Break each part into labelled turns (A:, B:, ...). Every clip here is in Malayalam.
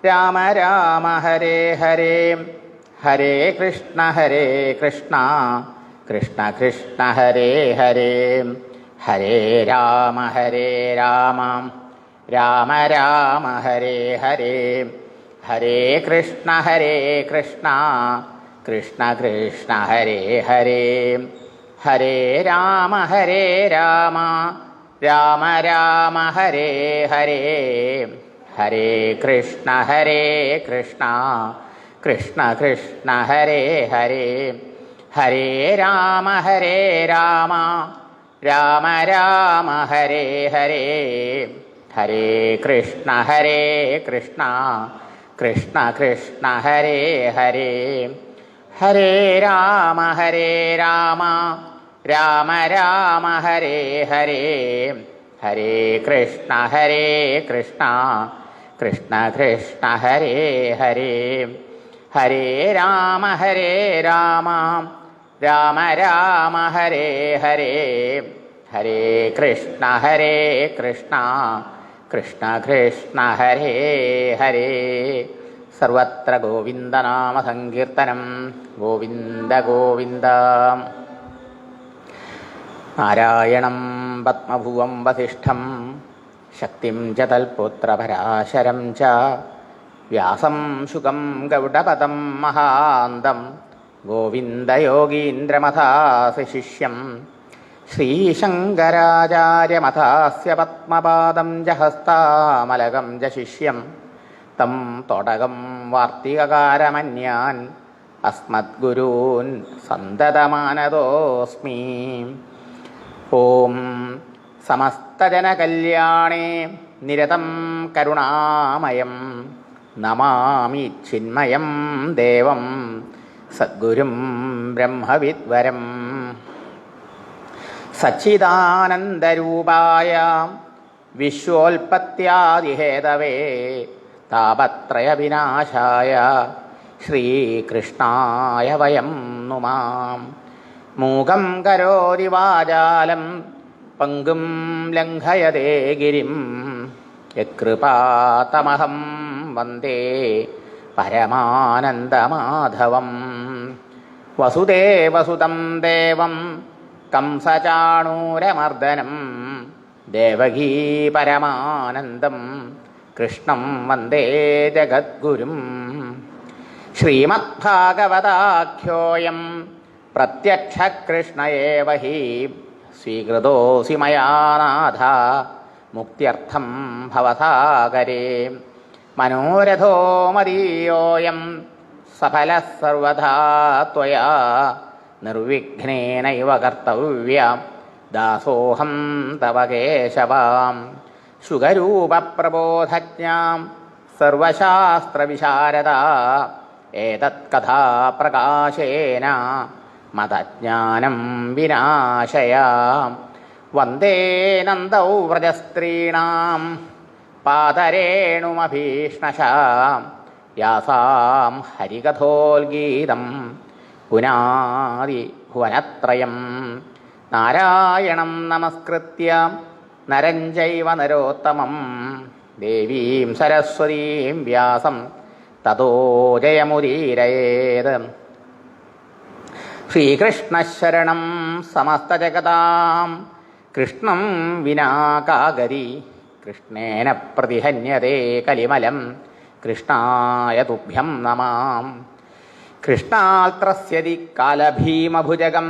A: രാമ രാമ ഹരേ ഹരേ ഹരേ കൃഷ്ണ കൃഷ്ണ കൃഷ്ണ ഹരേ ഹരേ ഹരേ രാമ രാമ രാമ രാമ ഹരേ ഹരേ ഹരേ കൃഷ്ണ കൃഷ്ണ കൃഷ്ണ ഹരേ ഹരേ ഹരേ രാമ രാമ രാമ രാമ ഹരേ ഹരേ ഹരേ കൃഷ്ണ കൃഷ്ണ കൃഷ്ണ ഹരേ ഹരേ ഹരേ രാമ രാമ രാമ രാമ ഹരേ ഹരേ ഹരേ കൃഷ്ണ കൃഷ്ണ കൃഷ്ണ ഹരേ ഹരേ ഹരേ രാമ രാമ രാമ രാമ ഹരേ ഹരേ ഹരേ കൃഷ്ണ കൃഷ്ണ കൃഷ്ണ ഹരേ ഹരേ ഹരേ രാമ രാമ രാമ രാമ ഹരേ ഹരേ ഹരേ കൃഷ്ണ കൃഷ്ണ കൃഷ്ണ ഹരേ ഹരേ സർവത്ര ഗോവിന്ദനാമ സങ്കീർത്തനം ഗോവിന്ദ ഗോവിന്ദ. നാരായണം പത്മഭുവം വസിഷ്ഠം ശക്തിം ച തൽപുത്രപരാശരം ച വ്യാസം ശുകം ഗൗഡപദം മഹാന്തം ഗോവിന്ദയോഗീന്ദ്രമഥാസി ശിഷ്യം ശ്രീശങ്കരാചാര്യമഥാസ്യ പത്മപാദം ജഹസ്താമലകം ജ ശിഷ്യം തം തോടകം വാർത്തികകാരമന്യാൻ അസ്മദ്ഗുരൂൻ സന്തതമാനതോസ്മി. ഓം സമസ്തജനകല്യാണേ നിരതം കരുണാമയം നമാമി ചിന്മയം ദേവം സദ്ഗുരും ബ്രഹ്മവിദ്വരം. സച്ചിദാനന്ദരൂപായ വിശ്വോൽപത്യാദിഹേതവേ താപത്രയവിനാശായ ശ്രീകൃഷ്ണായ വയം നുമാം. മൂകം കരോതി വാചാലം പങ്കും ലംഘയതേ ഗിരിം യത്കൃപാതമഹം വന്ദേ പരമാനന്ദമാധവം. വസുദേവസുതം ദേവം കംസചാണൂരമർദ്ദനം ദേവകീ പരമാനന്ദം കൃഷ്ണം വന്ദേ ജഗദ്ഗുരും. ശ്രീമദ്ഭാഗവതാഖ്യോയം പ്രത്യക്ഷകൃഷ്ണ ഏവ ഹി സ്വീകൃതോऽസി മയാ നാഥ മുക്ത്യർത്ഥം ഭവസാഗരേ. മനോരഥോ മദീയോऽയം സഫലഃ സർവഥാ ത്വയാ നിർവിഘ്നേനൈവ കർത്തവ്യ ദാസോഹം തവ കേശവാം. ശുഗരൂപപ്രബോധജ്ഞാം സർവശാസ്ത്രവിശാരദ ഏതത്കഥാപ്രകാശേന മതജ്ഞാനം വിനാശയാം. വന്ദേ നന്ദൗ വ്രജസ്ത്രീണാം പാദരേണുമഭീഷ്ണശാം യാസാം ഹരികഥോൽഗീതം പുനാദി ഭുവനത്രയം. നാരായണം നമസ്കൃത്യ നരം ചൈവ നരോത്തമം ദേവീം സരസ്വതീം വ്യാസം തതോ ജയമുദീരയേത്. ശ്രീകൃഷ്ണശരണം സമസ്തജഗതാം കൃഷ്ണം വിനാ കാഗതി കൃഷ്ണേന പ്രതിഹന്യതേ കലിമലം കൃഷ്ണായ തുഭ്യം നമാം. കൃഷ്ണാൽത്രസ്യതി കാലഭീമഭുജഗം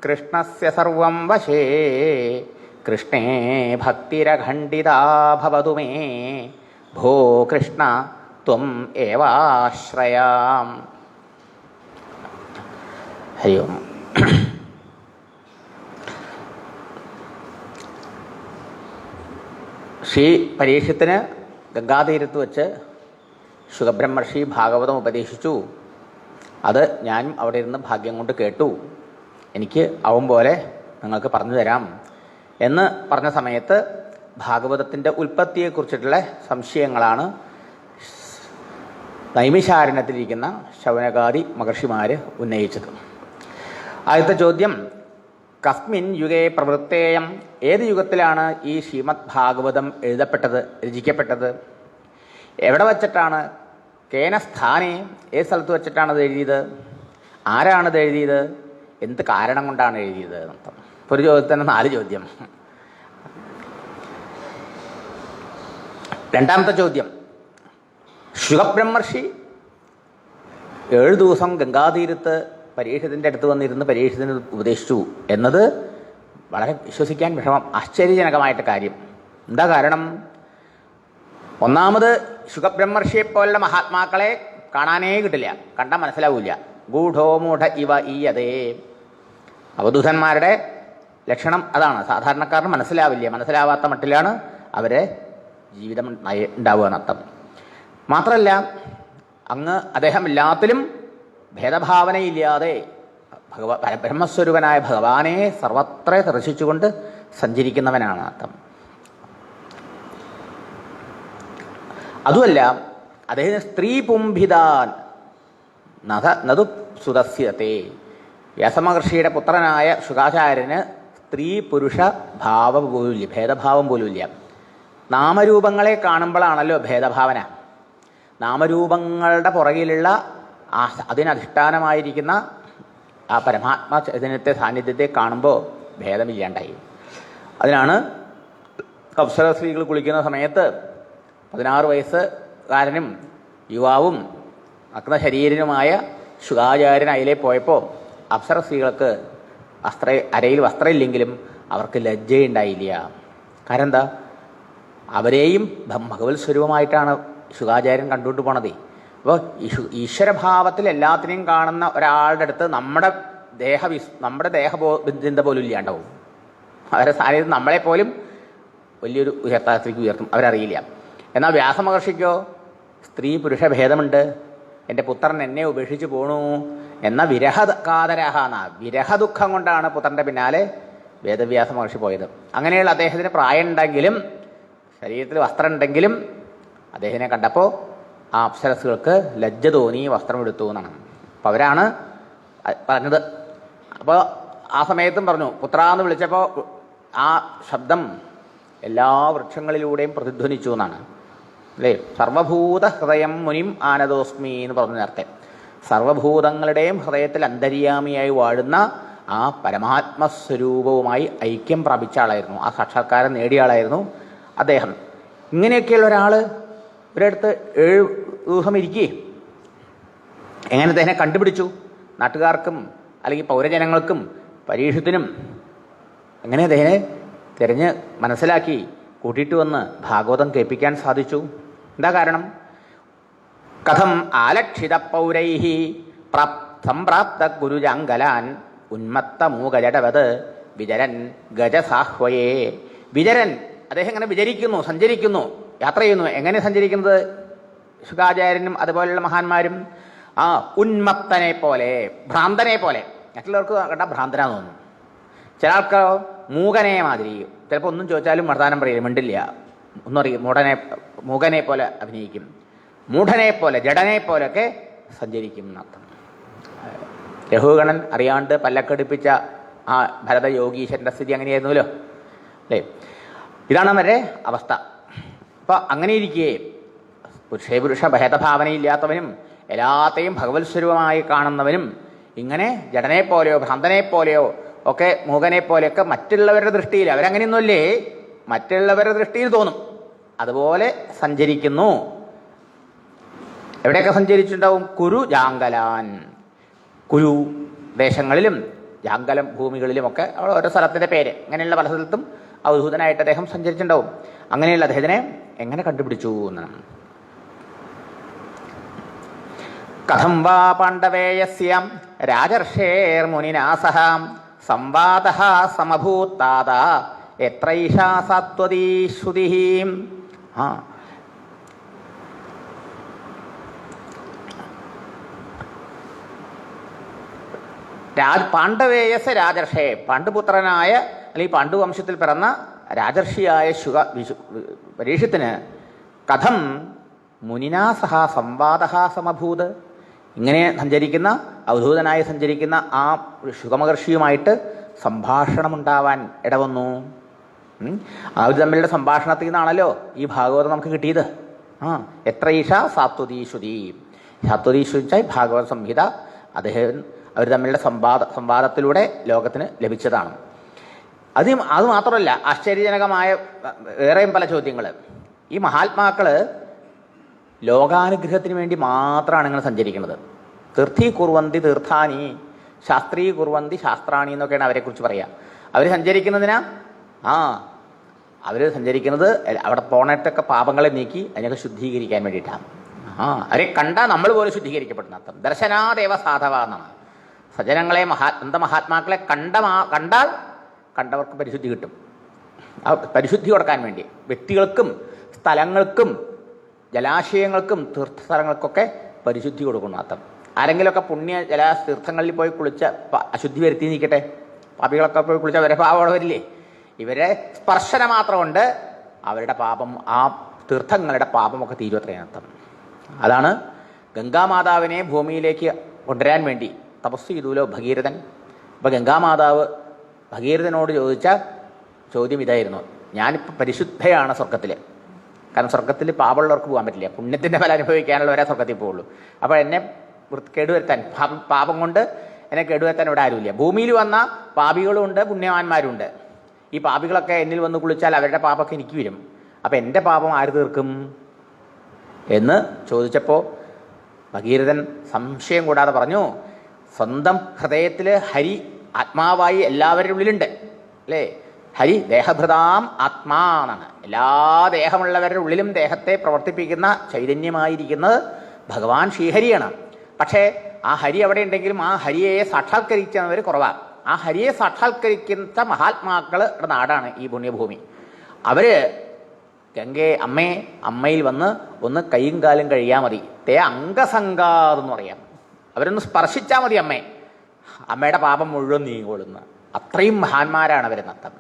A: കൃഷ്ണസ്യ സർവം വശേ കൃഷ്ണേ ഭക്തിരഖണ്ഡിതാ ഭവതു മേ ഭോ കൃഷ്ണ ത്വം ഏവാശ്രയാം. ഹരി ഓം. ശ്രീ പരീക്ഷത്തിന് ഗംഗാതീരത്ത് വച്ച് ശുഖബ്രഹ്മർഷി ഭാഗവതം ഉപദേശിച്ചു. അത് ഞാനും അവിടെ ഇരുന്ന് ഭാഗ്യം കൊണ്ട് കേട്ടു. എനിക്ക് ആവും പോലെ നിങ്ങൾക്ക് പറഞ്ഞു തരാം എന്ന് പറഞ്ഞ സമയത്ത് ഭാഗവതത്തിൻ്റെ ഉൽപ്പത്തിയെക്കുറിച്ചിട്ടുള്ള സംശയങ്ങളാണ് നൈമിഷാരണ്യത്തിലിരിക്കുന്ന ശൗനകാദി മഹർഷിമാർ ഉന്നയിച്ചത്. ആദ്യത്തെ ചോദ്യം, കസ്മിൻ യുഗേ പ്രവൃത്തേയം, ഏത് യുഗത്തിലാണ് ഈ ശ്രീമദ് ഭാഗവതം എഴുതപ്പെട്ടത്, രചിക്കപ്പെട്ടത്? എവിടെ വച്ചിട്ടാണ് കേന സ്ഥാനേ ഏത് സ്ഥലത്ത് വെച്ചിട്ടാണത് എഴുതിയത്, ആരാണത് എഴുതിയത്, എന്ത് കാരണം കൊണ്ടാണ് എഴുതിയത് എന്നർത്ഥം. ഇപ്പോൾ ഒരു ചോദ്യത്തിന് 4 ചോദ്യം. രണ്ടാമത്തെ ചോദ്യം, ശുകബ്രഹ്മർഷി 7 ദിവസം ഗംഗാതീരത്ത് പരീക്ഷത്തിൻ്റെ അടുത്ത് വന്നിരുന്ന് പരീക്ഷത്തിന് ഉപദേശിച്ചു എന്നത് വളരെ വിശ്വസിക്കാൻ വിഷമം, ആശ്ചര്യജനകമായിട്ട് കാര്യം. എന്താ കാരണം? ഒന്നാമത് ശുകബ്രഹ്മർഷിയെപ്പോലുള്ള മഹാത്മാക്കളെ കാണാനേ കിട്ടില്ല, കണ്ടാൽ മനസ്സിലാവില്ല. ഗൂഢോ മൂഢ ഇവ ഈയതേ, അവധൂതന്മാരുടെ ലക്ഷണം അതാണ്. സാധാരണക്കാരന് മനസ്സിലാവില്ല, മനസ്സിലാവാത്ത മട്ടിലാണ് അവരെ ജീവിതം ഉണ്ടാവുക എന്നർത്ഥം. മാത്രമല്ല അങ്ങ് അദ്ദേഹം എല്ലാത്തിലും ഭേദഭാവനയില്ലാതെ പരബ്രഹ്മസ്വരൂപനായ ഭഗവാനെ സർവത്ര ദർശിച്ചുകൊണ്ട് സഞ്ചരിക്കുന്നവനാണ് അർത്ഥം. അതുമല്ല അദ്ദേഹത്തിന് സ്ത്രീ പുംഭിതാൻ നതു സുതസ്യത്തെ, വ്യാസമഹർഷിയുടെ പുത്രനായ ശുകാചാര്യന് സ്ത്രീ പുരുഷ ഭാവം പോലുമില്ല, ഭേദഭാവം പോലുമില്ല. നാമരൂപങ്ങളെ കാണുമ്പോഴാണല്ലോ ഭേദഭാവന. നാമരൂപങ്ങളുടെ പുറകിലുള്ള അതിനധിഷ്ഠാനമായിരിക്കുന്ന ആ പരമാത്മ ചൈതന്യത്തെ സാന്നിധ്യത്തെ കാണുമ്പോൾ ഭേദമില്ലാണ്ടായി. അതിനാണ് അപ്സര സ്ത്രീകൾ കുളിക്കുന്ന സമയത്ത് 16 വയസ്സുകാരനും യുവാവും നഗ്നശരീരനുമായ ശുകാചാര്യൻ അതിലേ പോയപ്പോൾ അപ്സര സ്ത്രീകൾക്ക് അരയിൽ വസ്ത്രമില്ലെങ്കിലും അവർക്ക് ലജ്ജയുണ്ടായില്ല. കാരണം എന്താ? അവരെയും ഭഗവത് സ്വരൂപമായിട്ടാണ് ശുകാചാര്യൻ കണ്ടുകൊണ്ട് പോണത്. അപ്പോൾ ഈശ്വരഭാവത്തിൽ എല്ലാത്തിനെയും കാണുന്ന ഒരാളുടെ അടുത്ത് നമ്മുടെ ദേഹചിന്ത പോലും ഇല്ലാണ്ടാവും. അവരുടെ സാന്നിധ്യം നമ്മളെപ്പോലും വലിയൊരു ഉയർത്താത്തേക്ക് ഉയർത്തും, അവരറിയില്ല. എന്നാൽ വ്യാസമഹർഷിക്കോ സ്ത്രീ പുരുഷ ഭേദമുണ്ട്, എൻ്റെ പുത്രൻ എന്നെ ഉപേക്ഷിച്ച് പോണു എന്ന വിരഹദുഃഖം കൊണ്ടാണ് പുത്രൻ്റെ പിന്നാലെ വേദവ്യാസ മഹർഷി പോയത്. അങ്ങനെയുള്ള അദ്ദേഹത്തിന് പ്രായം ഉണ്ടെങ്കിലും ശരീരത്തിൽ വസ്ത്രം ഉണ്ടെങ്കിലും അദ്ദേഹത്തിനെ കണ്ടപ്പോൾ ആ അപ്സരസുകൾക്ക് ലജ്ജ തോന്നി, വസ്ത്രം എടുത്തു എന്നാണ്. അപ്പം അവരാണ് പറഞ്ഞത്. അപ്പോൾ ആ സമയത്തും പറഞ്ഞു, പുത്രാന്ന് വിളിച്ചപ്പോൾ ആ ശബ്ദം എല്ലാ വൃക്ഷങ്ങളിലൂടെയും പ്രതിധ്വനിച്ചു എന്നാണ് അല്ലേ. സർവഭൂത ഹൃദയം മുനിം ആനദോസ്മി എന്ന് പറഞ്ഞു നേരത്തെ. സർവഭൂതങ്ങളുടെയും ഹൃദയത്തിൽ അന്തര്യാമിയായി വാഴുന്ന ആ പരമാത്മസ്വരൂപവുമായി ഐക്യം പ്രാപിച്ച ആളായിരുന്നു, ആ സാക്ഷാത്കാരം നേടിയ ആളായിരുന്നു അദ്ദേഹം. ഇങ്ങനെയൊക്കെയുള്ള ഒരാൾ ഒരിടത്ത് 7 ദിവസം ഇരിക്കേ എങ്ങനെ അദ്ദേഹനെ കണ്ടുപിടിച്ചു? നാട്ടുകാർക്കും അല്ലെങ്കിൽ പൗരജനങ്ങൾക്കും പരീക്ഷത്തിനും എങ്ങനെ അദ്ദേഹനെ തിരഞ്ഞ് മനസ്സിലാക്കി കൂട്ടിയിട്ട് വന്ന് ഭാഗവതം കേൾപ്പിക്കാൻ സാധിച്ചു? എന്താ കാരണം? കഥം ആലക്ഷിത പൗരൈഹി സംപ്രാപ്ത ഗുരുജാങ്കലാൻ ഉന്മത്ത മൂകജടവത് വിചരൻ ഗജസാഹ്വയേ. വിചരൻ, അദ്ദേഹം ഇങ്ങനെ വിചരിക്കുന്നു, സഞ്ചരിക്കുന്നു, യാത്ര ചെയ്യുന്നു. എങ്ങനെ സഞ്ചരിക്കുന്നത്? ശുകാചാര്യനും അതുപോലെയുള്ള മഹാന്മാരും ആ ഉന്മത്തനെ പോലെ, ഭ്രാന്തനെ പോലെ. മറ്റുള്ളവർക്ക് കണ്ട ഭ്രാന്തനാന്ന് തോന്നും. ചില ആൾക്കോ മൂകനെ മാതിരി, ചിലപ്പോൾ ഒന്നും ചോദിച്ചാലും വർത്താനം പറയില്ല, മിണ്ടില്ല, ഒന്നും അറിയും. മൂകനെ പോലെ അഭിനയിക്കും, മൂഢനെ പോലെ, ജഡനെ പോലെയൊക്കെ സഞ്ചരിക്കും എന്നർത്ഥം. രഘുഗണൻ അറിയാണ്ട് പല്ലക്കടിപ്പിച്ച ആ ഭരതയോഗീശ്വരൻ്റെ സ്ഥിതി അങ്ങനെയായിരുന്നല്ലോ അല്ലേ. ഇതാണ് അവരുടെ അവസ്ഥ. അപ്പോൾ അങ്ങനെ ഇരിക്കെ പുരുഷ ഭേദഭാവനയില്ലാത്തവനും എല്ലാത്തെയും ഭഗവത് സ്വരൂപമായി കാണുന്നവനും ഇങ്ങനെ ജഡനെ പോലെയോ ഭ്രാന്തനെ പോലെയോ ഒക്കെ മൂകനെ പോലെയൊക്കെ മറ്റുള്ളവരുടെ ദൃഷ്ടിയിൽ, അവരങ്ങനെയൊന്നുമല്ലേ, മറ്റുള്ളവരുടെ ദൃഷ്ടിയിൽ തോന്നും. അതുപോലെ സഞ്ചരിക്കുന്നു. എവിടെയൊക്കെ സഞ്ചരിച്ചിട്ടുണ്ടാവും? കുരു ജാങ്കലാൻ, കുരു ദേശങ്ങളിലും ജാങ്കലം ഭൂമികളിലുമൊക്കെ അവിടെ ഓരോ സ്ഥലത്തിൻ്റെ പേര്, അങ്ങനെയുള്ള പല സ്ഥലത്തും അവധൂതനായിട്ട് അദ്ദേഹം സഞ്ചരിച്ചിട്ടുണ്ടാവും. അങ്ങനെയുള്ള അദ്ദേഹത്തിനെ എങ്ങനെ കണ്ടുപിടിച്ചു എന്നാണ്. കഥം വാ പാണ്ഡവേയസ്യാം രാജർഷേർമുനിനാ സഹ സംവാദഃ സമഭൂത്താത എത്രൈഷാ സാത്വതീ ശ്രുതിഃ. പാണ്ഡവേയസ രാജർഷേ, പാണ്ഡുപുത്രനായ അല്ലെങ്കിൽ പാണ്ഡുവംശത്തിൽ പിറന്ന രാജർഷിയായ പരീക്ഷത്തിന് കഥം മുനിനാ സഹ സംവാദഃ സമഭൂത്, ഇങ്ങനെ സഞ്ചരിക്കുന്ന അവധൂതനായി സഞ്ചരിക്കുന്ന ആ ശുകമഹർഷിയുമായിട്ട് സംഭാഷണമുണ്ടാവാൻ ഇടവന്നു. അവർ തമ്മിലുള്ള സംഭാഷണത്തിൽ നിന്നാണല്ലോ ഈ ഭാഗവതം നമുക്ക് കിട്ടിയത്. എത്ര ഈഷ സാത്വതീശ്വതി. സാത്വതീശ്വരി ഭാഗവത സംഹിത അദ്ദേഹം അവർ തമ്മിലുള്ള സംവാദത്തിലൂടെ ലോകത്തിന് ലഭിച്ചതാണ്. അത് മാത്രമല്ല, ആശ്ചര്യജനകമായ വേറെയും പല ചോദ്യങ്ങൾ. ഈ മഹാത്മാക്കള് ലോകാനുഗ്രഹത്തിന് വേണ്ടി മാത്രമാണ് ഇങ്ങനെ സഞ്ചരിക്കുന്നത്. തീർത്ഥീ കുർവന്തി തീർത്ഥാനി ശാസ്ത്രീ കുർവന്തി ശാസ്ത്രാണി എന്നൊക്കെയാണ് അവരെക്കുറിച്ച് പറയുക. അവർ സഞ്ചരിക്കുന്നതിനാ അവർ സഞ്ചരിക്കുന്നത് അവിടെ പോണട്ടൊക്കെ പാപങ്ങളെ നീക്കി അതിനൊക്കെ ശുദ്ധീകരിക്കാൻ വേണ്ടിയിട്ടാണ്. അവരെ കണ്ടാൽ നമ്മൾ പോലും ശുദ്ധീകരിക്കപ്പെടുന്ന അർത്ഥം. ദർശനാദേവ സാധവ എന്നാണ്. സജ്ജനങ്ങളെ മഹാത്മാക്കളെ കണ്ടാൽ കണ്ടവർക്ക് പരിശുദ്ധി കിട്ടും. പരിശുദ്ധി കൊടുക്കാൻ വേണ്ടി വ്യക്തികൾക്കും സ്ഥലങ്ങൾക്കും ജലാശയങ്ങൾക്കും തീർത്ഥസ്ഥലങ്ങൾക്കൊക്കെ പരിശുദ്ധി കൊടുക്കണം അർത്ഥം. ആരെങ്കിലുമൊക്കെ പുണ്യ തീർത്ഥങ്ങളിൽ പോയി കുളിച്ച അശുദ്ധി വരുത്തി നീക്കട്ടെ, പാപികളൊക്കെ പോയി കുളിച്ച അവരെ പാപം വരില്ലേ? ഇവരെ സ്പർശന മാത്രം കൊണ്ട് അവരുടെ പാപം, ആ തീർത്ഥങ്ങളുടെ പാപമൊക്കെ തീരുവത്രയും അർത്ഥം. അതാണ് ഗംഗാമാതാവിനെ ഭൂമിയിലേക്ക് കൊണ്ടുവരാൻ വേണ്ടി തപസ് ചെയ്തുല്ലോ ഭഗീരഥൻ. അപ്പോൾ ഗംഗാമാതാവ് ഭഗീരഥനോട് ചോദിച്ച ചോദ്യം ഇതായിരുന്നു: ഞാനിപ്പോൾ പരിശുദ്ധയാണ് സ്വർഗത്തിൽ. കാരണം സ്വർഗത്തിൽ പാപമുള്ളവർക്ക് പോകാൻ പറ്റില്ല, പുണ്യത്തിൻ്റെ ഫലം അനുഭവിക്കാനുള്ളവരെ സ്വർഗത്തിൽ പോകുള്ളൂ. അപ്പോൾ എന്നെ കേടുവരുത്താൻ, പാപം കൊണ്ട് എന്നെ കേടുവരുത്താൻ ഇവിടെ ആരുമില്ല. ഭൂമിയിൽ വന്ന പാപികളും ഉണ്ട്, പുണ്യവാന്മാരും ഉണ്ട്. ഈ പാപികളൊക്കെ എന്നിൽ വന്ന് കുളിച്ചാൽ അവരുടെ പാപമൊക്കെ എനിക്ക് വരും. അപ്പം എൻ്റെ പാപം ആര് തീർക്കും എന്ന് ചോദിച്ചപ്പോൾ ഭഗീരഥൻ സംശയം കൂടാതെ പറഞ്ഞു, സ്വന്തം ഹൃദയത്തിൽ ഹരി ആത്മാവായി എല്ലാവരുടെ ഉള്ളിലുണ്ട് അല്ലേ? ഹരി ദേഹഭൃതാം ആത്മാ എന്നാണ്. എല്ലാ ദേഹമുള്ളവരുടെ ഉള്ളിലും ദേഹത്തെ പ്രവർത്തിപ്പിക്കുന്ന ചൈതന്യമായിരിക്കുന്നത് ഭഗവാൻ ശ്രീഹരിയാണ്. പക്ഷേ ആ ഹരി അവിടെ ഉണ്ടെങ്കിലും ആ ഹരിയെ സാക്ഷാത്കരിക്കുന്നവർ കുറവാണ്. ആ ഹരിയെ സാക്ഷാത്കരിക്കുന്ന മഹാത്മാക്കളുടെ നാടാണ് ഈ പുണ്യഭൂമി. അവർ അമ്മയിൽ വന്ന് ഒന്ന് കൈയും കാലും കഴിയാൽ മതി. തേ അംഗസംഗാതെന്ന് പറയാം. അവരൊന്ന് സ്പർശിച്ചാൽ മതി അമ്മയുടെ പാപം മുഴുവൻ നീങ്ങോളുന്ന അത്രയും മഹാന്മാരാണ് അവരെന്നർത്ഥം.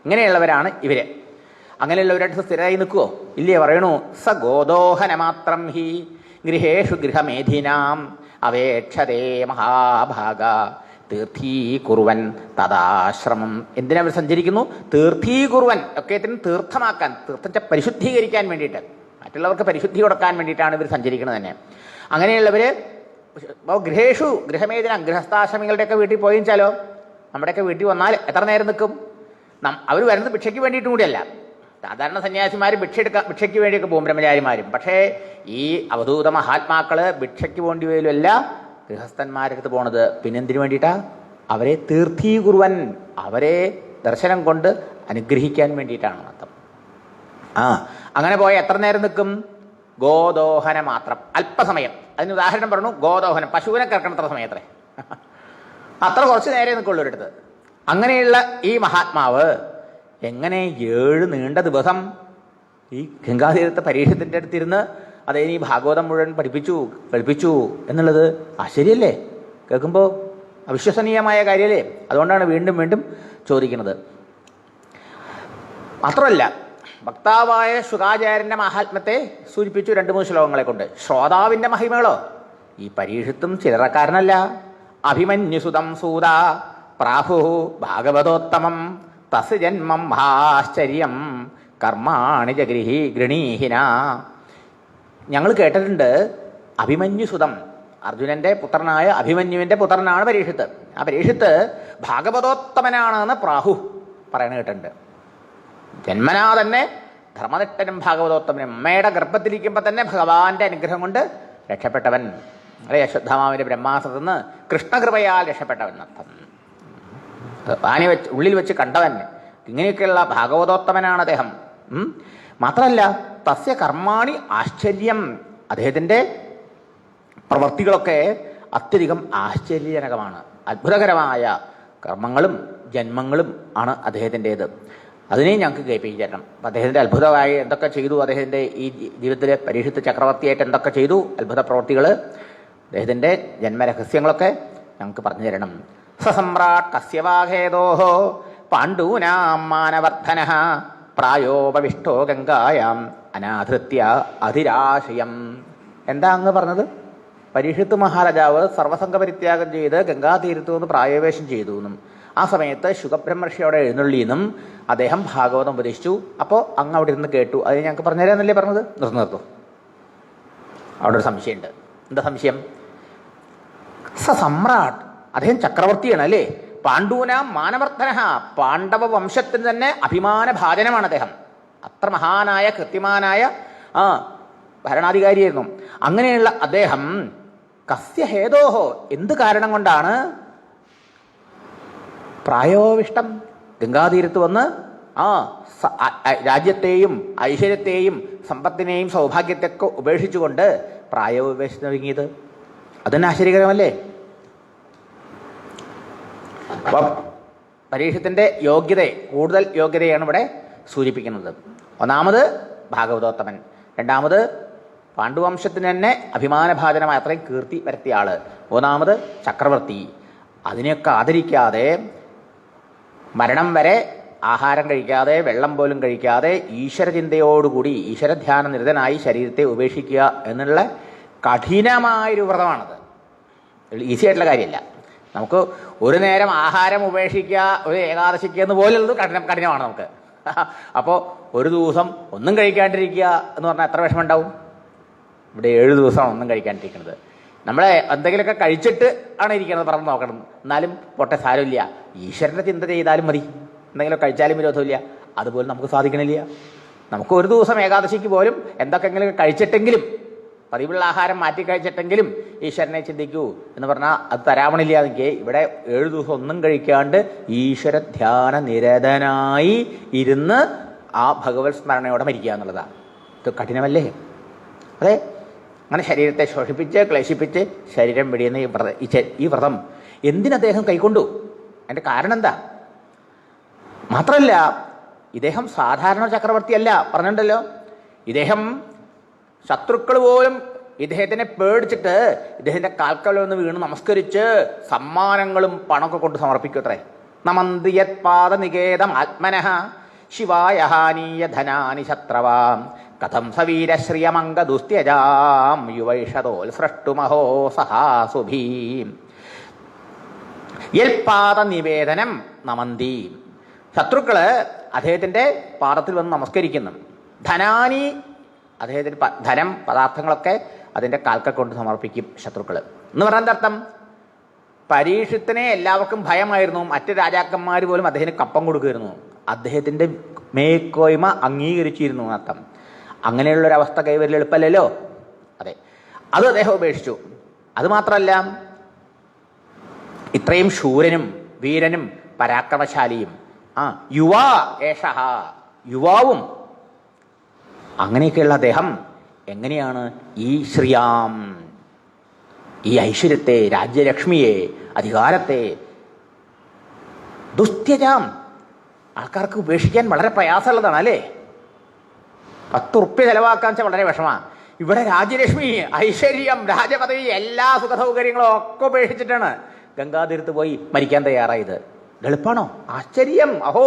A: ഇങ്ങനെയുള്ളവരാണ് ഇവര്. അങ്ങനെയുള്ളവരായിട്ട് സ്ഥിരമായി നിൽക്കുവോ? ഇല്ലേ? പറയണു, സ ഗോദോഹനമാത്രം ഹി ഗൃഹേഷു ഗൃഹമേധിനാം അവേക്ഷതേ മഹാഭാഗ തീർത്ഥീകുറുവൻ തദാശ്രമം. എന്തിനവർ സഞ്ചരിക്കുന്നു? തീർത്ഥീകുറുവൻ, ഒക്കെ തീർത്ഥമാക്കാൻ, തീർത്ഥത്തെ പരിശുദ്ധീകരിക്കാൻ വേണ്ടിയിട്ട്, മറ്റുള്ളവർക്ക് പരിശുദ്ധി കൊടുക്കാൻ വേണ്ടിയിട്ടാണ് ഇവർ സഞ്ചരിക്കുന്നത് തന്നെ. അങ്ങനെയുള്ളവർ ഗൃഹേഷു ഗൃഹമേദിന, ഗൃഹസ്ഥാശ്രമികളുടെയൊക്കെ വീട്ടിൽ പോയിച്ചാലോ, നമ്മുടെയൊക്കെ വീട്ടിൽ വന്നാൽ എത്ര നേരം നിൽക്കും? അവർ വരുന്നത് ഭിക്ഷയ്ക്ക് വേണ്ടിയിട്ടും കൂടിയല്ല. സാധാരണ സന്യാസിമാർ ഭിക്ഷയ്ക്ക് വേണ്ടിയൊക്കെ പോകും, ബ്രഹ്മചാരിമാരും. പക്ഷേ ഈ അവധൂത മഹാത്മാക്കള് ഭിക്ഷയ്ക്ക് വേണ്ടി പോലുമല്ല ഗൃഹസ്ഥന്മാരടുത്ത് പോണത്. പിന്നെന്തിനു വേണ്ടിയിട്ടാ? അവരെ തീർത്ഥീകുറുവൻ, അവരെ ദർശനം കൊണ്ട് അനുഗ്രഹിക്കാൻ വേണ്ടിയിട്ടാണ് അർത്ഥം. അങ്ങനെ പോയ എത്ര നേരം നിൽക്കും? ഗോദോഹന മാത്രം, അല്പസമയം. അതിന് ഉദാഹരണം പറഞ്ഞു, ഗോദോഹനം, പശുവിനെ കറക്കണത്ര സമയത്രേ, അത്ര കുറച്ച് നേരെ നിൽക്കുള്ളൂ ഒരിടത്ത്. അങ്ങനെയുള്ള ഈ മഹാത്മാവ് എങ്ങനെ 7 നീണ്ട ദിവസം ഈ ഗംഗാതീരത്തെ പരീക്ഷത്തിൻ്റെ അടുത്തിരുന്ന് അദ്ദേഹം ഈ ഭാഗവതം മുഴുവൻ പഠിപ്പിച്ചു എന്നുള്ളത് ആശ്ചര്യമല്ലേ? കേൾക്കുമ്പോൾ അവിശ്വസനീയമായ കാര്യമല്ലേ? അതുകൊണ്ടാണ് വീണ്ടും വീണ്ടും ചോദിക്കുന്നത്. മാത്രമല്ല, ഭക്താവായ ശുകാചാര്യന്റെ മഹാത്മ്യത്തെ സൂചിപ്പിച്ചു 2-3 ശ്ലോകങ്ങളെ കൊണ്ട്. ശ്രോതാവിന്റെ മഹിമകളോ? ഈ പരീക്ഷത്തും ചില്ലറക്കാരനല്ല. അഭിമന്യുസുതം സൂത പ്രാഹു ഭാഗവതോത്തമം തസ് ജന്മം മഹാശ്ചര്യം കർമാണി ഗൃണീഹിന. ഞങ്ങൾ കേട്ടിട്ടുണ്ട്, അഭിമന്യുസുതം, അർജുനന്റെ പുത്രനായ അഭിമന്യുവിന്റെ പുത്രനാണ് പരീക്ഷത്ത്. ആ പരീക്ഷത്ത് ഭാഗവതോത്തമനാണെന്ന് പ്രാഹു പറയണ കേട്ടിട്ടുണ്ട്. ജന്മനാ തന്നെ ധർമ്മനിഷ്ഠനും ഭാഗവതോത്തമനും, അമ്മയുടെ ഗർഭത്തിലിരിക്കുമ്പോൾ തന്നെ ഭഗവാന്റെ അനുഗ്രഹം കൊണ്ട് രക്ഷപ്പെട്ടവൻ. അല്ലെ, അശ്വത്ഥാമാവിന്റെ ബ്രഹ്മാസ്ത്രത്തിൽ നിന്ന് കൃഷ്ണകൃപയാൽ രക്ഷപ്പെട്ടവൻ അർത്ഥം. ആനി ഉള്ളിൽ വെച്ച് കണ്ടവൻ. ഇങ്ങനെയൊക്കെയുള്ള ഭാഗവതോത്തമനാണ് അദ്ദേഹം. മാത്രമല്ല, തസ്യ കർമാണി ആശ്ചര്യം, അദ്ദേഹത്തിൻ്റെ പ്രവൃത്തികളൊക്കെ അത്യധികം ആശ്ചര്യജനകമാണ്. അത്ഭുതകരമായ കർമ്മങ്ങളും ജന്മങ്ങളും ആണ് അദ്ദേഹത്തിൻ്റേത്. അതിനെയും ഞങ്ങൾക്ക് കേൾപ്പിച്ചു തരണം. അപ്പം അദ്ദേഹത്തിൻ്റെ അത്ഭുതമായി എന്തൊക്കെ ചെയ്തു, അദ്ദേഹത്തിൻ്റെ ഈ ജീവിതത്തിൽ പരീക്ഷിത്ത് ചക്രവർത്തിയായിട്ട് എന്തൊക്കെ ചെയ്തു, അത്ഭുത പ്രവൃത്തികൾ, അദ്ദേഹത്തിൻ്റെ ജന്മരഹസ്യങ്ങളൊക്കെ ഞങ്ങൾക്ക് പറഞ്ഞു തരണം. സസമ്രാട് കസ്യവാഹേതോഹോ പാണ്ഡൂനാം മാനവർദ്ധനഃ പ്രായോപവിഷ്ടോ ഗംഗായാം അനാധൃത്യ അധിരാശയം. എന്താ അങ്ങ് പറഞ്ഞത്? പരീക്ഷിത്ത് മഹാരാജാവ് സർവസംഘ പരിത്യാഗം ചെയ്ത് ഗംഗാതീരത്തു നിന്ന് പ്രായോപവേശം ചെയ്തു എന്നും ആ സമയത്ത് ശുഗബ്രഹ്മർഷി അവിടെ എഴുന്നള്ളിയെന്നും അദ്ദേഹം ഭാഗവതം ഉപദേശിച്ചു. അപ്പോൾ അങ്ങ് അവിടെ ഇരുന്ന് കേട്ടു. അത് ഞങ്ങൾക്ക് പറഞ്ഞുതരാന്നല്ലേ പറഞ്ഞത്? നിർത്തും. അവിടെ ഒരു സംശയമുണ്ട്. എന്താ സംശയം? സമ്രാട്ട്, അദ്ദേഹം ചക്രവർത്തിയാണ് അല്ലേ? പാണ്ഡൂനാം മാനവർദ്ധന, പാണ്ഡവ വംശത്തിന് തന്നെ അഭിമാന ഭാജനമാണ് അദ്ദേഹം. അത്ര മഹാനായ കൃത്യമാനായ ഭരണാധികാരിയായിരുന്നു. അങ്ങനെയുള്ള അദ്ദേഹം കസ്യ ഹേതോഹോ, എന്ത് കാരണം കൊണ്ടാണ് പ്രായോവിഷ്ടം ഗംഗാതീരത്ത് വന്ന് രാജ്യത്തെയും ഐശ്വര്യത്തെയും സമ്പത്തിനെയും സൗഭാഗ്യത്തെയൊക്കെ ഉപേക്ഷിച്ചുകൊണ്ട് പ്രായോപേക്ഷിച്ച് ഒരുങ്ങിയത്? അതെന്നെ ആശ്ചര്യകരമല്ലേ? അപ്പം പരീക്ഷത്തിന്റെ കൂടുതൽ യോഗ്യതയാണ് ഇവിടെ സൂചിപ്പിക്കുന്നത്. ഒന്നാമത് ഭാഗവതോത്തമൻ, രണ്ടാമത് പാണ്ഡുവംശത്തിന് തന്നെ അഭിമാനഭാജനമായ അത്രയും കീർത്തി വരുത്തിയ ആള്, മൂന്നാമത് ചക്രവർത്തി. അതിനെയൊക്കെ ആദരിക്കാതെ മരണം വരെ ആഹാരം കഴിക്കാതെ വെള്ളം പോലും കഴിക്കാതെ ഈശ്വരചിന്തയോടുകൂടി ഈശ്വരധ്യാന നിരതനായി ശരീരത്തെ ഉപേക്ഷിക്കുക എന്നുള്ള കഠിനമായൊരു വ്രതമാണത്. ഈസി ആയിട്ടുള്ള കാര്യമല്ല. നമുക്ക് ഒരു നേരം ആഹാരം ഉപേക്ഷിക്കുക, ഒരു ഏകാദശിക്കുക എന്ന് പോലുള്ളത് കഠിനമാണ് നമുക്ക്. അപ്പോൾ ഒരു ദിവസം ഒന്നും കഴിക്കാണ്ടിരിക്കുക എന്ന് പറഞ്ഞാൽ എത്ര വിഷമം ഉണ്ടാവും? ഇവിടെ 7 ദിവസമാണ് ഒന്നും കഴിക്കാണ്ടിരിക്കുന്നത്. നമ്മളെ എന്തെങ്കിലുമൊക്കെ കഴിച്ചിട്ട് ആണ് ഇരിക്കുന്നത്, പറഞ്ഞ് നോക്കണം. എന്നാലും പൊട്ടെ സാരമില്ല, ഈശ്വരൻ്റെ ചിന്ത ചെയ്താലും മതി, എന്തെങ്കിലും കഴിച്ചാലും വിരോധമില്ല. അതുപോലെ നമുക്ക് സാധിക്കണില്ല. നമുക്ക് ഒരു ദിവസം ഏകാദശിക്ക് പോലും എന്തൊക്കെങ്കിലും കഴിച്ചിട്ടെങ്കിലും, പതിവുള്ള ആഹാരം മാറ്റി കഴിച്ചിട്ടെങ്കിലും ഈശ്വരനെ ചിന്തിക്കൂ എന്ന് പറഞ്ഞാൽ അത് തരാമണില്ല. എനിക്ക് ഇവിടെ 7 ദിവസം ഒന്നും കഴിക്കാണ്ട് ഈശ്വര ധ്യാന നിരതനായി ഇരുന്ന് ആ ഭഗവത് സ്മരണയോടെ മരിക്കുക എന്നുള്ളതാണ്. ഇത് കഠിനമല്ലേ? അതെ. അങ്ങനെ ശരീരത്തെ ശോഷിപ്പിച്ച് ക്ലേശിപ്പിച്ച് ശരീരം വെടിയുന്ന ഈ വ്രതം എന്തിനദ്ദേഹം കൈക്കൊണ്ടു? അതിൻ്റെ കാരണം എന്താ? മാത്രമല്ല, ഇദ്ദേഹം സാധാരണ ചക്രവർത്തിയല്ല, പറഞ്ഞിട്ടുണ്ടല്ലോ. ഇദ്ദേഹം ശത്രുക്കൾ പോലും ഇദ്ദേഹത്തിനെ പേടിച്ചിട്ട് ഇദ്ദേഹത്തിൻ്റെ കാൽക്കൽ ഒന്ന് വീണ് നമസ്കരിച്ച് സമ്മാനങ്ങളും പണമൊക്കെ കൊണ്ട് സമർപ്പിക്കത്രേ. നമന്തിയത് പാദനികേതം ആത്മനഃ ശിവായ ഹാനീയ ധനാനി ശത്രവാം കഥം സവീരശ്രിയമംഗദുസ്ത്യജാം യുവൈഷതോൽ സൃഷ്ടുമഹോ സഹാസുഭീം. യൽപാദ നിവേദനം നമന്തി. ശത്രുക്കള് അദ്ദേഹത്തിൻ്റെ പാദത്തിൽ വന്ന് നമസ്കരിക്കുന്നു. ധനാനി, അദ്ദേഹത്തിന് ധനം പദാർത്ഥങ്ങളൊക്കെ അതിൻ്റെ കാൽക്കൽ കൊണ്ട് സമർപ്പിക്കും ശത്രുക്കൾ എന്ന് പറഞ്ഞാൽ അർത്ഥം. പരീക്ഷത്തിനെ എല്ലാവർക്കും ഭയമായിരുന്നു. മറ്റ് രാജാക്കന്മാർ പോലും അദ്ദേഹത്തിന് കപ്പം കൊടുക്കുമായിരുന്നു. അദ്ദേഹത്തിൻ്റെ മേൽക്കോയ്മ അംഗീകരിച്ചിരുന്നു എന്നർത്ഥം. അങ്ങനെയുള്ളൊരവസ്ഥ കൈവരൽ എളുപ്പമല്ലല്ലോ. അതെ, അത് അദ്ദേഹം ഉപേക്ഷിച്ചു. അതുമാത്രമല്ല, ഇത്രയും ശൂരനും വീരനും പരാക്രമശാലിയും യുവാ ഏഷഹ, യുവാവും അങ്ങനെയൊക്കെയുള്ള അദ്ദേഹം എങ്ങനെയാണ് ഈ ശ്രീയാം, ഈ ഐശ്വര്യത്തെ, രാജ്യലക്ഷ്മിയെ, അധികാരത്തെ ദുസ്ത്യജാം, ആൾക്കാർക്ക് ഉപേക്ഷിക്കാൻ വളരെ പ്രയാസമുള്ളതാണ് അല്ലേ? 10 ഉറുപ്പ്യ ചെലവാക്കാൻ വെച്ചാൽ വളരെ വിഷമമാണ്. ഇവിടെ രാജ്യലക്ഷ്മി, ഐശ്വര്യം, രാജപദവി, എല്ലാ സുഖസൗകര്യങ്ങളും ഒക്കെ ഉപേക്ഷിച്ചിട്ടാണ് ഗംഗാതീരത്ത് പോയി മരിക്കാൻ തയ്യാറായത്. എളുപ്പമാണോ? ആശ്ചര്യം. അഹോ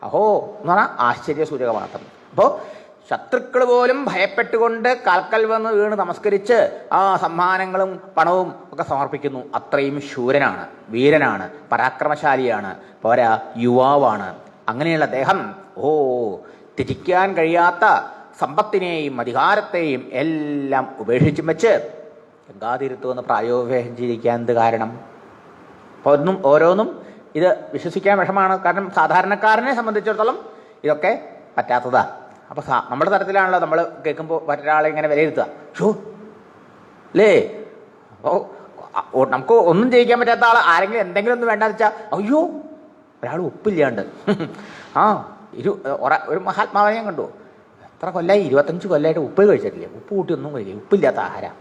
A: അഹോ എന്ന് പറഞ്ഞാൽ ആശ്ചര്യ സൂചകമാർത്ഥം. അപ്പോൾ ശത്രുക്കൾ പോലും ഭയപ്പെട്ടുകൊണ്ട് കാൽക്കൽ വന്ന് വീണ് നമസ്കരിച്ച് സമ്മാനങ്ങളും പണവും ഒക്കെ സമർപ്പിക്കുന്നു. അത്രയും ശൂരനാണ്, വീരനാണ്, പരാക്രമശാലിയാണ്, പോരാ യുവാവാണ്. അങ്ങനെയുള്ള അദ്ദേഹം ത്യജിക്കാൻ കഴിയാത്ത സമ്പത്തിനെയും അധികാരത്തെയും എല്ലാം ഉപേക്ഷിച്ചും വെച്ച് ഗംഗാതീരത്ത് വന്ന് പ്രായോപവേശം ചെയ്തിരിക്കാൻ എന്ത് കാരണം? അപ്പോൾ ഓരോന്നും ഇത് വിശ്വസിക്കാൻ വിഷമാണ്. കാരണം സാധാരണക്കാരനെ സംബന്ധിച്ചിടത്തോളം ഇതൊക്കെ പറ്റാത്തതാണ്. അപ്പോൾ നമ്മുടെ തരത്തിലാണല്ലോ നമ്മൾ കേൾക്കുമ്പോൾ മറ്റൊരാളെ ഇങ്ങനെ വിലയിരുത്തുക. അല്ലേ? അപ്പോൾ നമുക്ക് ഒന്നും ചെയ്യിക്കാൻ പറ്റാത്ത ആൾ ആരെങ്കിലും എന്തെങ്കിലും ഒന്നും വേണ്ടെന്ന് വെച്ചാൽ അയ്യോ ഒരാൾ ഉപ്പില്ലാണ്ട് ഒരു മഹാത്മാവിനെ ഞാൻ കണ്ടു. എത്ര കൊല്ലമായി? 25 കൊല്ലമായിട്ട് ഉപ്പ് കഴിച്ചിട്ടില്ലേ, ഉപ്പ് കൂട്ടി ഒന്നും കഴിക്കില്ല, ഉപ്പില്ലാത്ത ആഹാരം.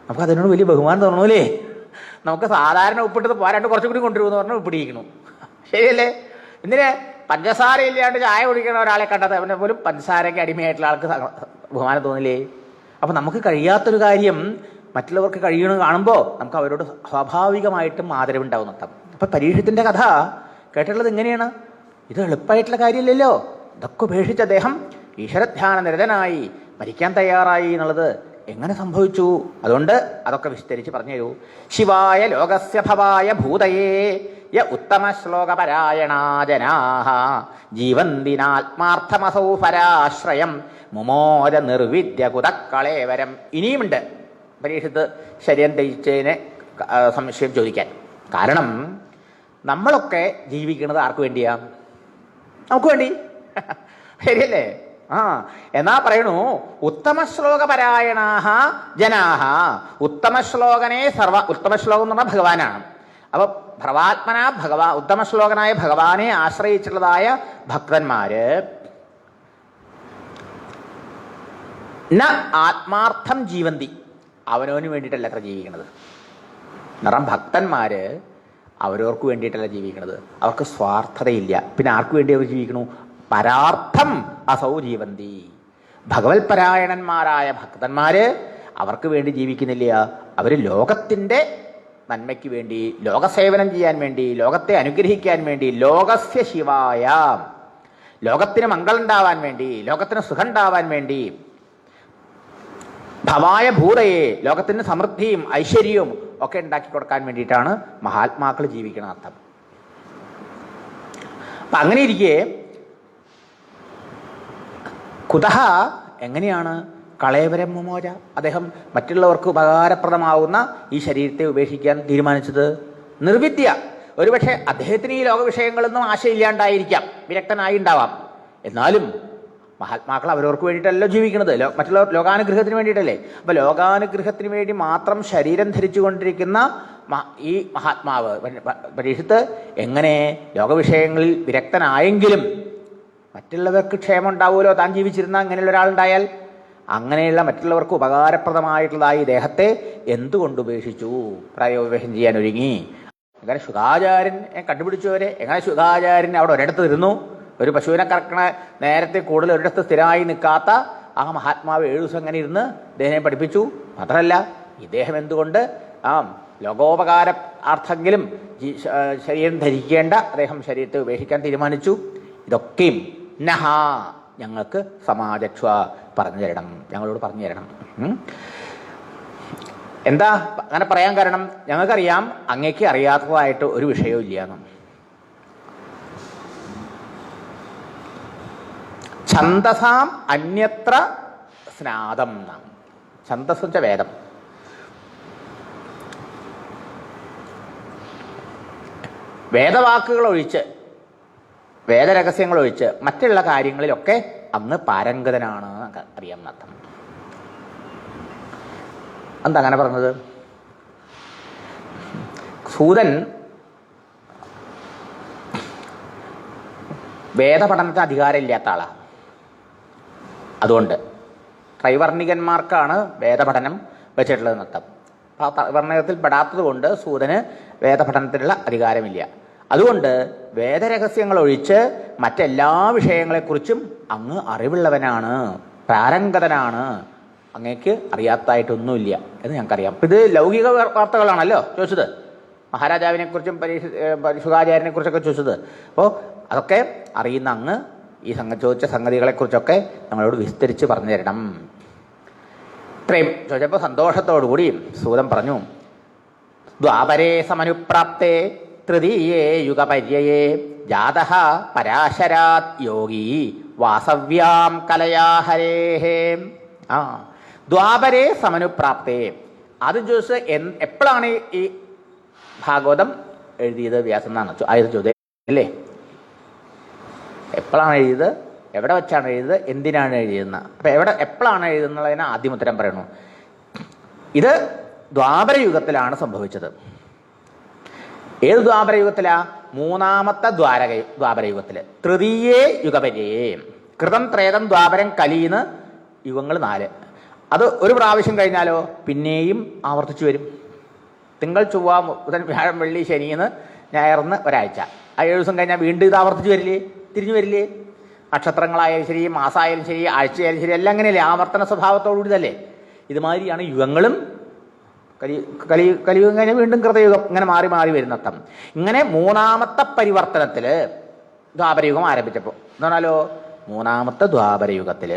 A: നമുക്ക് അതിനോട് വലിയ ബഹുമാനം തോന്നണമല്ലേ? നമുക്ക് സാധാരണ ഉപ്പിട്ടത് പോരാണ്ട് കുറച്ചും കൂടി കൊണ്ടുവരുമെന്ന് പറഞ്ഞാൽ ഉപ്പിടിയിരിക്കണു. ശരിയല്ലേ? എന്തിന് പഞ്ചസാര ഇല്ലാണ്ട് ചായ കുടിക്കണ ഒരാളെ കണ്ടത് അവനെ പോലും പഞ്ചസാരയ്ക്ക് അടിമയായിട്ടുള്ള ആൾക്ക് ബഹുമാനം തോന്നില്ലേ? അപ്പം നമുക്ക് കഴിയാത്തൊരു കാര്യം മറ്റുള്ളവർക്ക് കഴിയണമെന്ന് കാണുമ്പോൾ നമുക്ക് അവരോട് സ്വാഭാവികമായിട്ടും ആദരവുണ്ടാവും നട്ടം. അപ്പം പരീക്ഷത്തിൻ്റെ കഥ കേട്ടിട്ടുള്ളത് എങ്ങനെയാണ്? ഇത് എളുപ്പമായിട്ടുള്ള കാര്യമില്ലല്ലോ. ഇതൊക്കെ ഉപേക്ഷിച്ച് അദ്ദേഹം ഈശ്വരധ്യാന നിരതനായി മരിക്കാൻ തയ്യാറായി എന്നുള്ളത് എങ്ങനെ സംഭവിച്ചു? അതുകൊണ്ട് അതൊക്കെ വിസ്തരിച്ച് പറഞ്ഞു തരൂ. ശിവായ ലോകസ്യ ഭവായ ഭൂതയേ യ ഉത്തമ ശ്ലോകപരായണാ ജനാഃ ജീവന്തിനാത്മാർത്ഥമസൗ പരാശ്രയം മുമോര നിർവിദ്യ കുതക്കളേവരം. ഇനിയുമുണ്ട് പരീക്ഷത്ത് ശരീരം ധരിച്ചതിനെ സംശയം ചോദിക്കാൻ. കാരണം നമ്മളൊക്കെ ജീവിക്കുന്നത് ആർക്ക് വേണ്ടിയാ? നമുക്ക് വേണ്ടി. ശരിയല്ലേ? എന്നാ പറയണു ഉത്തമ ശ്ലോകപരായണാഹ ജനാഹ. ഉത്തമ ശ്ലോകനെ ഉത്തമ ശ്ലോകം എന്ന് പറഞ്ഞാൽ ഭഗവാനാണ്. അപ്പൊ ഭഗവാത്മന ഉത്തമ ശ്ലോകനായ ഭഗവാനെ ആശ്രയിച്ചിട്ടുള്ളതായ ഭക്തന്മാര് ന ആത്മാർത്ഥം ജീവന്തി, അവനവന് വേണ്ടിയിട്ടല്ല അത്ര ജീവിക്കണത്. കാരണം ഭക്തന്മാര് അവരവർക്ക് വേണ്ടിയിട്ടല്ല ജീവിക്കണത്, അവർക്ക് സ്വാർത്ഥതയില്ല. പിന്നെ ആർക്ക് വേണ്ടി അവർ ജീവിക്കണു? പരാർത്ഥം അസൗ ജീവന്തി. ഭഗവത് പരായണന്മാരായ ഭക്തന്മാര് അവർക്ക് വേണ്ടി ജീവിക്കുന്നില്ല, അവര് ലോകത്തിൻ്റെ നന്മയ്ക്ക് വേണ്ടി, ലോകസേവനം ചെയ്യാൻ വേണ്ടി, ലോകത്തെ അനുഗ്രഹിക്കാൻ വേണ്ടി, ലോകസ്യ ശിവായ, ലോകത്തിന് മംഗളുണ്ടാവാൻ വേണ്ടി, ലോകത്തിന് സുഖം ഉണ്ടാവാൻ വേണ്ടി, ഭവായ ഭൂതയെ, ലോകത്തിന് സമൃദ്ധിയും ഐശ്വര്യവും ഒക്കെ ഉണ്ടാക്കി കൊടുക്കാൻ വേണ്ടിയിട്ടാണ് മഹാത്മാക്കൾ ജീവിക്കണ അർത്ഥം. അപ്പൊ അങ്ങനെ ഇരിക്കെ കുതഹ എങ്ങനെയാണ് കളേവരം മുമോര അദ്ദേഹം മറ്റുള്ളവർക്ക് ഉപകാരപ്രദമാവുന്ന ഈ ശരീരത്തെ ഉപേക്ഷിക്കാൻ തീരുമാനിച്ചത്? നിർവിദ്യ. ഒരുപക്ഷെ അദ്ദേഹത്തിന് ഈ ലോകവിഷയങ്ങളൊന്നും ആശയില്ലാണ്ടായിരിക്കാം, വിരക്തനായി ഉണ്ടാവാം. എന്നാലും മഹാത്മാക്കൾ അവരവർക്ക് വേണ്ടിയിട്ടല്ലോ ജീവിക്കുന്നത്, മറ്റുള്ളവർ ലോകാനുഗ്രഹത്തിന് വേണ്ടിയിട്ടല്ലേ. അപ്പൊ ലോകാനുഗ്രഹത്തിന് വേണ്ടി മാത്രം ശരീരം ധരിച്ചു കൊണ്ടിരിക്കുന്ന ഈ മഹാത്മാവ് പരീക്ഷത്ത് എങ്ങനെ ലോകവിഷയങ്ങളിൽ വിരക്തനായെങ്കിലും മറ്റുള്ളവർക്ക് ക്ഷേമം ഉണ്ടാവുമല്ലോ താൻ ജീവിച്ചിരുന്ന അങ്ങനെയുള്ള ഒരാളുണ്ടായാൽ, അങ്ങനെയുള്ള മറ്റുള്ളവർക്ക് ഉപകാരപ്രദമായിട്ടുള്ളതായി ദേഹത്തെ എന്തുകൊണ്ട് ഉപേക്ഷിച്ചു? പ്രായോപവേശം ചെയ്യാൻ ഒരുങ്ങി. അങ്ങനെ ശുകാചാര്യൻ കണ്ടുപിടിച്ചവരെ എങ്ങനെ ശുകാചാര്യൻ അവിടെ ഒരിടത്ത് ഇരുന്നു. ഒരു പശുവിനെ കറക്കണ നേരത്തെ കൂടുതൽ ഒരിടത്ത് സ്ഥിരമായി നിൽക്കാത്ത ആ മഹാത്മാവ് 7 ദിവസം അങ്ങനെ ഇരുന്ന് ഇദ്ദേഹത്തെ പഠിപ്പിച്ചു. മാത്രമല്ല ഇദ്ദേഹം എന്തുകൊണ്ട് ലോകോപകാരാർത്ഥെങ്കിലും ശരീരം ധരിക്കേണ്ട അദ്ദേഹം ശരീരത്തെ ഉപേക്ഷിക്കാൻ തീരുമാനിച്ചു. ഇതൊക്കെയും നഹ ഞങ്ങൾക്ക് സമാജക്ഷ പറഞ്ഞു തരണം, ഞങ്ങളോട് പറഞ്ഞു തരണം. എന്താ അങ്ങനെ പറയാൻ കാരണം? ഞങ്ങൾക്കറിയാം അങ്ങേക്ക് അറിയാത്തതായിട്ട് ഒരു വിഷയവും ഇല്ലയെന്നും. ഛന്ദസാം അന്യത്ര സ്നാതം. ഛന്ദസ് വെച്ച വേദം. വേദവാക്കുകൾ ഒഴിച്ച്, വേദരഹസ്യങ്ങൾ ഒഴിച്ച് മറ്റുള്ള കാര്യങ്ങളിലൊക്കെ അങ്ങ് പാരംഗതനാണ് അറിയാം എന്നർത്ഥം. എന്താ അങ്ങനെ പറഞ്ഞത്? സൂതൻ വേദപഠനത്തിന് അധികാരമില്ലാത്ത ആളാണ്. അതുകൊണ്ട് ത്രൈവർണികന്മാർക്കാണ് വേദപഠനം വെച്ചിട്ടുള്ളത് നൃത്തം. ആ ത്രൈവർണികത്തിൽ പെടാത്തത് കൊണ്ട് സൂതന് വേദപഠനത്തിനുള്ള അധികാരമില്ല. അതുകൊണ്ട് വേദരഹസ്യങ്ങൾ ഒഴിച്ച് മറ്റെല്ലാ വിഷയങ്ങളെക്കുറിച്ചും അങ്ങ് അറിവുള്ളവനാണ്, പ്രാരംഗതനാണ്, അങ്ങേക്ക് അറിയാത്തതായിട്ടൊന്നുമില്ല എന്ന് ഞങ്ങൾക്കറിയാം. അപ്പം ഇത് ലൗകിക വാർത്തകളാണല്ലോ ചോദിച്ചത്, മഹാരാജാവിനെക്കുറിച്ചും ശുകാചാര്യനെ കുറിച്ചൊക്കെ ചോദിച്ചത്. അപ്പോൾ അതൊക്കെ അറിയുന്ന അങ്ങ് ഈ ചോദിച്ച സംഗതികളെക്കുറിച്ചൊക്കെ നമ്മളോട് വിസ്തരിച്ച് പറഞ്ഞു തരണം. ഇത്രയും ചോദിച്ചപ്പോൾ സന്തോഷത്തോടുകൂടി സൂതൻ പറഞ്ഞു, ദ്വാപരേ സമനുപ്രാപ്തേ തൃതീയേ യുഗപര്യയേ ജാതഃ പരാശരാത് യോഗി വാസവ്യാം കലയാഹരേഹേ. ദ്വാപരേ സമനുപ്രാപ്തേ. ആദ്യം ചോദിച്ചത് എപ്പോഴാണ് ഈ ഭാഗവതം എഴുതിയത് വ്യാസൻ എന്നാണ് ആയത് ചോദ്യം അല്ലേ? എപ്പോഴാണ് എഴുതിയത്, എവിടെ വെച്ചാണ് എഴുതിയത്, എന്തിനാണ് എഴുതിയെന്ന്. അപ്പം എപ്പോഴാണ് എഴുതുന്നതിന് ആദ്യം ഉത്തരം പറയണു. ഇത് ദ്വാപരയുഗത്തിലാണ് സംഭവിച്ചത്. ഏത് ദ്വാപരയുഗത്തിലാ? മൂന്നാമത്തെ ദ്വാപരയുഗത്തിൽ. തൃതീയേ യുഗപര്യേ. കൃതം ത്രേതം ദ്വാപരം കലീന്ന് യുഗങ്ങൾ 4. അത് ഒരു പ്രാവശ്യം കഴിഞ്ഞാലോ പിന്നെയും ആവർത്തിച്ചു വരും. തിങ്കൾ ചൊവ്വ ബുധൻ വ്യാഴം വെള്ളി ശനിന്ന് ഞായർന്ന് ഒരാഴ്ച. ആ 7 ദിവസം കഴിഞ്ഞാൽ വീണ്ടും ഇത് ആവർത്തിച്ച് വരില്ലേ, തിരിഞ്ഞു വരില്ലേ? നക്ഷത്രങ്ങളായാലും ശരി, മാസമായാലും ശരി, ആഴ്ചയായാലും ശരി, എല്ലാം അങ്ങനെയല്ലേ, ആവർത്തന സ്വഭാവത്തോടുകൂടി തന്നെ. ഇതുമാതിരിയാണ് യുഗങ്ങളും. കലിയുഗം കഴിഞ്ഞാൽ വീണ്ടും കൃതയുഗം, ഇങ്ങനെ മാറി മാറി വരുന്നർത്ഥം. ഇങ്ങനെ മൂന്നാമത്തെ പരിവർത്തനത്തിൽ ദ്വാപരയുഗം ആരംഭിച്ചപ്പോൾ എന്ന് പറഞ്ഞാലോ മൂന്നാമത്തെ ദ്വാപരയുഗത്തിൽ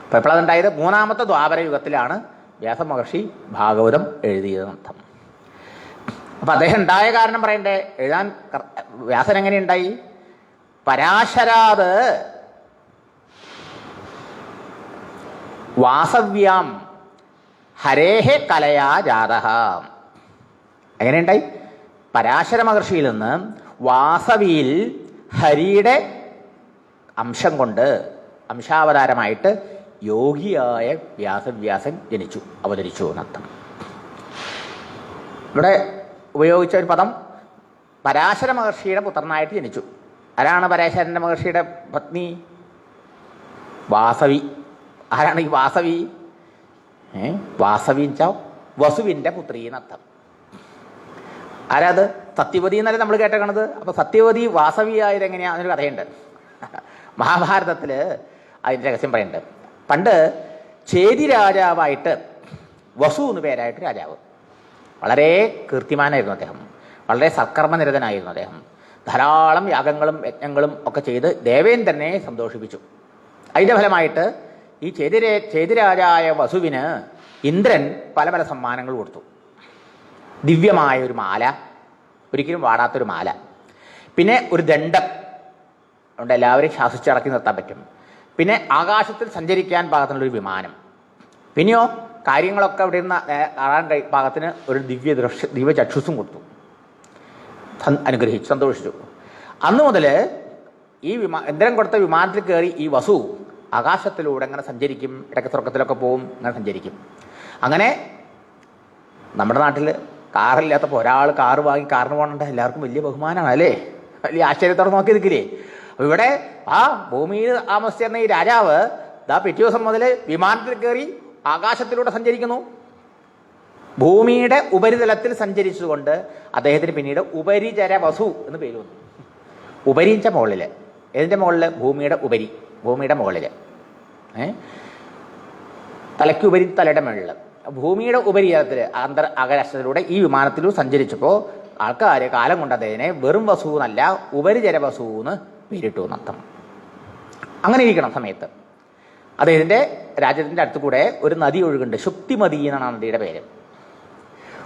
A: അപ്പോൾ എപ്പോഴതുണ്ടായത്? മൂന്നാമത്തെ ദ്വാപര യുഗത്തിലാണ് വ്യാസമഹർഷി ഭാഗവതം എഴുതിയതെന്നർത്ഥം. അപ്പം അദ്ദേഹം ഉണ്ടായ കാരണം പറയണ്ടേ? എഴുതാൻ വ്യാസൻ എങ്ങനെ ഉണ്ടായി? പരാശരാത് വാസവ്യാം ഹരേഹെ കലയാ ജാതഃ. എങ്ങനെയുണ്ടായി? പരാശര മഹർഷിയിൽ നിന്ന് വാസവിയിൽ ഹരിയുടെ അംശം കൊണ്ട് അംശാവതാരമായിട്ട് യോഗിയായ വ്യാസൻ ജനിച്ചു, അവതരിച്ചു എന്നർത്ഥം. ഇവിടെ ഉപയോഗിച്ച ഒരു പദം പരാശര മഹർഷിയുടെ പുത്രനായിട്ട് ജനിച്ചു. ആരാണ് പരാശരൻ്റെ മഹർഷിയുടെ പത്നി? വാസവി. ആരാണ് ഈ വാസവി? വാസവി വെച്ചാൽ വസുവിൻ്റെ പുത്രി എന്നർത്ഥം. ആരാത്? സത്യവതി എന്നല്ലേ നമ്മൾ കേട്ടേക്കണത്. അപ്പോൾ സത്യവതി വാസവി ആയത് എങ്ങനെയാ? അതിനൊരു കഥയുണ്ട്. മഹാഭാരതത്തിൽ അതിൻ്റെ രഹസ്യം പറയുന്നുണ്ട്. പണ്ട് ചേതി രാജാവായിട്ട് വസു എന്ന് പേരായിട്ട് രാജാവ്. വളരെ കീർത്തിമാനായിരുന്നു അദ്ദേഹം. വളരെ സൽക്കർമ്മനിരതനായിരുന്നു അദ്ദേഹം. ധാരാളം യാഗങ്ങളും യജ്ഞങ്ങളും ഒക്കെ ചെയ്ത് ദേവേന്ദ്രനെ സന്തോഷിപ്പിച്ചു. അതിൻ്റെ ഫലമായിട്ട് ഈ ചേതിരാജായ വസുവിന് ഇന്ദ്രൻ പല പല സമ്മാനങ്ങൾ കൊടുത്തു. ദിവ്യമായ ഒരു മാല, ഒരിക്കലും വാടാത്തൊരു മാല, പിന്നെ ഒരു ദണ്ഡം ഉണ്ട്, എല്ലാവരെയും ശാസിച്ചിറക്കി നിർത്താൻ പറ്റും, പിന്നെ ആകാശത്തിൽ സഞ്ചരിക്കാൻ പാകത്തിനുള്ളൊരു വിമാനം, പിന്നെയോ കാര്യങ്ങളൊക്കെ അവിടെ നിന്ന് കാണാൻ പാകത്തിന് ഒരു ദിവ്യ ചക്ഷുസും കൊടുത്തു. അനുഗ്രഹിച്ചു, സന്തോഷിച്ചു. അന്നു മുതൽ ഈ ഇന്ദ്രൻ കൊടുത്ത വിമാനത്തിൽ കയറി ഈ വസു ആകാശത്തിലൂടെ അങ്ങനെ സഞ്ചരിക്കും. ഇടയ്ക്ക് സ്വർഗത്തിലൊക്കെ പോവും, അങ്ങനെ സഞ്ചരിക്കും. അങ്ങനെ നമ്മുടെ നാട്ടിൽ കാറില്ലാത്തപ്പോൾ ഒരാൾ കാറ് വാങ്ങി കാറിന് പോകണുണ്ട്, എല്ലാവർക്കും വലിയ ബഹുമാനമാണ് അല്ലേ? വലിയ ആശ്ചര്യത്തോടെ നോക്കി നിൽക്കില്ലേ? അപ്പോൾ ഇവിടെ ആ ഭൂമിയിൽ താമസിച്ചിരുന്ന ഈ രാജാവ് പിറ്റേ ദിവസം മുതൽ വിമാനത്തിൽ കയറി ആകാശത്തിലൂടെ സഞ്ചരിക്കുന്നു. ഭൂമിയുടെ ഉപരിതലത്തിൽ സഞ്ചരിച്ചുകൊണ്ട് അദ്ദേഹത്തിന് പിന്നീട് ഉപരിചര വസു എന്ന് പേര് വന്നു. ഉപരിച്ച മുകളിൽ, ഏതിൻ്റെ മുകളിൽ? ഭൂമിയുടെ ഉപരി, ഭൂമിയുടെ മുകളിൽ, തലയ്ക്കുപരി തലയുടെ മുകളിൽ, ഭൂമിയുടെ ഉപരിതലത്തിൽ ആകാശത്തിലൂടെ ഈ വിമാനത്തിലൂടെ സഞ്ചരിച്ചപ്പോൾ ആൾക്കാർ കാലം കൊണ്ട് അദ്ദേഹത്തിനെ വെറും വസു എന്നല്ല ഉപരിചര വസു എന്ന് പേരിട്ടു എന്നർത്ഥം. അങ്ങനെ ഇരിക്കണം സമയത്ത് അദ്ദേഹത്തിൻ്റെ രാജ്യത്തിൻ്റെ അടുത്ത് കൂടെ ഒരു നദി ഒഴുകുന്നുണ്ട്. ശുക്തിമതി എന്നാണ് ആ നദിയുടെ പേര്.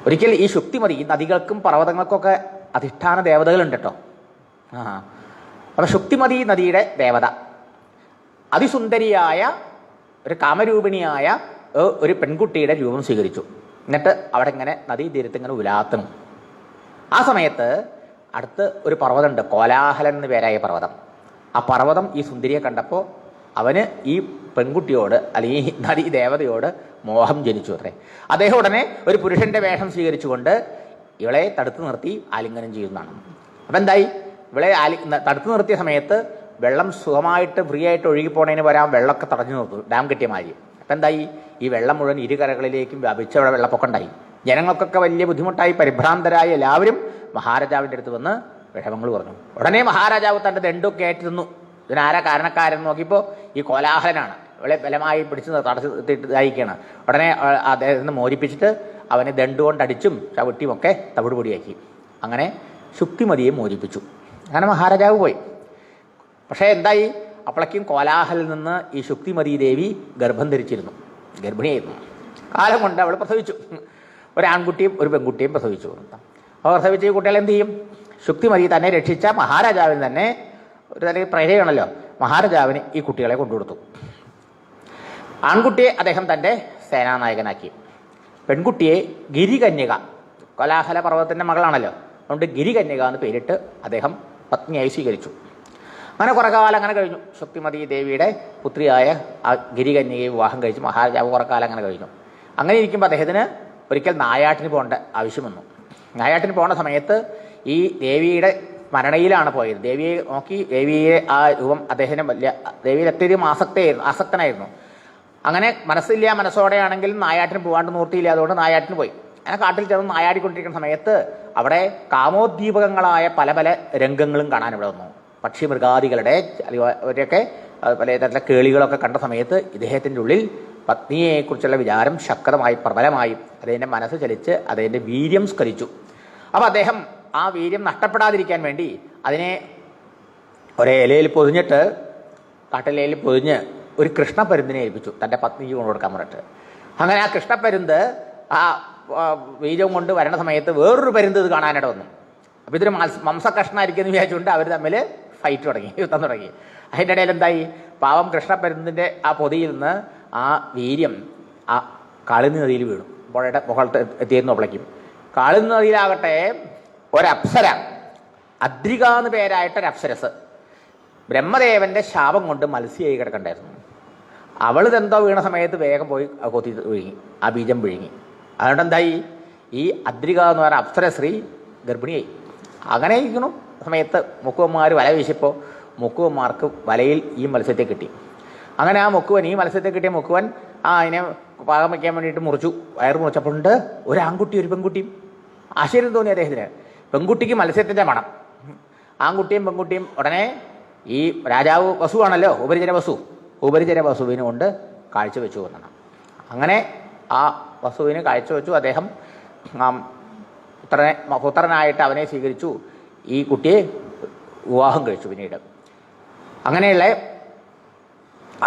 A: ഒരിക്കൽ ഈ ശുക്തിമതി, നദികൾക്കും പർവ്വതങ്ങൾക്കൊക്കെ അധിഷ്ഠാന ദേവതകളുണ്ട് കേട്ടോ. അപ്പം ശുക്തിമതി നദിയുടെ ദേവത അതിസുന്ദരിയായ ഒരു കാമരൂപിണിയായ ഒരു പെൺകുട്ടിയുടെ രൂപം സ്വീകരിച്ചു. എന്നിട്ട് അവിടെ ഇങ്ങനെ നദീതീരത്ത് ഇങ്ങനെ ഉലാത്തണം. ആ സമയത്ത് അടുത്ത് ഒരു പർവ്വതമുണ്ട്, കോലാഹലൻ എന്ന് പേരായ പർവ്വതം. ആ പർവ്വതം ഈ സുന്ദരിയെ കണ്ടപ്പോൾ അവന് ഈ പെൺകുട്ടിയോട് അല്ലെങ്കിൽ ഈ നദീ ദേവതയോട് മോഹം ജനിച്ചു അത്രേ. അദ്ദേഹം ഉടനെ ഒരു പുരുഷന്റെ വേഷം സ്വീകരിച്ചുകൊണ്ട് ഇവളെ തടുത്തു നിർത്തി ആലിംഗനം ചെയ്യുന്നതാണ്. അപ്പം എന്തായി? ഇവളെ തടുത്തു നിർത്തിയ സമയത്ത് വെള്ളം സുഖമായിട്ട് ഫ്രീ ആയിട്ട് ഒഴുകിപ്പോണതിന് വരാൻ വെള്ളമൊക്കെ തടഞ്ഞു നിർത്തും, ഡാം കെട്ടിയ മാതിരി. അപ്പം എന്തായി? ഈ വെള്ളം മുഴുവൻ ഇരുകരകളിലേക്കും വ്യാപിച്ച് അവിടെ വെള്ളപ്പൊക്കം ഉണ്ടായി. ജനങ്ങൾക്കൊക്കെ വലിയ ബുദ്ധിമുട്ടായി, പരിഭ്രാന്തരായ എല്ലാവരും മഹാരാജാവിൻ്റെ അടുത്ത് വന്ന് വിഷമങ്ങൾ പറഞ്ഞു. ഉടനെ മഹാരാജാവ് തൻ്റെ ദണ്ഡൊക്കെ ആയിട്ട് നിന്നു. ഇതിനാരാ കാരണക്കാരൻ നോക്കിയപ്പോൾ ഈ കോലാഹലനാണ്. ഇവളെ ബലമായി പിടിച്ച് തടസ്സത്തിട്ടായിരിക്കുകയാണ്. ഉടനെ അദ്ദേഹത്തിന് മോചിപ്പിച്ചിട്ട് അവനെ ദണ്ടുകൊണ്ടടിച്ചും ചവിട്ടിയും ഒക്കെ തവിട് പൊടിയാക്കി. അങ്ങനെ ശുക്തിമതിയെ മോചിപ്പിച്ചു. അങ്ങനെ മഹാരാജാവ് പോയി. പക്ഷേ എന്തായി? അപ്പോഴേക്കും കോലാഹലിൽ നിന്ന് ഈ ശുക്തിമതി ദേവി ഗർഭം ധരിച്ചിരുന്നു, ഗർഭിണിയായിരുന്നു. കാലം കൊണ്ട് അവൾ പ്രസവിച്ചു. ഒരാൺകുട്ടിയും ഒരു പെൺകുട്ടിയും പ്രസവിച്ചു. അപ്പോൾ പ്രസവിച്ച ഈ കുട്ടികൾ എന്ത് ചെയ്യും? ശുക്തിമതി തന്നെ രക്ഷിച്ച മഹാരാജാവിന് തന്നെ ഒരു തരം പ്രേരയാണല്ലോ, മഹാരാജാവിന് ഈ കുട്ടികളെ കൊണ്ടുകൊടുത്തു. ആൺകുട്ടിയെ അദ്ദേഹം തൻ്റെ സേനാനായകനാക്കി. പെൺകുട്ടിയെ ഗിരികന്യക, കോലാഹല പർവ്വതത്തിൻ്റെ മകളാണല്ലോ, അതുകൊണ്ട് ഗിരികന്യക എന്ന് പേരിട്ട് അദ്ദേഹം പത്നിയായി സ്വീകരിച്ചു. അങ്ങനെ കുറേ കാലം അങ്ങനെ കഴിഞ്ഞു. ശുക്തിമതി ദേവിയുടെ പുത്രിയായ ആ ഗിരികന്യകയെ വിവാഹം കഴിച്ച് മഹാരാജാവ് കുറേ കാലം അങ്ങനെ കഴിഞ്ഞു. അങ്ങനെ ഇരിക്കുമ്പോൾ അദ്ദേഹത്തിന് ഒരിക്കൽ നായാട്ടിന് പോകേണ്ട ആവശ്യം വന്നു. നായാട്ടിന് പോകുന്ന സമയത്ത് ഈ ദേവിയുടെ സ്മരണയിലാണ് പോയത്. ദേവിയെ നോക്കി, ദേവിയെ ആ രൂപം അദ്ദേഹത്തിന് വലിയ, ദേവിയിൽ അത്യധികം ആസക്തനായിരുന്നു. അങ്ങനെ മനസ്സോടെയാണെങ്കിലും നായാട്ടിന് പോകാണ്ട് നിവൃത്തിയില്ല, അതുകൊണ്ട് നായാട്ടിന് പോയി. അങ്ങനെ കാട്ടിൽ ചെന്ന് നായാടിക്കൊണ്ടിരിക്കുന്ന സമയത്ത് അവിടെ കാമോദ്ദീപകങ്ങളായ പല പല രംഗങ്ങളും കാണാൻ ഇവിടെ വന്നു. പക്ഷി മൃഗാദികളുടെ അവരെയൊക്കെ പല തരത്തിലെ കേളികളൊക്കെ കണ്ട സമയത്ത് ഇദ്ദേഹത്തിൻ്റെ ഉള്ളിൽ പത്നിയെക്കുറിച്ചുള്ള വിചാരം ശക്തമായി പ്രബലമായി അദ്ദേഹത്തിൻ്റെ മനസ്സ് ചലിച്ച് അദ്ദേഹത്തിൻ്റെ വീര്യം സ്ഖലിച്ചു. അപ്പോൾ അദ്ദേഹം ആ വീര്യം നഷ്ടപ്പെടാതിരിക്കാൻ വേണ്ടി അതിനെ ഒരേ ഇലയിൽ പൊതിഞ്ഞിട്ട്, കാട്ടിലയിൽ പൊതിഞ്ഞ് ഒരു കൃഷ്ണപ്പരുന്തിനെ ഏൽപ്പിച്ചു തൻ്റെ പത്നിക്ക് കൊണ്ടു കൊടുക്കാൻ പറഞ്ഞിട്ട്. അങ്ങനെ ആ കൃഷ്ണപ്പരുന്ത് ആ ബീജം കൊണ്ട് വരണ സമയത്ത് വേറൊരു പരുന്ത് ഇത് കാണാനായിട്ട് വന്നു. അപ്പോൾ ഇതൊരു മാംസകഷ്ണമായിരിക്കും എന്ന് വിചാരിച്ചുകൊണ്ട് അവർ തമ്മിൽ ഫൈറ്റ് തുടങ്ങി, യുദ്ധം തുടങ്ങി. അതിൻ്റെ ഇടയിൽ എന്തായി, പാവം കൃഷ്ണപ്പരുന്തിൻ്റെ ആ പൊതിയിൽ നിന്ന് ആ വീര്യം ആ കാളിന്തി നദിയിൽ വീണു. പുഴയുടെ മുകളിൽ എത്തിയിരുന്നു അപ്പോഴേക്കും. കാളിന്തി നദിയിലാകട്ടെ ഒരപ്സര, അദ്രിക എന്ന് പേരായിട്ടൊരു അപ്സരസ് ബ്രഹ്മദേവന്റെ ശാപം കൊണ്ട് മത്സ്യയായി കിടക്കണ്ടായിരുന്നു. അവളിതെന്തോ വീണ സമയത്ത് വേഗം പോയി കൊത്തി വിഴുങ്ങി, ആ ബീജം വിഴുങ്ങി. അതുകൊണ്ട് എന്തായി, ഈ അദ്രിക എന്ന് പറയുന്ന അപ്സരശ്രീ ഗർഭിണിയായി. അങ്ങനെ ഇരിക്കണു സമയത്ത് മുക്കുവന്മാർ വല വീശിയപ്പോൾ മുക്കുവന്മാർക്ക് വലയിൽ ഈ മത്സ്യത്തെ കിട്ടി. അങ്ങനെ ആ മുക്കുവൻ, ഈ മത്സ്യത്തെ കിട്ടിയ മുക്കുവൻ അതിനെ പാകം വയ്ക്കാൻ വേണ്ടിയിട്ട് മുറിച്ചു. വയറ് മുറിച്ചപ്പോഴുണ്ട് ഒരു ആൺകുട്ടി ഒരു പെൺകുട്ടിയും. ആശ്ചര്യം തോന്നി അദ്ദേഹത്തിന്. പെൺകുട്ടിക്ക് മത്സ്യത്തിൻ്റെ മണം, ആൺകുട്ടിയും പെൺകുട്ടിയും. ഉടനെ ഈ രാജാവ് വസുവാണല്ലോ, ഉപരിചര വസുവിനെ കൊണ്ട് കാഴ്ചവെച്ചു എന്നാണ്. അങ്ങനെ ആ വസുവിന് കാഴ്ചവെച്ചു. അദ്ദേഹം പുത്രനായിട്ട് അവനെ സ്വീകരിച്ചു. ഈ കുട്ടിയെ വിവാഹം കഴിച്ചു പിന്നീട്. അങ്ങനെയുള്ള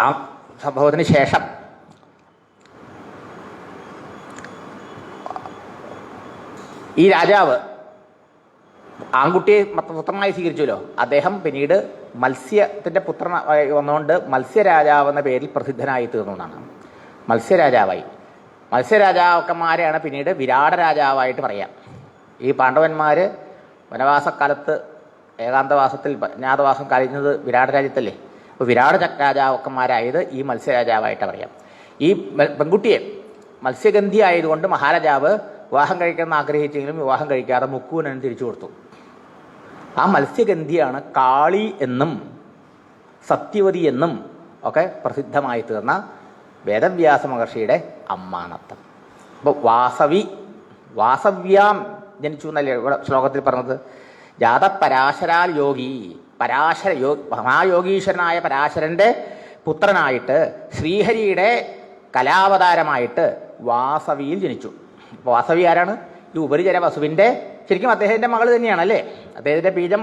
A: ആ സംഭവത്തിന് ശേഷം ഈ രാജാവ് ആൺകുട്ടിയെ പുത്രനായി സ്വീകരിച്ചല്ലോ. അദ്ദേഹം പിന്നീട് മത്സ്യത്തിൻ്റെ പുത്രനായി വന്നുകൊണ്ട് മത്സ്യരാജാവ് എന്ന പേരിൽ പ്രസിദ്ധനായി തീർന്നു എന്നാണ്. മത്സ്യരാജാവായി. മത്സ്യരാജാക്കന്മാരെയാണ് പിന്നീട് വിരാട രാജാവായിട്ട് പറയാം. ഈ പാണ്ഡവന്മാർ വനവാസക്കാലത്ത് ഏകാന്തവാസത്തിൽ അജ്ഞാതവാസം കഴിഞ്ഞത് വിരാട രാജ്യത്തല്ലേ. അപ്പോൾ വിരാട രാജാക്കന്മാരായത് ഈ മത്സ്യരാജാവായിട്ട് പറയാം. ഈ പെൺകുട്ടിയെ മത്സ്യഗന്ധി ആയതുകൊണ്ട് മഹാരാജാവ് വിവാഹം കഴിക്കണമെന്ന് ആഗ്രഹിച്ചെങ്കിലും വിവാഹം കഴിക്കാതെ മുക്കുവനും തിരിച്ചു കൊടുത്തു. ആ മത്സ്യഗന്ധിയാണ് കാളി എന്നും സത്യവതി എന്നും ഒക്കെ പ്രസിദ്ധമായി തീർന്ന വേദവ്യാസ മഹർഷിയുടെ അമ്മാനത്തം. അപ്പോൾ വാസവ്യാം ജനിച്ചു എന്നല്ലേ ഇവിടെ ശ്ലോകത്തിൽ പറഞ്ഞത്. ജാതപരാശരാൽ യോഗി, മഹായോഗീശ്വരനായ പരാശരൻ്റെ പുത്രനായിട്ട് ശ്രീഹരിയുടെ കലാവതാരമായിട്ട് വാസവിയിൽ ജനിച്ചു. അപ്പോൾ വാസവി ആരാണ്? ഈ ഉപരിചര വസുവിൻ്റെ ശരിക്കും അദ്ദേഹത്തിൻ്റെ മകൾ തന്നെയാണല്ലേ. അദ്ദേഹത്തിൻ്റെ ബീജം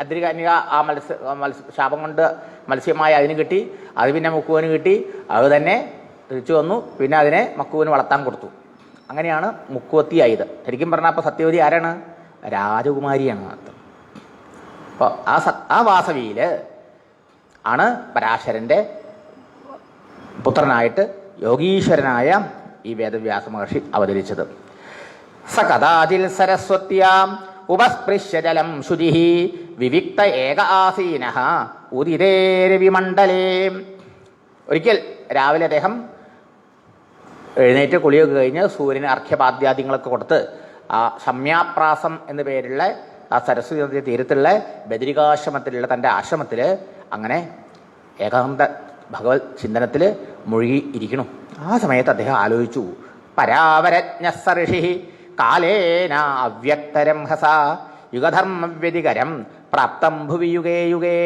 A: അദ്രികന്യക ആ ശാപം കൊണ്ട് മത്സ്യമായി അതിന് കിട്ടി, അത് പിന്നെ മുക്കുവന് കിട്ടി, അത് തന്നെ തിരിച്ചു വന്നു. പിന്നെ അതിനെ മക്കുവിന് വളർത്താൻ കൊടുത്തു. അങ്ങനെയാണ് മുക്കുവത്തിയായത്. ശരിക്കും പറഞ്ഞാൽ അപ്പോൾ സത്യവതി ആരാണ്? രാജകുമാരിയാണ്. അപ്പോൾ ആ വാസവിയിൽ ആണ് പരാശരൻ്റെ പുത്രനായിട്ട് യോഗീശ്വരനായ ഈ വേദവ്യാസ മഹർഷി അവതരിച്ചത്. സ കഥാചിൽ സരസ്വത്യാം ഉപസ്പൃശ്യ ജലം ശുചി വിവിക്ത ഏക ആസീനഃ ഉദിതേ രവിമണ്ഡലേ. ഒരിക്കൽ രാവിലെ അദ്ദേഹം എഴുന്നേറ്റ് കുളിയൊക്കെ കഴിഞ്ഞ് സൂര്യന് അർഘ്യപാദ്യാദികളൊക്കെ കൊടുത്ത് ആ ശമ്യാപ്രാസം എന്നു പേരുള്ള ആ സരസ്വതി നദി തീരത്തുള്ള ബദരികാശ്രമത്തിലുള്ള തൻ്റെ ആശ്രമത്തിൽ അങ്ങനെ ഏകാന്ത ഭഗവത് ചിന്തനത്തിൽ മുഴുകി ഇരിക്കണം. ആ സമയത്ത് അദ്ദേഹം ആലോചിച്ചു, പരാവരജ്ഞ ഋഷി കാലേന അവ്യക്തരംഹസ യുഗധർമ്മവ്യതികരം പ്രാപ്തം ഭുവി യുഗേ യുഗേ.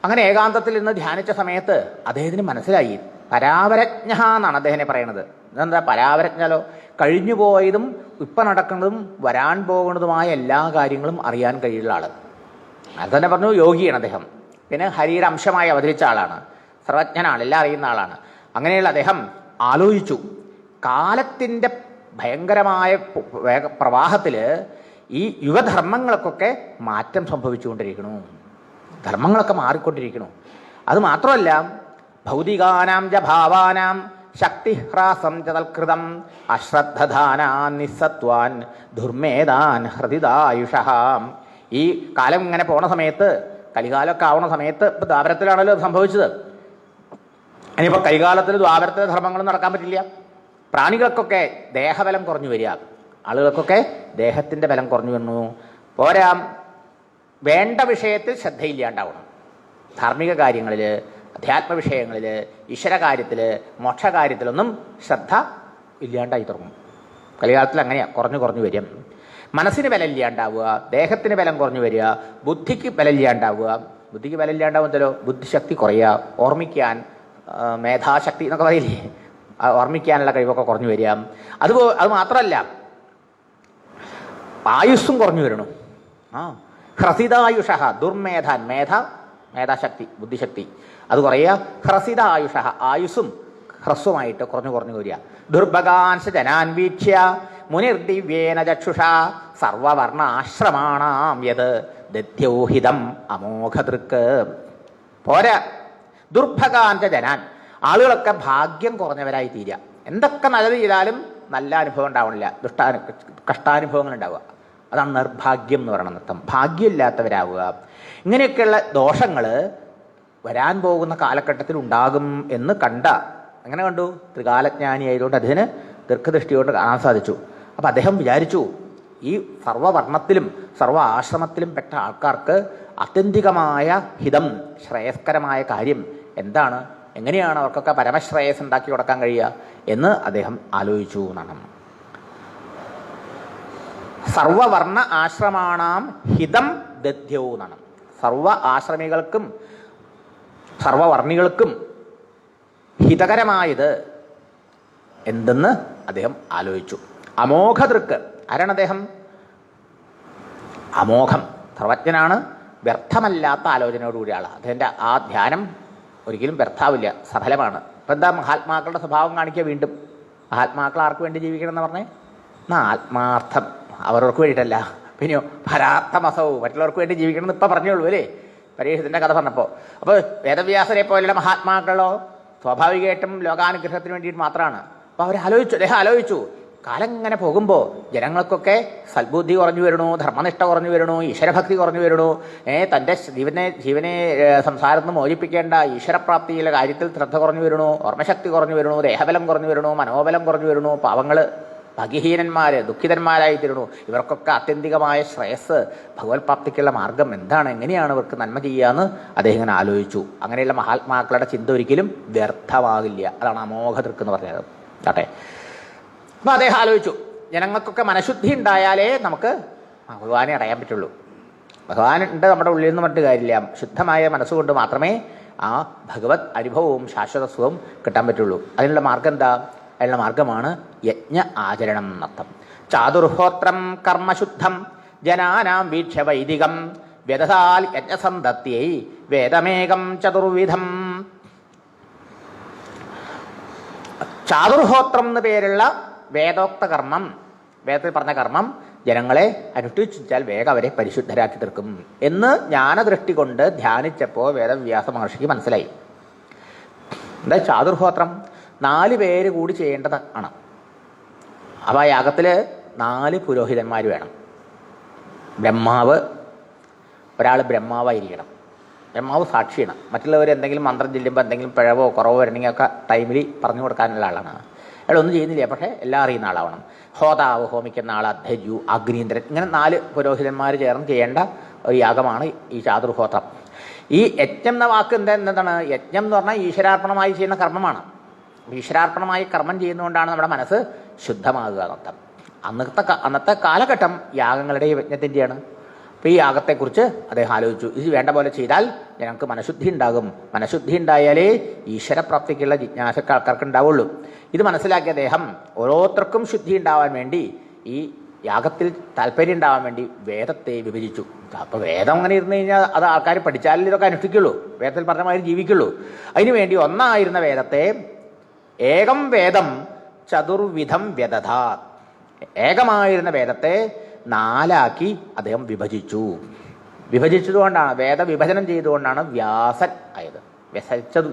A: അങ്ങനെ ഏകാന്തത്തിൽ നിന്ന് ധ്യാനിച്ച സമയത്ത് അദ്ദേഹത്തിന് മനസ്സിലായി, പരാവരജ്ഞ എന്നാണ് അദ്ദേഹനെ പറയണത്. ഇതെന്താ പരാവരജ്ഞലോ? കഴിഞ്ഞു പോയതും ഇപ്പം നടക്കുന്നതും വരാൻ പോകുന്നതുമായ എല്ലാ കാര്യങ്ങളും അറിയാൻ കഴിയുള്ള ആൾ. അത് തന്നെ പറഞ്ഞു യോഗിയാണ് അദ്ദേഹം. പിന്നെ ഹരിയുടെ അംശമായി അവതരിച്ച ആളാണ്, സർവജ്ഞനാണ്, എല്ലാം അറിയുന്ന ആളാണ്. അങ്ങനെയുള്ള അദ്ദേഹം ആലോചിച്ചു, കാലത്തിൻ്റെ ഭയങ്കരമായ പ്രവാഹത്തിൽ ഈ യുവധർമ്മങ്ങൾക്കൊക്കെ മാറ്റം സംഭവിച്ചുകൊണ്ടിരിക്കണു, ധർമ്മങ്ങളൊക്കെ മാറിക്കൊണ്ടിരിക്കണു. അത് മാത്രമല്ല, ഭൗതികാനാം ച ഭാവാനാം ശക്തിഹ്രാസം ച തൽകൃതം അശ്രദ്ധധാനാൻ നിസ്സത്വാൻ ദുർമേധാൻ ഹൃദിതായുഷഃ. ഈ കാലം ഇങ്ങനെ പോണ സമയത്ത്, കലികാലമൊക്കെ ആവണ സമയത്ത്, ഇപ്പോൾ ദ്വാപരത്തിലാണല്ലോ സംഭവിച്ചത്. ഇനിയിപ്പോൾ കലികാലത്തിൽ ദ്വാപരത്തിലെ ധർമ്മങ്ങളും നടക്കാൻ പറ്റില്ല. പ്രാണികൾക്കൊക്കെ ദേഹബലം കുറഞ്ഞു വരിക, ആളുകൾക്കൊക്കെ ദേഹത്തിൻ്റെ ബലം കുറഞ്ഞു വന്നു. പോരാ, വേണ്ട വിഷയത്തിൽ ശ്രദ്ധയില്ലാണ്ടാവണം. ധാർമ്മിക കാര്യങ്ങളിൽ, അധ്യാത്മ വിഷയങ്ങളിൽ, ഈശ്വര കാര്യത്തിൽ, മോക്ഷകാര്യത്തിലൊന്നും ശ്രദ്ധ ഇല്ലാണ്ടായി തുടങ്ങും. കലികാലത്തിൽ അങ്ങനെയാണ് കുറഞ്ഞു വരിക. മനസ്സിന് ബലം ഇല്ലാണ്ടാവുക, ദേഹത്തിന് ബലം കുറഞ്ഞു വരിക, ബുദ്ധിക്ക് ബലം ഇല്ലാണ്ടാവുക. ബുദ്ധിക്ക് ബലം ഇല്ലാണ്ടാവുന്നല്ലോ, ബുദ്ധിശക്തി കുറയുക, ഓർമ്മിക്കാൻ മേധാശക്തി എന്നൊക്കെ പറയില്ലേ, ഓർമ്മിക്കാനുള്ള കഴിവൊക്കെ കുറഞ്ഞു വരിക. അത് മാത്രമല്ല, ആയുസ്സും കുറഞ്ഞു വരണം. ഹ്രസിതായുഷ ദുർമേധാൻ, മേധാശക്തി, ബുദ്ധിശക്തി അത് കുറയുക. ഹ്രസിത ആയുഷ, ആയുസ്സും ഹ്രസ്വമായിട്ട് കുറഞ്ഞു കുറഞ്ഞു വരിക. ദുർഭഗാൻശ ജനാൻ വീക്ഷ്യ മുനിർദിവ്യേന ചക്ഷുഷ സർവവർണ ആശ്രമാണാം യത് ദദ്യോഹിതം അമോഘദൃക്ക്. പോരാ, ദുർഭഗാൻശ ജനാൻ, ആളുകളൊക്കെ ഭാഗ്യം കുറഞ്ഞവരായി തീരുക. എന്തൊക്കെ നല്ലത് ചെയ്താലും നല്ല അനുഭവം ഉണ്ടാവണില്ല, കഷ്ടാനുഭവങ്ങൾ ഉണ്ടാവുക. അതാണ് നിർഭാഗ്യം എന്ന് പറയുന്ന അർത്ഥം. ഭാഗ്യമില്ലാത്തവരാവുക. ഇങ്ങനെയൊക്കെയുള്ള ദോഷങ്ങൾ വരാൻ പോകുന്ന കാലഘട്ടത്തിൽ ഉണ്ടാകും എന്ന് കണ്ട, അങ്ങനെ കണ്ടു, ത്രികാലജ്ഞാനിയായതുകൊണ്ട് അദ്ദേഹത്തിന് ദീർഘദൃഷ്ടിയോട് കാണാൻ സാധിച്ചു. അപ്പം അദ്ദേഹം വിചാരിച്ചു, ഈ സർവ്വവർണ്ണത്തിലും സർവ്വ ആശ്രമത്തിലും പെട്ട ആൾക്കാർക്ക് ആത്യന്തികമായ ഹിതം, ശ്രേയസ്കരമായ കാര്യം എന്താണ്, എങ്ങനെയാണ് അവർക്കൊക്കെ പരമശ്രേയസ് ഉണ്ടാക്കി കൊടുക്കാൻ കഴിയുക എന്ന് അദ്ദേഹം ആലോചിച്ചു എന്നാണ്. സർവവർണ്ണ ആശ്രമാണാം ഹിതം ദദ്ധ്യൗ എന്നാണ്. സർവ ആശ്രമികൾക്കും സർവവർണികൾക്കും ഹിതകരമായത് എന്തെന്ന് അദ്ദേഹം ആലോചിച്ചു. അമോഘദൃക്ക്, ആരാണ് അദ്ദേഹം? അമോഘം, സർവജ്ഞനാണ്, വ്യർത്ഥമല്ലാത്ത ആലോചനയോടുകൂടിയ ആളാണ്. അദ്ദേഹത്തിൻ്റെ ആ ധ്യാനം ഒരിക്കലും വ്യർത്ഥാവില്ല, സഫലമാണ്. ഇപ്പം എന്താ മഹാത്മാക്കളുടെ സ്വഭാവം കാണിക്കുക? വീണ്ടും മഹാത്മാക്കൾ ആർക്ക് വേണ്ടി ജീവിക്കണം എന്ന് പറഞ്ഞേ? ആത്മാർത്ഥം, അവർക്ക് വേണ്ടിയിട്ടല്ല. പിന്നെയോ പരാർത്ഥമസവും, മറ്റുള്ളവർക്ക് വേണ്ടി ജീവിക്കണം എന്ന് ഇപ്പം പറഞ്ഞോളൂ അല്ലേ, പരീക്ഷത്തിൻ്റെ കഥ പറഞ്ഞപ്പോൾ. അപ്പോൾ വേദവ്യാസരെ പോലുള്ള മഹാത്മാക്കളോ സ്വാഭാവികമായിട്ടും ലോകാനുഗ്രഹത്തിന് വേണ്ടിയിട്ട് മാത്രമാണ്. അപ്പോൾ അവരാലോചിച്ചു, അദ്ദേഹം ആലോചിച്ചു, കാലം ഇങ്ങനെ പോകുമ്പോൾ ജനങ്ങൾക്കൊക്കെ സൽബുദ്ധി കുറഞ്ഞു വരണു, ധർമ്മനിഷ്ഠ കുറഞ്ഞു വരണു, ഈശ്വരഭക്തി കുറഞ്ഞു വരണു, തൻ്റെ ജീവനെ സംസാരത്തിൽ നിന്ന് മോചിപ്പിക്കേണ്ട ഈശ്വരപ്രാപ്തിയിലെ കാര്യത്തിൽ ശ്രദ്ധ കുറഞ്ഞു വരണു, ഓർമ്മശക്തി കുറഞ്ഞു വരണു, ദേഹബലം കുറഞ്ഞു വരണു, മനോബലം കുറഞ്ഞു വരണു, പാവങ്ങൾ ഭാഗ്യഹീനന്മാർ ദുഃഖിതന്മാരായി തീരണു. ഇവർക്കൊക്കെ ആത്യന്തികമായ ശ്രേയസ്, ഭഗവത് പ്രാപ്തിക്കുള്ള മാർഗം എന്താണ്, എങ്ങനെയാണ് ഇവർക്ക് നന്മ ചെയ്യാന്ന് അദ്ദേഹം ഇങ്ങനെ ആലോചിച്ചു. അങ്ങനെയുള്ള മഹാത്മാക്കളുടെ ചിന്ത ഒരിക്കലും വ്യർത്ഥമാകില്ല. അതാണ് അമോഘദൃക്ക് എന്ന് പറഞ്ഞത്. ആട്ടെ, അപ്പം അദ്ദേഹം ആലോചിച്ചു, ജനങ്ങൾക്കൊക്കെ മനഃശുദ്ധി ഉണ്ടായാലേ നമുക്ക് ഭഗവാനെ അറിയാൻ പറ്റുള്ളൂ. ഭഗവാൻ ഉണ്ട് നമ്മുടെ ഉള്ളിൽ നിന്ന് പറഞ്ഞിട്ട് കാര്യമില്ല. ശുദ്ധമായ മനസ്സുകൊണ്ട് മാത്രമേ ആ ഭഗവത് അനുഭവവും ശാശ്വതത്വവും കിട്ടാൻ പറ്റുള്ളൂ. അതിനുള്ള മാർഗം എന്താ? അതിനുള്ള മാർഗമാണ് യജ്ഞ ആചരണം എന്നർത്ഥം. ചാതുർഹോത്രം കർമ്മശുദ്ധം ജനാനാം വീക്ഷ്യ വൈദികം വ്യദസാൽ യജ്ഞസന്തത്യൈ വേദമേകം ചതുർവിധം. ചാതുർഹോത്രം എന്ന് പേരുള്ള വേദോക്ത കർമ്മം, വേദത്തിൽ പറഞ്ഞ കർമ്മം ജനങ്ങളെ അനുഷ്ഠിച്ചാൽ വേഗം അവരെ പരിശുദ്ധരാക്കി തീർക്കും എന്ന് ജ്ഞാനദൃഷ്ടി കൊണ്ട് ധ്യാനിച്ചപ്പോൾ വേദവ്യാസ മഹർഷിക്ക് മനസ്സിലായി. എന്താ ചാതുർഹോത്രം? 4 പേര് കൂടി ചെയ്യേണ്ടതാണ്. അപ്പോൾ ആ യാഗത്തിൽ 4 പുരോഹിതന്മാർ വേണം. ബ്രഹ്മാവ്, ഒരാൾ ബ്രഹ്മാവായിരിക്കണം, ബ്രഹ്മാവ് സാക്ഷിയാണ്. മറ്റുള്ളവർ എന്തെങ്കിലും മന്ത്രം ചെല്ലുമ്പോൾ എന്തെങ്കിലും പിഴവോ കുറവോ വരണമെങ്കിൽ ഒക്കെ ടൈമിൽ പറഞ്ഞു കൊടുക്കാനുള്ള ആളാണ്. അയാൾ ഒന്നും ചെയ്യുന്നില്ല, പക്ഷേ എല്ലാം അറിയുന്ന ആളാവണം. ഹോതാവ്, ഹോമിക്കുന്ന ആൾ, അധ്യജു, അഗ്നീന്ദ്രൻ, ഇങ്ങനെ 4 പുരോഹിതന്മാർ ചേർന്ന് ചെയ്യേണ്ട ഒരു യാഗമാണ് ഈ ചാതുർഹോത്രം. ഈ യജ്ഞം എന്ന വാക്ക് എന്താണ്? യജ്ഞം എന്ന് പറഞ്ഞാൽ ഈശ്വരാർപ്പണമായി ചെയ്യുന്ന കർമ്മമാണ്. ഈശ്വരാർപ്പണമായി കർമ്മം ചെയ്യുന്നതുകൊണ്ടാണ് നമ്മുടെ മനസ്സ് ശുദ്ധമാകുക എന്നർത്ഥം. അന്നത്തെ കാലഘട്ടം യാഗങ്ങളുടെ യജ്ഞത്തിൻ്റെയാണ്. അപ്പോൾ ഈ യാഗത്തെക്കുറിച്ച് അദ്ദേഹം ആലോചിച്ചു. ഇത് വേണ്ട പോലെ ചെയ്താൽ ഞങ്ങൾക്ക് മനഃശുദ്ധി ഉണ്ടാകും. മനഃശുദ്ധി ഉണ്ടായാലേ ഈശ്വരപ്രാപ്തിക്കുള്ള ജിജ്ഞാസക്ക് ആൾക്കാർക്ക് ഉണ്ടാവുള്ളൂ. ഇത് മനസ്സിലാക്കിയ അദ്ദേഹം ഓരോരുത്തർക്കും ശുദ്ധി ഉണ്ടാവാൻ വേണ്ടി, ഈ യാഗത്തിൽ താല്പര്യം ഉണ്ടാവാൻ വേണ്ടി വേദത്തെ വിഭജിച്ചു. അപ്പോൾ വേദം അങ്ങനെ ഇരുന്ന് കഴിഞ്ഞാൽ അത് ആൾക്കാർ പഠിച്ചാലും ഇതൊക്കെ അനുഷ്ഠിക്കുള്ളൂ, വേദത്തിൽ പറഞ്ഞ മാതിരി ജീവിക്കുള്ളൂ. അതിനുവേണ്ടി ഒന്നായിരുന്ന വേദത്തെ ഏകം വേദം ചതുർവിധം വ്യദധാ, ഏകമായിരുന്ന വേദത്തെ 4ആക്കി അദ്ദേഹം വിഭജിച്ചു. വിഭജിച്ചതുകൊണ്ടാണ്, വേദവിഭജനം ചെയ്തുകൊണ്ടാണ് വ്യാസൻ ആയത്,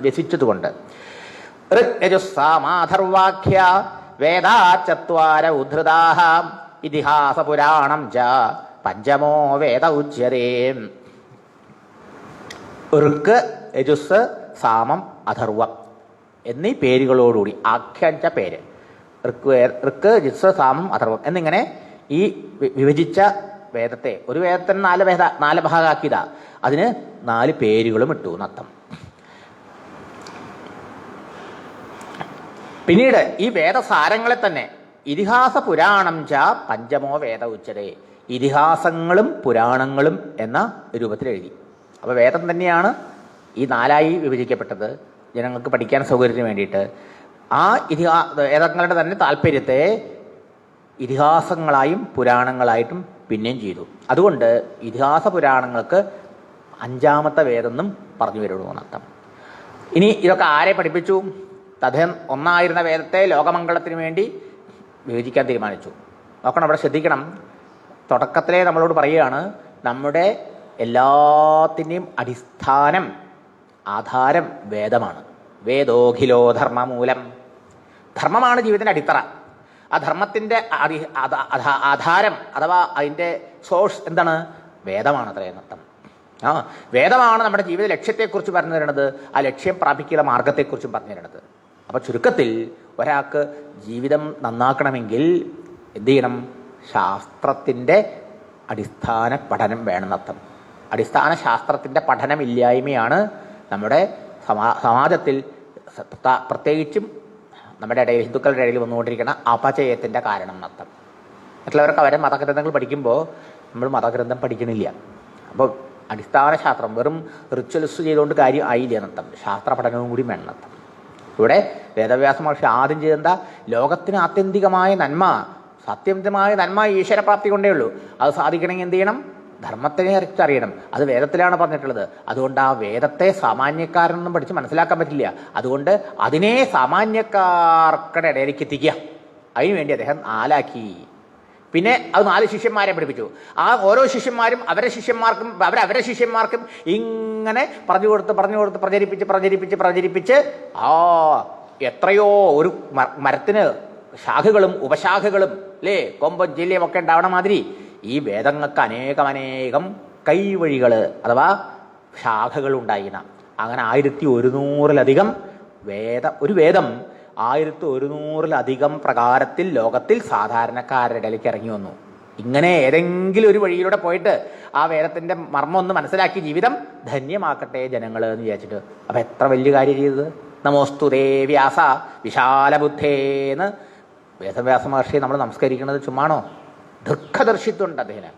A: വ്യസിച്ചതുകൊണ്ട്. ഋഗ്യജുസ്സാമാഥർവാഖ്യ വേദാ ചത്വാര ഉദ്ധൃതാഃ ഇതിഹാസ പുരാണം ച പഞ്ചമോ വേദ ഉച്യതേ. ഋക്ക്, യജുസ്, സാമം, അഥർവം എന്നീ പേരുകളോടുകൂടി, ആഖ്യാനിച്ച പേര് ഋക്ക്, യജുസ്, സാമം, അഥർവം എന്നിങ്ങനെ ഈ വിഭജിച്ച വേദത്തെ, ഒരു വേദത്തിന് 4 ഭാഗമാക്കിയതാ, അതിന് 4 പേരുകളും ഇട്ടു എന്നർത്ഥം. പിന്നീട് ഈ വേദസാരങ്ങളെ തന്നെ ഇതിഹാസ പുരാണം ച പഞ്ചമോ വേദ ഉച്ചതേ, ഇതിഹാസങ്ങളും പുരാണങ്ങളും എന്ന രൂപത്തിൽ എഴുതി. അപ്പോൾ വേദം തന്നെയാണ് ഈ 4ആയി വിഭജിക്കപ്പെട്ടത് ജനങ്ങൾക്ക് പഠിക്കാൻ സൗകര്യത്തിന് വേണ്ടിയിട്ട്. ആ വേദങ്ങളുടെ തന്നെ താല്പര്യത്തെ ഇതിഹാസങ്ങളായും പുരാണങ്ങളായിട്ടും പിന്നെയും ചെയ്തു. അതുകൊണ്ട് ഇതിഹാസ പുരാണങ്ങൾക്ക് 5ാമത്തെ വേദമെന്നും പറഞ്ഞു വരുള്ളൂ എന്നർത്ഥം. ഇനി ഇതൊക്കെ ആരെ പഠിപ്പിച്ചു? അദ്ദേഹം ഒന്നായിരുന്ന വേദത്തെ ലോകമംഗളത്തിന് വേണ്ടി വിഭജിക്കാൻ തീരുമാനിച്ചു. നോക്കണം, അവിടെ ശ്രദ്ധിക്കണം. തുടക്കത്തിലെ നമ്മളോട് പറയുകയാണ്, നമ്മുടെ എല്ലാത്തിൻ്റെയും അടിസ്ഥാനം, ആധാരം വേദമാണ്. വേദോഖിലോ ധർമ്മമൂലം. ധർമ്മമാണ് ജീവിതത്തിൻ്റെ അടിത്തറ. ആ ധർമ്മത്തിൻ്റെ ആധാരം അഥവാ അതിൻ്റെ സോഴ്സ് എന്താണ്? വേദമാണ്. അത്രയും അർത്ഥം. വേദമാണ് നമ്മുടെ ജീവിത ലക്ഷ്യത്തെക്കുറിച്ച് പറഞ്ഞു തരുന്നത്, ആ ലക്ഷ്യം പ്രാപിക്കുന്ന മാർഗത്തെക്കുറിച്ചും പറഞ്ഞു തരുന്നത്. അപ്പോൾ ചുരുക്കത്തിൽ ഒരാൾക്ക് ജീവിതം നന്നാക്കണമെങ്കിൽ എന്ത് ചെയ്യണം? ശാസ്ത്രത്തിൻ്റെ അടിസ്ഥാന പഠനം വേണമെന്നർത്ഥം. അടിസ്ഥാന ശാസ്ത്രത്തിൻ്റെ പഠനമില്ലായ്മയാണ് നമ്മുടെ സമാജത്തിൽ, പ്രത്യേകിച്ചും നമ്മുടെ ഇടയിൽ, ഹിന്ദുക്കളുടെ ഇടയിൽ വന്നുകൊണ്ടിരിക്കുന്ന അപചയത്തിൻ്റെ കാരണം എന്നർത്ഥം. മറ്റുള്ളവർക്ക് അവരെ മതഗ്രന്ഥങ്ങൾ പഠിക്കുമ്പോൾ നമ്മൾ മതഗ്രന്ഥം പഠിക്കണില്ല. അപ്പോൾ അടിസ്ഥാന ശാസ്ത്രം വെറും റിച്വൽസ് ചെയ്തുകൊണ്ട് കാര്യം ആയില്ല എന്നർത്ഥം. ശാസ്ത്ര പഠനവും കൂടി വേണം എന്നർത്ഥം. ഇവിടെ വേദവ്യാസ മഹർഷി ആദ്യം ചെയ്തെന്താ? ലോകത്തിന് ആത്യന്തികമായ നന്മ, സത്യന്തമായ നന്മ ഈശ്വരപ്രാപ്തി കൊണ്ടേ ഉള്ളൂ. അത് സാധിക്കണമെങ്കിൽ എന്ത് ചെയ്യണം? ധർമ്മത്തിനെ അറിയണം. അത് വേദത്തിലാണ് പറഞ്ഞിട്ടുള്ളത്. അതുകൊണ്ട് ആ വേദത്തെ സാമാന്യക്കാരനൊന്നും പഠിച്ച് മനസ്സിലാക്കാൻ പറ്റില്ല. അതുകൊണ്ട് അതിനെ സാമാന്യക്കാർക്കുടെ ഇടയിലേക്ക് എത്തിക്കുക. അതിനുവേണ്ടി അദ്ദേഹം 4 ആക്കി. പിന്നെ അത് 4 ശിഷ്യന്മാരെ പഠിപ്പിച്ചു. ആ ഓരോ ശിഷ്യന്മാരും അവരുടെ ശിഷ്യന്മാർക്കും ഇങ്ങനെ പറഞ്ഞു കൊടുത്ത് പ്രചരിപ്പിച്ച് എത്രയോ ഒരു മരത്തിന് ശാഖകളും ഉപശാഖകളും അല്ലേ, കൊമ്പും ജില്ലയും ഒക്കെ ഉണ്ടാവണ മാതിരി ഈ വേദങ്ങൾക്ക് അനേകം കൈവഴികൾ അഥവാ ശാഖകൾ ഉണ്ടായിന. അങ്ങനെ 1100-ലധികം ഒരു വേദം 1100-ലധികം പ്രകാരത്തിൽ ലോകത്തിൽ സാധാരണക്കാരുടെ ഇടയിലേക്ക് ഇറങ്ങി വന്നു. ഇങ്ങനെ ഏതെങ്കിലും ഒരു വഴിയിലൂടെ പോയിട്ട് ആ വേദത്തിൻ്റെ മർമ്മം ഒന്ന് മനസ്സിലാക്കി ജീവിതം ധന്യമാക്കട്ടെ ജനങ്ങൾ എന്ന് വിചാരിച്ചിട്ട്. അപ്പം എത്ര വലിയ കാര്യം ചെയ്തത്! നമോസ്തുതേ വ്യാസ വിശാലബുദ്ധേന്ന് വേദവ്യാസ മഹർഷിയെ നമ്മൾ നമസ്കരിക്കുന്നത് ചുമ്മാണോ? ദീർഘദർശിത്വമുണ്ട് അദ്ദേഹത്തിന്.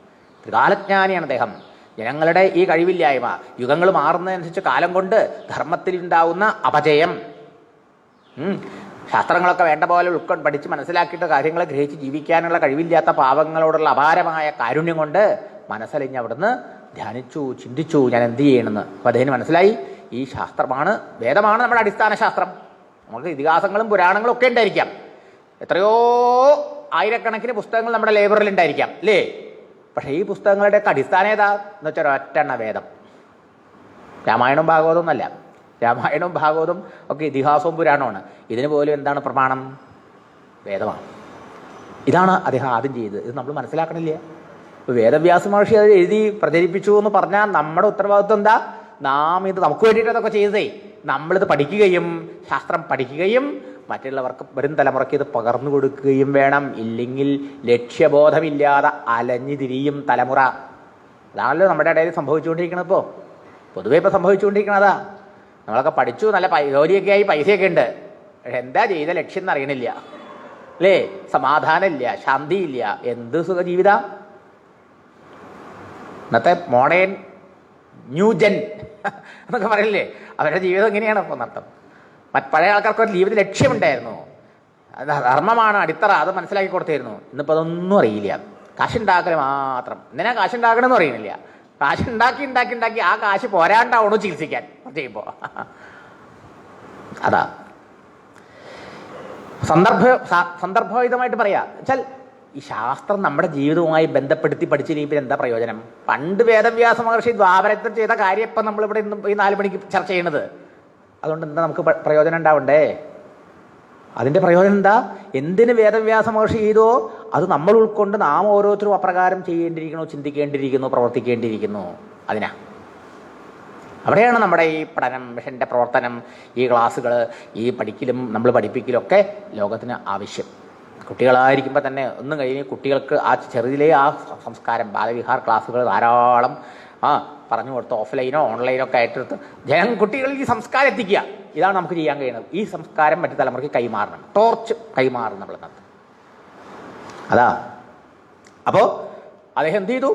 A: ത്രികാലജ്ഞാനിയാണ് അദ്ദേഹം. ജനങ്ങളുടെ ഈ കഴിവില്ലായ്മ, യുഗങ്ങൾ മാറുന്നതനുസരിച്ച് കാലം കൊണ്ട് ധർമ്മത്തിലുണ്ടാവുന്ന അപജയം, ശാസ്ത്രങ്ങളൊക്കെ വേണ്ട പോലെ പഠിച്ച് മനസ്സിലാക്കിയിട്ട് കാര്യങ്ങളെ ഗ്രഹിച്ച് ജീവിക്കാനുള്ള കഴിവില്ലാത്ത പാവങ്ങളോടുള്ള അപാരമായ കാരുണ്യം കൊണ്ട് മനസ്സലിഞ്ഞ് അവിടുന്ന് ധ്യാനിച്ചു, ചിന്തിച്ചു, ഞാൻ എന്ത് ചെയ്യണമെന്ന്. അപ്പം അദ്ദേഹത്തിന് മനസ്സിലായി ഈ ശാസ്ത്രമാണ്, വേദമാണ് നമ്മുടെ അടിസ്ഥാന ശാസ്ത്രം. നമുക്ക് ഇതിഹാസങ്ങളും പുരാണങ്ങളും ഒക്കെ ഉണ്ടായിരിക്കാം, എത്രയോ ആയിരക്കണക്കിന് പുസ്തകങ്ങൾ നമ്മുടെ ലൈബ്രറിയിൽ ഉണ്ടായിരിക്കാം അല്ലേ? പക്ഷേ ഈ പുസ്തകങ്ങളുടെയൊക്കെ അടിസ്ഥാനം ഏതാ എന്ന് വെച്ചാൽ ഒറ്റെണ്ണ വേദം. രാമായണവും ഭാഗവതവും എന്നല്ല. രാമായണവും ഭാഗവതവും ഒക്കെ ഇതിഹാസവും പുരാണമാണ്. ഇതിന് പോലും എന്താണ് പ്രമാണം? വേദമാണ്. ഇതാണ് അദ്ദേഹം ആദ്യം ചെയ്തത്. ഇത് നമ്മൾ മനസ്സിലാക്കണില്ല. ഇപ്പോൾ വേദവ്യാസ മഹർഷി അത് എഴുതി പ്രചരിപ്പിച്ചു എന്ന് പറഞ്ഞാൽ നമ്മുടെ ഉത്തരവാദിത്വം എന്താ? നാം ഇത് നമുക്ക് വേണ്ടിയിട്ട് അതൊക്കെ ചെയ്തതേ. നമ്മളിത് പഠിക്കുകയും ശാസ്ത്രം പഠിക്കുകയും മറ്റുള്ളവർക്ക്, വരും തലമുറയ്ക്ക് ഇത് പകർന്നു കൊടുക്കുകയും വേണം. ഇല്ലെങ്കിൽ ലക്ഷ്യബോധമില്ലാതെ അലഞ്ഞു തിരിയും തലമുറ. അതാണല്ലോ നമ്മുടെ ഇടയിൽ സംഭവിച്ചുകൊണ്ടിരിക്കുന്നത്. ഇപ്പോൾ പൊതുവെ ഇപ്പോൾ സംഭവിച്ചുകൊണ്ടിരിക്കണതാ. നമ്മളൊക്കെ പഠിച്ചു, നല്ല ജോലിയൊക്കെ ആയി, പൈസയൊക്കെ ഉണ്ട്. പക്ഷെ എന്താ ചെയ്ത ലക്ഷ്യം എന്നറിയണില്ല അല്ലേ? സമാധാനമില്ല, ശാന്തിയില്ല. എന്ത് സുഖ ജീവിതം! ഇന്നത്തെ മോഡേൺ ന്യൂജൻ എന്നൊക്കെ പറയില്ലേ, അവരുടെ ജീവിതം എങ്ങനെയാണ് ഇപ്പോൾ നഷ്ടം. പഴയ ആൾക്കാർക്ക് ഒരു ജീവിത ലക്ഷ്യമുണ്ടായിരുന്നു, ധർമ്മമാണ് അടിത്തറ, അത് മനസ്സിലാക്കി കൊടുത്തായിരുന്നു. ഇന്നിപ്പോൾ അതൊന്നും അറിയില്ല. കാശുണ്ടാക്കൽ മാത്രം. എന്തിനാ കാശുണ്ടാക്കണമെന്ന് അറിയുന്നില്ല. കാശുണ്ടാക്കി ആ കാശ് പോരാണ്ടാവണോ ചികിത്സിക്കാൻ ചെയ്യുമ്പോൾ. അതാ സന്ദർഭോചിതമായിട്ട് പറയാ വെച്ചാൽ ഈ ശാസ്ത്രം നമ്മുടെ ജീവിതവുമായി ബന്ധപ്പെടുത്തി പഠിച്ചില്ലെങ്കിൽ എന്താ പ്രയോജനം? പണ്ട് വേദവ്യാസ മഹർഷി ദ്വാപരത്തിൽ ചെയ്ത കാര്യം ഇപ്പം നമ്മളിവിടെ ഇന്ന് ഈ 4 മണിക്ക് ചർച്ച ചെയ്യണത്. അതുകൊണ്ട് എന്താ നമുക്ക് പ്രയോജനം ഉണ്ടാവണ്ടേ? അതിൻ്റെ പ്രയോജനം എന്താ? എന്തിന് വേദവ്യാസ മഹർഷി ചെയ്തോ അത് നമ്മൾ ഉൾക്കൊണ്ട് നാം ഓരോരുത്തരും അപ്രകാരം ചെയ്യേണ്ടിയിരിക്കുന്നു, ചിന്തിക്കേണ്ടിയിരിക്കുന്നു, പ്രവർത്തിക്കേണ്ടിയിരിക്കുന്നു. അതിനാ അവിടെയാണ് നമ്മുടെ ഈ പഠനം, മിഷൻ്റെ പ്രവർത്തനം, ഈ ക്ലാസ്സുകൾ, ഈ പഠിക്കലും നമ്മൾ പഠിപ്പിക്കലൊക്കെ ലോകത്തിന് ആവശ്യം. കുട്ടികളായിരിക്കുമ്പോൾ തന്നെ ഒന്നും കഴിഞ്ഞ് കുട്ടികൾക്ക് ആ ചെറുതിലേ ആ സംസ്കാരം, ബാലവിഹാർ ക്ലാസ്സുകൾ ധാരാളം പറഞ്ഞു കൊടുത്ത് ഓഫ്ലൈനോ ഓൺലൈനോ ഒക്കെ ആയിട്ട് കുട്ടികളിൽ ഈ സംസ്കാരം എത്തിക്കുക. ഇതാണ് നമുക്ക് ചെയ്യാൻ കഴിയുന്നത്. ഈ സംസ്കാരം മറ്റു തലമുറയ്ക്ക് കൈമാറണം. ടോർച്ച് കൈമാറണം നമ്മൾ. അതാ അപ്പോൾ അദ്ദേഹം എന്ത് ചെയ്തു?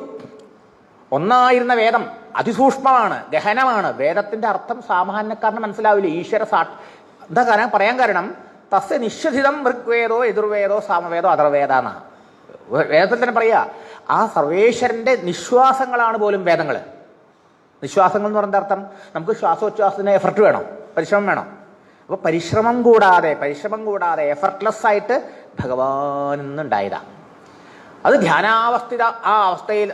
A: ഒന്നായിരുന്ന വേദം അതിസൂക്ഷ്മമാണ്, ഗഹനമാണ്. വേദത്തിൻ്റെ അർത്ഥം സാമാന്യക്കാരന് മനസ്സിലാവില്ല. ഈശ്വര എന്താ പറയാൻ കാരണം തസ്യ നിശ്വസിതം ഋഗ്വേദോ യജുർവേദോ സാമവേദോ അഥർവേദ എന്നാണ് വേദത്തിൽ തന്നെ പറയുക. ആ സർവേശ്വരൻ്റെ നിശ്വാസങ്ങളാണ് പോലും വേദങ്ങൾ. നിശ്വാസങ്ങൾ എന്ന് പറയുന്ന അർത്ഥം നമുക്ക് ശ്വാസോച്ഛ്വാസത്തിന് എഫർട്ട് വേണം, പരിശ്രമം വേണം. അപ്പോൾ പരിശ്രമം കൂടാതെ എഫർട്ട്ലെസ് ആയിട്ട് ഭഗവാൻ നിന്നുണ്ടായതാണ്. അത് ധ്യാനാവസ്ഥ, ആ അവസ്ഥയിൽ,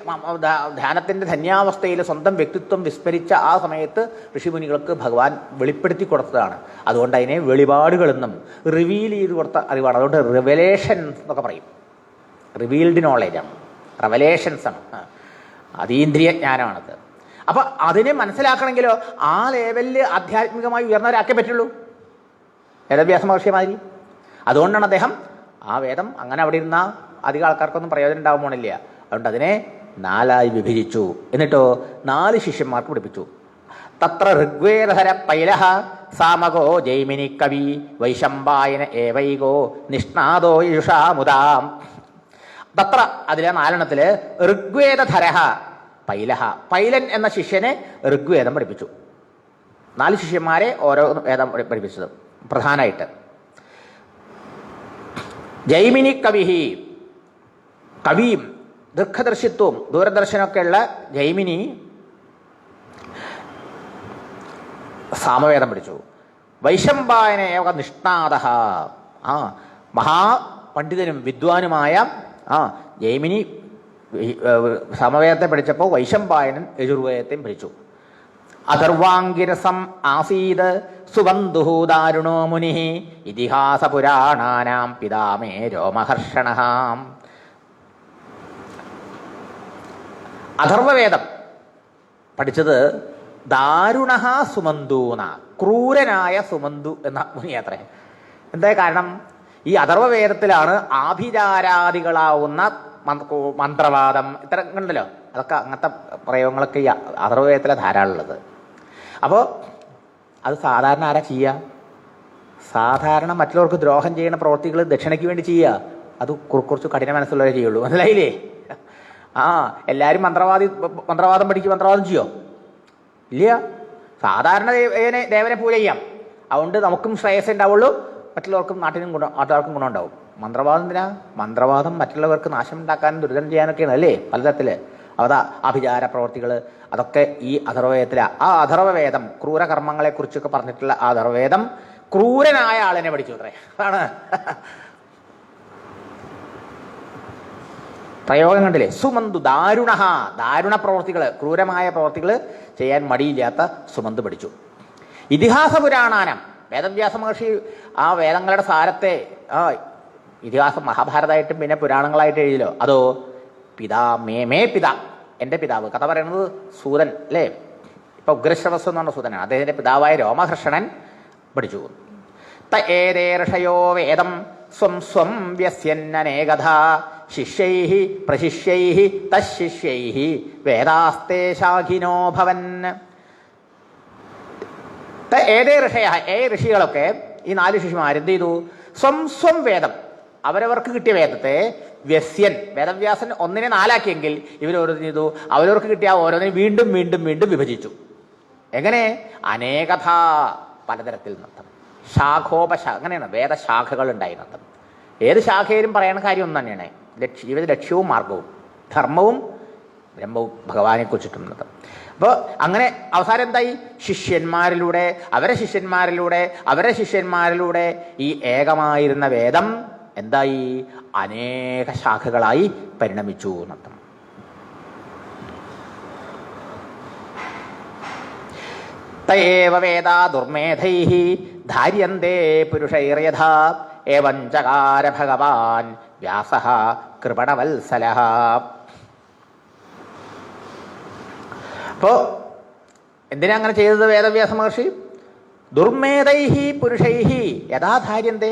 A: ധ്യാനത്തിൻ്റെ ധന്യാവസ്ഥയിൽ സ്വന്തം വ്യക്തിത്വം വിസ്മരിച്ച ആ സമയത്ത് ഋഷിമുനികൾക്ക് ഭഗവാൻ വെളിപ്പെടുത്തി കൊടുത്തതാണ്. അതുകൊണ്ട് അതിനെ വെളിപാടുകളെന്നും റിവീൽ ചെയ്ത് കൊടുത്ത അറിവാണ്. അതുകൊണ്ട് റിവലേഷൻ എന്നൊക്കെ പറയും. റിവീൽഡ് നോളേജാണ്, റെവലേഷൻസ് ആണ്, അതീന്ദ്രിയ ജ്ഞാനമാണത്. അപ്പം അതിനെ മനസ്സിലാക്കണമെങ്കിലോ ആ ലെവലിൽ ആധ്യാത്മികമായി ഉയർന്നവരാക്കേ പറ്റുള്ളൂ, വേദവ്യാസ മഹർഷിമാതിരി. അതുകൊണ്ടാണ് അദ്ദേഹം ആ വേദം അങ്ങനെ അവിടെ ഇരുന്ന അധികം ആൾക്കാർക്കൊന്നും പ്രയോജനം ഉണ്ടാവാൻ പോണില്ല. അതുകൊണ്ട് അതിനെ 4 വിഭജിച്ചു. എന്നിട്ടോ 4 ശിഷ്യന്മാർക്ക് പഠിപ്പിച്ചു. തത്ര ഋഗ്വേദധര പൈലഹ സാമകോ ജൈമിനി കവി വൈശമ്പായന ഏവൈകോ നിഷ്ണാദോ യുഷാമുദാം. തത്ര അതിലെ 4 ഋഗ്വേദധരഹ പൈലഹ, പൈലൻ എന്ന ശിഷ്യനെ ഋഗ്വേദം പഠിപ്പിച്ചു. 4 ശിഷ്യന്മാരെ ഓരോ വേദം പഠിപ്പിച്ചത് പ്രധാനമായിട്ട്. ജൈമിനി കവിഹി, കവിയും ദീർഘദർശിത്വവും ദൂരദർശനമൊക്കെ ഉള്ള ജൈമിനി സാമവേദം പഠിച്ചു. വൈശമ്പായനേവ നിഷ്ണാദ, മഹാപണ്ഡിതനും വിദ്വാനുമായ ജൈമിനി സമവേദത്തെ പഠിച്ചപ്പോൾ വൈശമ്പായനൻ യജുർവേദത്തെയും പഠിച്ചു. അഥർവാംഗിരസം ആസീത് സുബന്ധു ദാരുണോ മുനി ഇതിഹാസ പുരാണാനാം പിതാമേ രോമഹർഷണ. അഥർവവേദം പഠിച്ചത് ദാരുണ സുമന്തു എന്ന, ക്രൂരനായ സുമന്തു എന്ന മുനിയാത്രേ. എന്താ കാരണം? ഈ അഥർവവേദത്തിലാണ് ആഭിചാരാദികളാവുന്ന മന്ത്രവാദം ഇത്തരം ഉണ്ടല്ലോ, അതൊക്കെ അങ്ങനത്തെ പ്രയോഗങ്ങളൊക്കെ ഈ അഥർവവേദത്തിലെ ധാരാളമുള്ളത്. അപ്പോൾ അത് സാധാരണ ആരാ ചെയ്യുക? സാധാരണ മറ്റുള്ളവർക്ക് ദ്രോഹം ചെയ്യുന്ന പ്രവൃത്തികൾ ദക്ഷിണയ്ക്ക് വേണ്ടി ചെയ്യുക. അത് കുറച്ച് കഠിന മനസ്സുള്ളവരെ ചെയ്യുള്ളൂ, മനസ്സിലായില്ലേ? എല്ലാവരും മന്ത്രവാദം പഠിക്കും, മന്ത്രവാദം ചെയ്യോ? ഇല്ല. സാധാരണ ദേവനെ പൂജ ചെയ്യാം. അതുകൊണ്ട് നമുക്കും ശ്രേയസ് ഉണ്ടാവുള്ളൂ, മറ്റുള്ളവർക്കും നാട്ടിനും ഗുണം ഉണ്ടാവും. മന്ത്രവാദം എന്തിനാ? മന്ത്രവാദം മറ്റുള്ളവർക്ക് നാശം ഉണ്ടാക്കാനും ദുരിതം ചെയ്യാനൊക്കെയാണ് അല്ലേ, പലതരത്തിൽ. അതാ ആഭിചാര പ്രവർത്തികൾ, അതൊക്കെ ഈ അഥർവവേദത്തിലെ ആ അഥർവവേദം ക്രൂരകർമ്മങ്ങളെക്കുറിച്ചൊക്കെ പറഞ്ഞിട്ടുള്ള ആ അഥർവവേദം ക്രൂരനായ ആളിനെ പഠിച്ചു അത്രേ. അതാണ് പ്രയോഗം കണ്ടില്ലേ? സുമന്തു ദാരുണ പ്രവർത്തികൾ, ക്രൂരമായ പ്രവർത്തികൾ ചെയ്യാൻ മടിയില്ലാത്ത സുമന്ത് പഠിച്ചു. ഇതിഹാസ പുരാണാനം, വേദവ്യാസ മഹർഷി ആ വേദങ്ങളുടെ സാരത്തെ ഇതിഹാസം മഹാഭാരതമായിട്ടും പിന്നെ പുരാണങ്ങളായിട്ട് എഴുതിയല്ലോ. അതോ മേ പിതാ, എൻ്റെ പിതാവ്. കഥ പറയുന്നത് സൂതൻ അല്ലേ? ഇപ്പൊ ഉഗ്രശ്രവസ് എന്ന് പറഞ്ഞ സൂതനാണ്. അദ്ദേഹത്തിന്റെ പിതാവായ രോമഹർഷണൻ പഠിച്ചു. ഏതേ ഋഷയോ വേദം സ്വം സ്വം വ്യസ്യന്നേകഥ ശിഷ്യൈഃ പ്രശിഷ്യൈഃ തശിഷ്യൈഃ വേദാസ്തേ ശാഖിനോ ഭവൻ. ഏതേ ഋഷയ, ഋഷികളൊക്കെ ഈ 4 ശിഷ്യന്മാർ എന്ത് ചെയ്തു? സ്വം വേദം, അവരവർക്ക് കിട്ടിയ വേദത്തെ വ്യസ്യൻ, വേദവ്യാസൻ ഒന്നിനെ 4 ആക്കിയെങ്കിൽ ഇവരോരോന്ന് ചെയ്തു, അവരവർക്ക് കിട്ടിയ ഓരോന്നിനെ വീണ്ടും വീണ്ടും വീണ്ടും വിഭജിച്ചു. എങ്ങനെ? അനേകഥ, പലതരത്തിൽ നൃത്തം. അങ്ങനെയാണ് വേദശാഖകൾ ഉണ്ടായി നൃത്തം. ഏത് ശാഖയിലും പറയുന്ന കാര്യം ഒന്ന് തന്നെയാണ്, ജീവിത ലക്ഷ്യവും മാർഗവും, ധർമ്മവും ബ്രഹ്മവും ഭഗവാനെ കുറിച്ചിട്ടും നൃത്തം. അപ്പോൾ അങ്ങനെ അവസാനം എന്തായി? അവരെ ശിഷ്യന്മാരിലൂടെ ഈ ഏകമായിരുന്ന വേദം എന്തായി? അനേക ശാഖകളായി പരിണമിച്ചു എന്നർത്ഥം. തയേവ വേദാ ദുർമേധൈഃ ധാര്യന്തേ പുരുഷൈർയഥാ ഏവം ചകാര ഭഗവാൻ വ്യാസഃ കൃപണവത്സലഃ. അപ്പോ എന്തിനാ അങ്ങനെ ചെയ്തത് വേദവ്യാസ മഹർഷി? ദുർമേധൈഃ പുരുഷൈഃ യഥാ ധാര്യന്തേ.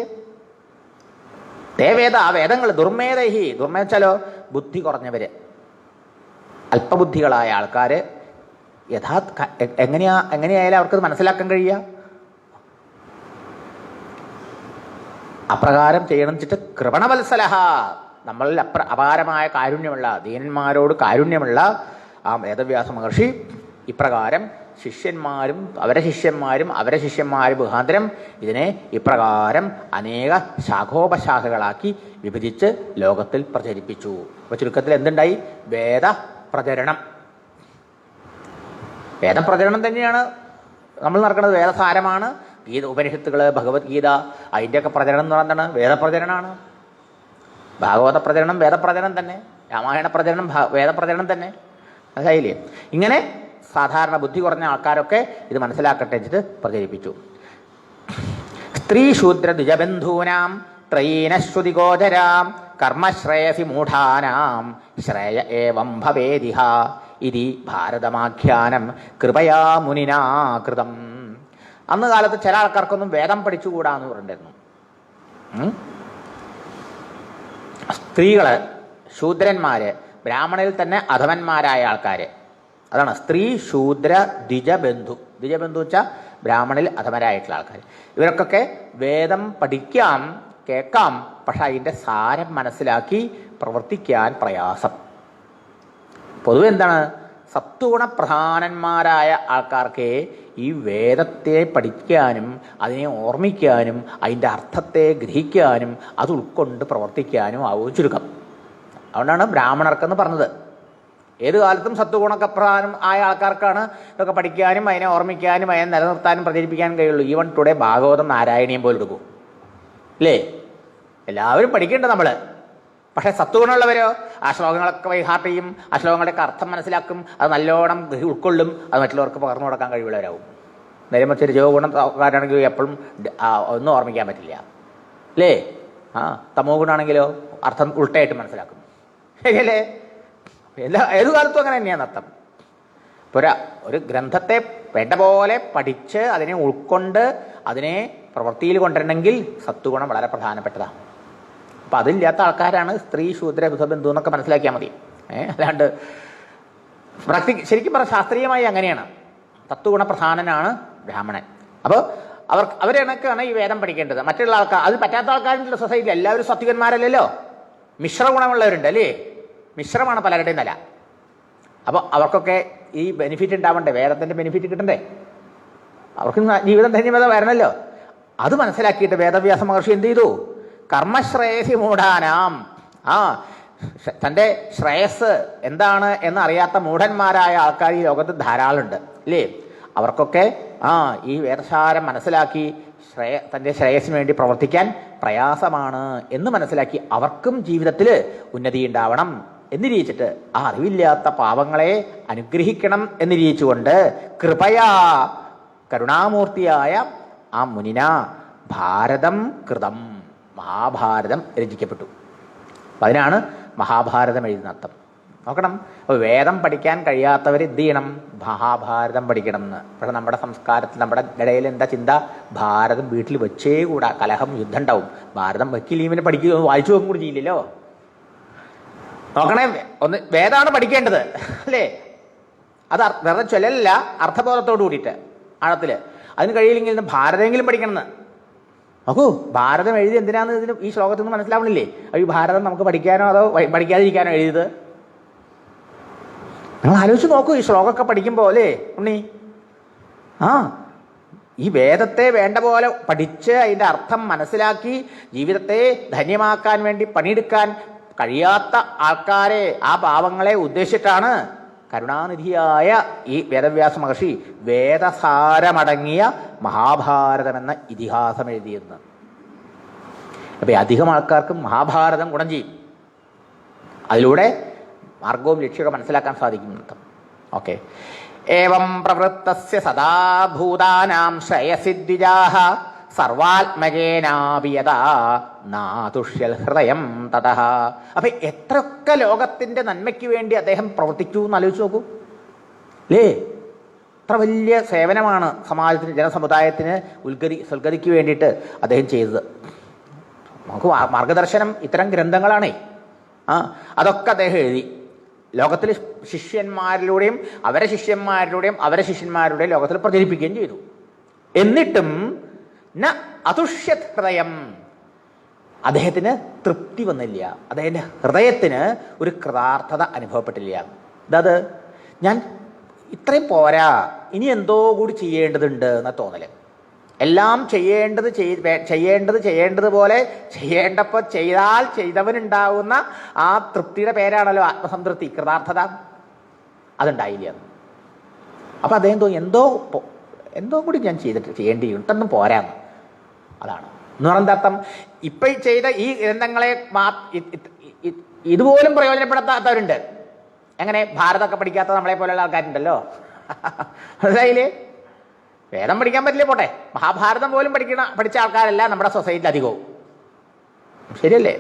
A: ആ വേദങ്ങൾ ദുർമേധൈഃ, ദുർമേധം വെച്ചാലോ ബുദ്ധി കുറഞ്ഞവര്, അല്പബുദ്ധികളായ ആൾക്കാര് എങ്ങനെയായാലും അവർക്കത് മനസ്സിലാക്കാൻ കഴിയുക? അപ്രകാരം ചെയ്യണം വെച്ചിട്ട് കൃപണവത്സലഃ, നമ്മളിൽ അപാരമായ കാരുണ്യമുള്ള, ദീനന്മാരോട് കാരുണ്യമുള്ള ആ വേദവ്യാസ മഹർഷി ഇപ്രകാരം അവരെ ശിഷ്യന്മാരും മുഖാന്തരം ഇതിനെ ഇപ്രകാരം അനേക ശാഖോപശാഖകളാക്കി വിഭജിച്ച് ലോകത്തിൽ പ്രചരിപ്പിച്ചു. അപ്പൊ ചുരുക്കത്തിൽ എന്തുണ്ടായി? വേദ പ്രചരണം. വേദപ്രചരണം തന്നെയാണ് നമ്മൾ നടക്കുന്നത്. വേദസാരമാണ് ഉപനിഷത്തുകൾ, ഭഗവത്ഗീത, അതിൻ്റെയൊക്കെ പ്രചരണം എന്ന് പറഞ്ഞാൽ വേദപ്രചരണമാണ്. ഭാഗവത പ്രചരണം വേദപ്രചരണം തന്നെ, രാമായണ പ്രചരണം വേദപ്രചരണം തന്നെ. മനസ്സിലായില്ലേ? ഇങ്ങനെ സാധാരണ ബുദ്ധി കുറഞ്ഞ ആൾക്കാരൊക്കെ ഇത് മനസ്സിലാക്കട്ടെ വെച്ചിട്ട് പ്രചരിപ്പിച്ചു. സ്ത്രീ ശൂദ്ര ദ്വിജബന്ധൂനാം ത്രയീനശ്രുതിഗോചരാം കർമ്മശ്രേയസി മൂഢാനാം ശ്രേയ ഏവം ഭവേദിഹ ഇതി ഭാരതമാഖ്യാനം കൃപയാ മുനിനാ കൃതം. അന്ന് കാലത്ത് ചില ആൾക്കാർക്കൊന്നും വേദം പഠിച്ചുകൂടാന്ന് പറഞ്ഞിരുന്നു. സ്ത്രീകള്, ശൂദ്രന്മാര്, ബ്രാഹ്മണരിൽ തന്നെ അധമന്മാരായ ആൾക്കാര്, അതാണ് സ്ത്രീ ശൂദ്ര ദ്വിജബന്ധു. ദ്വിജബന്ധു വെച്ചാൽ ബ്രാഹ്മണിൽ അധമരായിട്ടുള്ള ആൾക്കാർ. ഇവർക്കൊക്കെ വേദം പഠിക്കാം, കേൾക്കാം, പക്ഷെ അതിൻ്റെ സാരം മനസ്സിലാക്കി പ്രവർത്തിക്കാൻ പ്രയാസം. പൊതുവെ എന്താണ്, സത്വഗുണപ്രധാനന്മാരായ ആൾക്കാർക്ക് ഈ വേദത്തെ പഠിക്കാനും അതിനെ ഓർമ്മിക്കാനും അതിൻ്റെ അർത്ഥത്തെ ഗ്രഹിക്കാനും അത് ഉൾക്കൊണ്ട് പ്രവർത്തിക്കാനും ആവും ചുരുക്കം. അതുകൊണ്ടാണ് ബ്രാഹ്മണർക്കെന്ന് പറഞ്ഞത്. ഏത് കാലത്തും സത്വഗുണപ്രധാനം ആയ ആൾക്കാർക്കാണ് ഇതൊക്കെ പഠിക്കാനും അതിനെ ഓർമ്മിക്കാനും അതിനെ നിലനിർത്താനും പ്രചരിപ്പിക്കാനും കഴിയുള്ളൂ. ഈവൻ ടുഡേ ഭാഗവതം നാരായണീയം പോലെ എടുക്കും അല്ലേ? എല്ലാവരും പഠിക്കേണ്ടത് നമ്മൾ. പക്ഷേ സത്വഗുണമുള്ളവരോ ആ ശ്ലോകങ്ങളൊക്കെ വൈഹാർട്ട് ചെയ്യും, ആ ശ്ലോകങ്ങളുടെയൊക്കെ അർത്ഥം മനസ്സിലാക്കും, അത് നല്ലോണം ഉൾക്കൊള്ളും, അത് മറ്റുള്ളവർക്ക് പകർന്നു കൊടുക്കാൻ കഴിവുള്ളവരാവും. നേരെ മറിച്ച് രജോ ഗുണക്കാരാണെങ്കിൽ എപ്പോഴും ഒന്നും ഓർമ്മിക്കാൻ പറ്റില്ല അല്ലേ? തമോ ഗുണമാണെങ്കിലോ അർത്ഥം ഉൾട്ടയായിട്ട് മനസ്സിലാക്കും. ശരിയല്ലേ? ഏതു കാലത്തും അങ്ങനെ തന്നെയാണ് അർത്ഥം. ഒരു ഗ്രന്ഥത്തെ വേണ്ട പോലെ പഠിച്ച് അതിനെ ഉൾക്കൊണ്ട് അതിനെ പ്രവൃത്തിയിൽ കൊണ്ടുവരണമെങ്കിൽ സത്വഗുണം വളരെ പ്രധാനപ്പെട്ടതാണ്. അപ്പം അതില്ലാത്ത ആൾക്കാരാണ് സ്ത്രീ ശൂദ്ര ബന്ധു എന്നൊക്കെ മനസ്സിലാക്കിയാൽ മതി. അല്ലാണ്ട് ശരിക്കും പറഞ്ഞാൽ ശാസ്ത്രീയമായി അങ്ങനെയാണ്. സത്വഗുണപ്രധാനനാണ് ബ്രാഹ്മണൻ. അപ്പോൾ അവരെണക്കാണ് ഈ വേദം പഠിക്കേണ്ടത്. മറ്റുള്ള ആൾക്കാർ, അത് പറ്റാത്ത ആൾക്കാരുണ്ടല്ലോ സൊസൈറ്റിയിൽ. എല്ലാവരും സത്വികന്മാരല്ലല്ലോ, മിശ്രഗുണമുള്ളവരുണ്ട് അല്ലേ? മിശ്രമാണ് പലരുടെയും നില. അപ്പോൾ അവർക്കൊക്കെ ഈ ബെനിഫിറ്റ് ഉണ്ടാവണ്ടേ, വേദത്തിൻ്റെ ബെനിഫിറ്റ് കിട്ടണ്ടേ? അവർക്ക് ജീവിതം ധന്യമത വരണമല്ലോ. അത് മനസ്സിലാക്കിയിട്ട് വേദവ്യാസ മഹർഷി എന്ത് ചെയ്തു? കർമ്മശ്രേയസി മൂഢാനാം, തൻ്റെ ശ്രേയസ് എന്താണ് എന്ന് അറിയാത്ത മൂഢന്മാരായ ആൾക്കാർ ഈ ലോകത്ത് ധാരാളമുണ്ട് അല്ലേ? അവർക്കൊക്കെ ഈ വേദസാരം മനസ്സിലാക്കി തൻ്റെ ശ്രേയസിന് വേണ്ടി പ്രവർത്തിക്കാൻ പ്രയാസമാണ് എന്ന് മനസ്സിലാക്കി അവർക്കും ജീവിതത്തിൽ ഉന്നതി ഉണ്ടാവണം എന്ന് നിരീക്ഷിച്ചിട്ട് ആ അറിവില്ലാത്ത പാവങ്ങളെ അനുഗ്രഹിക്കണം എന്ന് നിരീക്ഷിച്ചുകൊണ്ട് കൃപയാ കരുണാമൂർത്തിയായ ആ മുനിന ഭാരതം കൃതം, മഹാഭാരതം രചിക്കപ്പെട്ടു. അപ്പം അതിനാണ് മഹാഭാരതം എഴുതുന്ന അർത്ഥം. നോക്കണം, അപ്പോൾ വേദം പഠിക്കാൻ കഴിയാത്തവർ എന്ത് ചെയ്യണം? മഹാഭാരതം പഠിക്കണം എന്ന്. പക്ഷെ നമ്മുടെ സംസ്കാരത്തിൽ, നമ്മുടെ ഇടയിൽ എന്താ ചിന്ത? ഭാരതം വീട്ടിൽ വെച്ചേ കൂടാ, കലഹം, യുദ്ധം ഉണ്ടാവും. ഭാരതം വയ്ക്കില്ല, ഇവനെ പഠിക്കുക, വായിച്ചു നോക്കും കൂടി ചെയ്യില്ലല്ലോ. നോക്കണേ, വേദമാണ് പഠിക്കേണ്ടത് അല്ലേ? അത് വെറുതെ ചൊല്ലല്ല, അർത്ഥബോധത്തോട് കൂടിയിട്ട് ആഴത്തിൽ. അതിന് കഴിയില്ലെങ്കിൽ ഭാരതമെങ്കിലും പഠിക്കണമെന്ന്. നോക്കൂ, ഭാരതം എഴുതി എന്തിനാന്ന് ഇതിന് ഈ ശ്ലോകത്തിൽ നിന്ന് മനസ്സിലാവണില്ലേ? ഈ ഭാരതം നമുക്ക് പഠിക്കാനോ അതോ പഠിക്കാതിരിക്കാനോ എഴുതിയത്? നിങ്ങൾ ആലോചിച്ച് നോക്കൂ, ഈ ശ്ലോകമൊക്കെ പഠിക്കുമ്പോൾ അല്ലേ ഉണ്ണി? ഈ വേദത്തെ വേണ്ട പോലെ പഠിച്ച് അതിൻ്റെ അർത്ഥം മനസ്സിലാക്കി ജീവിതത്തെ ധന്യമാക്കാൻ വേണ്ടി പണിയെടുക്കാൻ കഴിയാത്ത ആൾക്കാരെ, ആ പാവങ്ങളെ ഉദ്ദേശിച്ചിട്ടാണ് കരുണാനിധിയായ ഈ വേദവ്യാസ മഹർഷി വേദസാരമടങ്ങിയ മഹാഭാരതം എന്ന ഇതിഹാസം എഴുതിയെന്ന്. അപ്പം അധികം ആൾക്കാർക്കും മഹാഭാരതം ഗുണം ചെയ്യും. അതിലൂടെ മാർഗവും ലക്ഷ്യമൊക്കെ മനസ്സിലാക്കാൻ സാധിക്കും. ഓക്കെ. ഏവം പ്രവൃത്തസ്യ സദാ ഭൂതാനാം ശ്രേയസി ദ്വിജാഃ സർവാത്മകേനാപിയതാ നാതുഷ്യൽ ഹൃദയം തതഃ. അപ്പൊ എത്രയൊക്കെ ലോകത്തിന്റെ നന്മയ്ക്ക് വേണ്ടി അദ്ദേഹം പ്രവർത്തിച്ചു എന്ന് ആലോചിച്ച് നോക്കൂ അല്ലേ? അത്ര വലിയ സേവനമാണ് സമാജത്തിന്, ജനസമുദായത്തിന് സൽഗതിക്ക് വേണ്ടിയിട്ട് അദ്ദേഹം ചെയ്തത്. നമുക്ക് മാർഗദർശനം ഇത്തരം ഗ്രന്ഥങ്ങളാണേ. അതൊക്കെ അദ്ദേഹം എഴുതി ലോകത്തിൽ ശിഷ്യന്മാരിലൂടെയും അവരെ ശിഷ്യന്മാരുടെയും ലോകത്തിൽ പ്രചരിപ്പിക്കുകയും ചെയ്തു. എന്നിട്ടും ന അതുഷ്യത് ഹൃദയം, അദ്ദേഹത്തിന് തൃപ്തി വന്നില്ല, അദ്ദേഹത്തിൻ്റെ ഹൃദയത്തിന് ഒരു കൃതാർത്ഥത അനുഭവപ്പെട്ടില്ല. അതായത് ഞാൻ ഇത്രയും പോരാ, ഇനി എന്തോ കൂടി ചെയ്യേണ്ടതുണ്ട് എന്ന തോന്നല്. എല്ലാം ചെയ്യേണ്ടതുപോലെ ചെയ്യേണ്ടപ്പോൾ ചെയ്താൽ ചെയ്തവനുണ്ടാവുന്ന ആ തൃപ്തിയുടെ പേരാണല്ലോ ആത്മസംതൃപ്തി, കൃതാർത്ഥത. അതുണ്ടായില്ല. അപ്പം അദ്ദേഹം തോന്നി എന്തോ കൂടി ഞാൻ ചെയ്യേണ്ടിയിട്ടുണ്ടെന്നും പോരാന്ന്. അതാണ് എന്ന് പറഞ്ഞ അർത്ഥം. ഇപ്പം ചെയ്ത ഈ ഗ്രന്ഥങ്ങളെ ഇതുപോലും പ്രയോജനപ്പെടുത്താത്തവരുണ്ട്. എങ്ങനെ? ഭാരതമൊക്കെ പഠിക്കാത്ത നമ്മളെ പോലെയുള്ള ആൾക്കാരുണ്ടല്ലോ. മനസ്സിലായില്ലേ? വേദം പഠിക്കാൻ പറ്റില്ലേ, പോട്ടെ, മഹാഭാരതം പോലും പഠിച്ച ആൾക്കാരല്ല നമ്മുടെ സൊസൈറ്റിയിൽ അധികവും. ശരിയല്ലേ?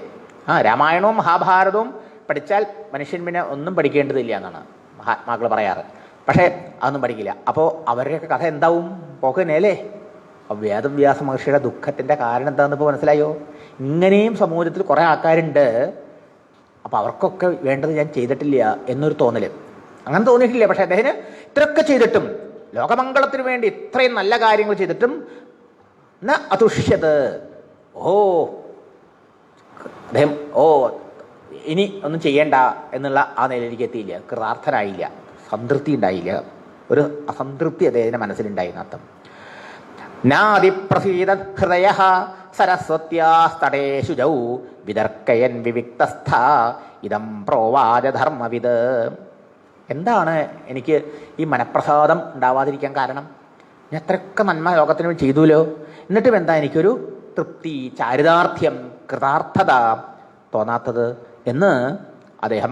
A: രാമായണവും മഹാഭാരതവും പഠിച്ചാൽ മനുഷ്യൻ പിന്നെ ഒന്നും പഠിക്കേണ്ടതില്ല എന്നാണ് മഹാത്മാക്കൾ പറയാറ്. പക്ഷേ അതൊന്നും പഠിക്കില്ല. അപ്പോൾ അവരുടെയൊക്കെ കഥ എന്താവും? പോക്കനേലേ. വേദവ്യാസ മഹർഷിയുടെ ദുഃഖത്തിൻ്റെ കാരണം എന്താണെന്ന് ഇപ്പോൾ മനസ്സിലായോ? ഇങ്ങനെയും സമൂഹത്തിൽ കുറേ ആൾക്കാരുണ്ട്, അപ്പോൾ അവർക്കൊക്കെ വേണ്ടത് ഞാൻ ചെയ്തിട്ടില്ല എന്നൊരു തോന്നൽ. അങ്ങനെ തോന്നിയിട്ടില്ല. പക്ഷേ അദ്ദേഹത്തിന് ഇത്രയൊക്കെ ചെയ്തിട്ടും, ലോകമംഗളത്തിന് വേണ്ടി ഇത്രയും നല്ല കാര്യങ്ങൾ ചെയ്തിട്ടും അതുഷ്യത്. അദ്ദേഹം ഇനി ഒന്നും ചെയ്യേണ്ട എന്നുള്ള ആ നിലയിലേക്ക് എത്തിയില്ല. കൃതാർത്ഥനായില്ല, സംതൃപ്തി ഉണ്ടായില്ല. ഒരു അസംതൃപ്തി അദ്ദേഹത്തിന്റെ മനസ്സിലുണ്ടായി എന്നർത്ഥം. നാദിപ്രസീദ ഹൃദയ സരസ്വത്യാസ്തടേഷുജൗ വിതർക്കയൻ വിവിക്തസ്ഥ ഇതം പ്രോവാചധർമ്മവിത്. എന്താണ് എനിക്ക് ഈ മനഃപ്രസാദം ഉണ്ടാവാതിരിക്കാൻ കാരണം? ഞാൻ എത്രയൊക്കെ നന്മ ലോകത്തിന് വേണ്ടി ചെയ്തുല്ലോ, എന്നിട്ടും എന്താ എനിക്കൊരു തൃപ്തി, ചാരിതാർത്ഥ്യം, കൃതാർത്ഥത തോന്നാത്തത് എന്ന് അദ്ദേഹം